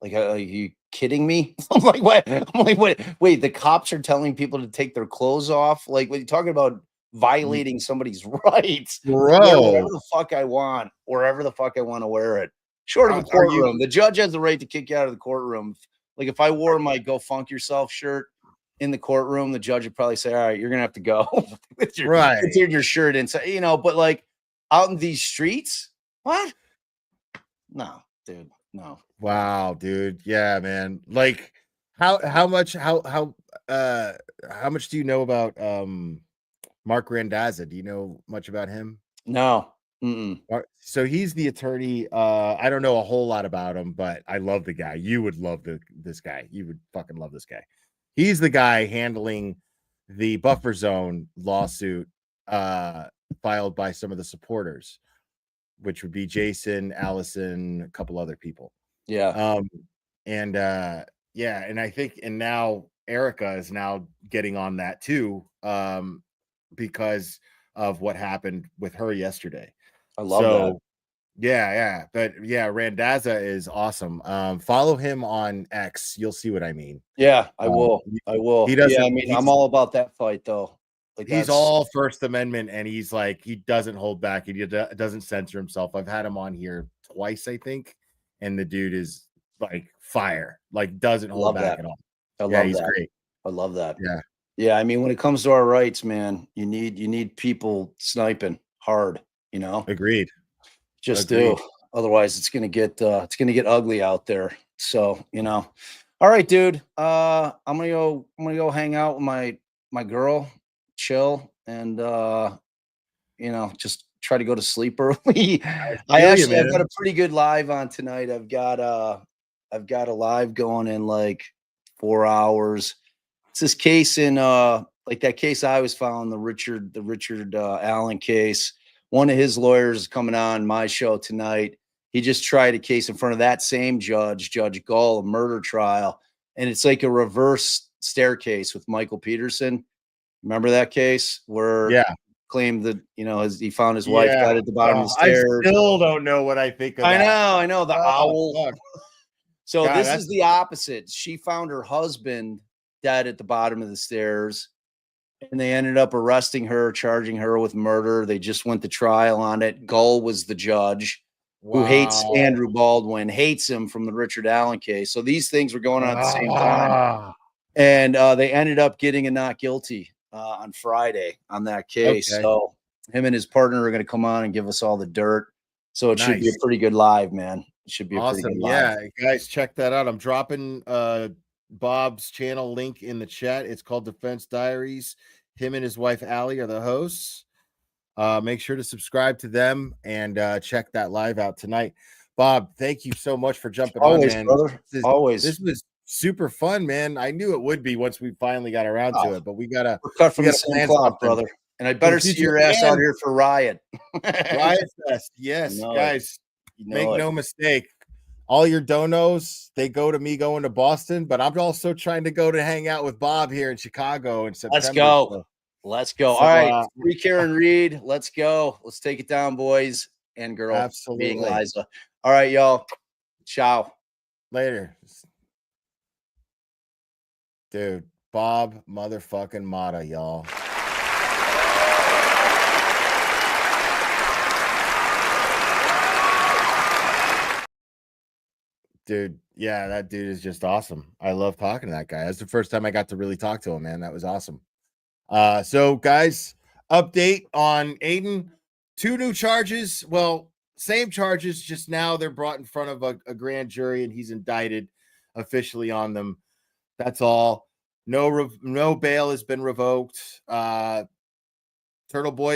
Like, are you kidding me? I'm like, what? I'm like, what? Wait, the cops are telling people to take their clothes off? Like, when you're talking about violating somebody's rights, bro, whatever the fuck I want, wherever the fuck I want to wear it. Short of a courtroom, the judge has the right to kick you out of the courtroom. Like, if I wore my "Go Funk Yourself" shirt in the courtroom, the judge would probably say, "All right, you're gonna have to go with your shirt inside." You know, but like out in these streets, what? No, dude, no. Wow, dude. Yeah, man. Like, how much do you know about Mark Randazza? Do you know much about him? No. So he's the attorney. I don't know a whole lot about him, but I love the guy. You would love this guy. You would fucking love this guy. He's the guy handling the buffer zone lawsuit filed by some of the supporters, which would be Jason, Allison, a couple other people. Yeah. And I think, and now Erica is now getting on that too, because of what happened with her yesterday. I love that. Yeah. But yeah, Randazza is awesome. Follow him on X. You'll see what I mean. Yeah, I will. He doesn't, I mean, I'm all about that fight though. Like, he's all First Amendment, and he's like, he doesn't hold back. He doesn't censor himself. I've had him on here twice, I think, and the dude is like fire. Like, doesn't hold back at all. He's great. I love that. Yeah. Yeah, I mean, when it comes to our rights, man, you need people sniping hard, you know? Agreed. Just do. Otherwise it's gonna get ugly out there. So, you know. All right, dude. I'm gonna go hang out with my girl, chill, and just try to go to sleep early. I've got a pretty good live on tonight. I've got a live going in like 4 hours. It's this case in like that case I was following, the Richard Allen case. One of his lawyers is coming on my show tonight. He just tried a case in front of that same judge, Judge Gull, a murder trial. And it's like a reverse staircase with Michael Peterson. Remember that case where claimed that he found his wife dead at the bottom of the I stairs. still don't know what I think of that. I know the owl. Fuck. So God, this is the opposite. She found her husband dead at the bottom of the stairs, and they ended up arresting her, charging her with murder. They just went to trial on it. Gull was the judge, who hates Andrew Baldwin, hates him from the Richard Allen case. So these things were going on at the same time. And they ended up getting a not guilty on Friday on that case. Okay. So him and his partner are going to come on and give us all the dirt. So it should be a pretty good live, man. It should be a pretty good live. Yeah, guys, check that out. I'm dropping Bob's channel link in the chat. It's called Defense Diaries. Him and his wife Allie are the hosts. Make sure to subscribe to them and check that live out tonight. Bob, thank you so much for jumping on, man. Brother. This was super fun, man. I knew it would be once we finally got around to it, but we're cut from the same cloth, brother. And I better see your ass out here for Riot. Riot Fest, yes, guys. Make no mistake. All your donos, they go to me going to Boston, but I'm also trying to go to hang out with Bob here in Chicago in September. Let's go. Let's go. All right. Free Karen Reed. Let's go. Let's take it down, boys and girls. Absolutely. Being Liza. All right, y'all. Ciao. Later. Dude, Bob motherfucking Mada, y'all. Dude, yeah, that dude is just awesome. I love talking to that guy. That's the first time I got to really talk to him, man. That was awesome. So guys, update on Aiden. 2 new charges. Well, same charges, just now they're brought in front of a grand jury and he's indicted officially on them. That's all. No bail has been revoked. Turtleboy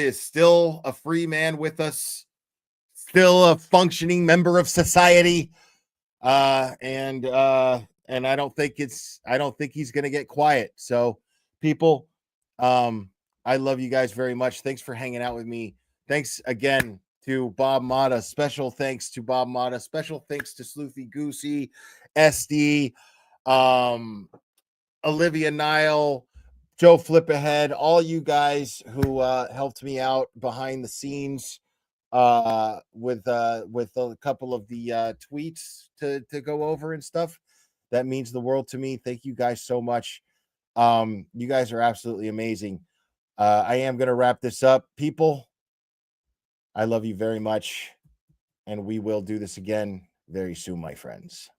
is still a free man with us, still a functioning member of society. And I don't think he's gonna get quiet. So people, I love you guys very much. Thanks for hanging out with me. Thanks again to Bob Mada. Special thanks to Bob Mada. Special thanks to Sleuthy Goosey, SD, Olivia Nile, Joe Flip Ahead, all you guys who helped me out behind the scenes with a couple of the tweets to go over and stuff. That means the world to me. Thank you guys so much. You guys are absolutely amazing. I am going to wrap this up. People, I love you very much, and we will do this again very soon, my friends.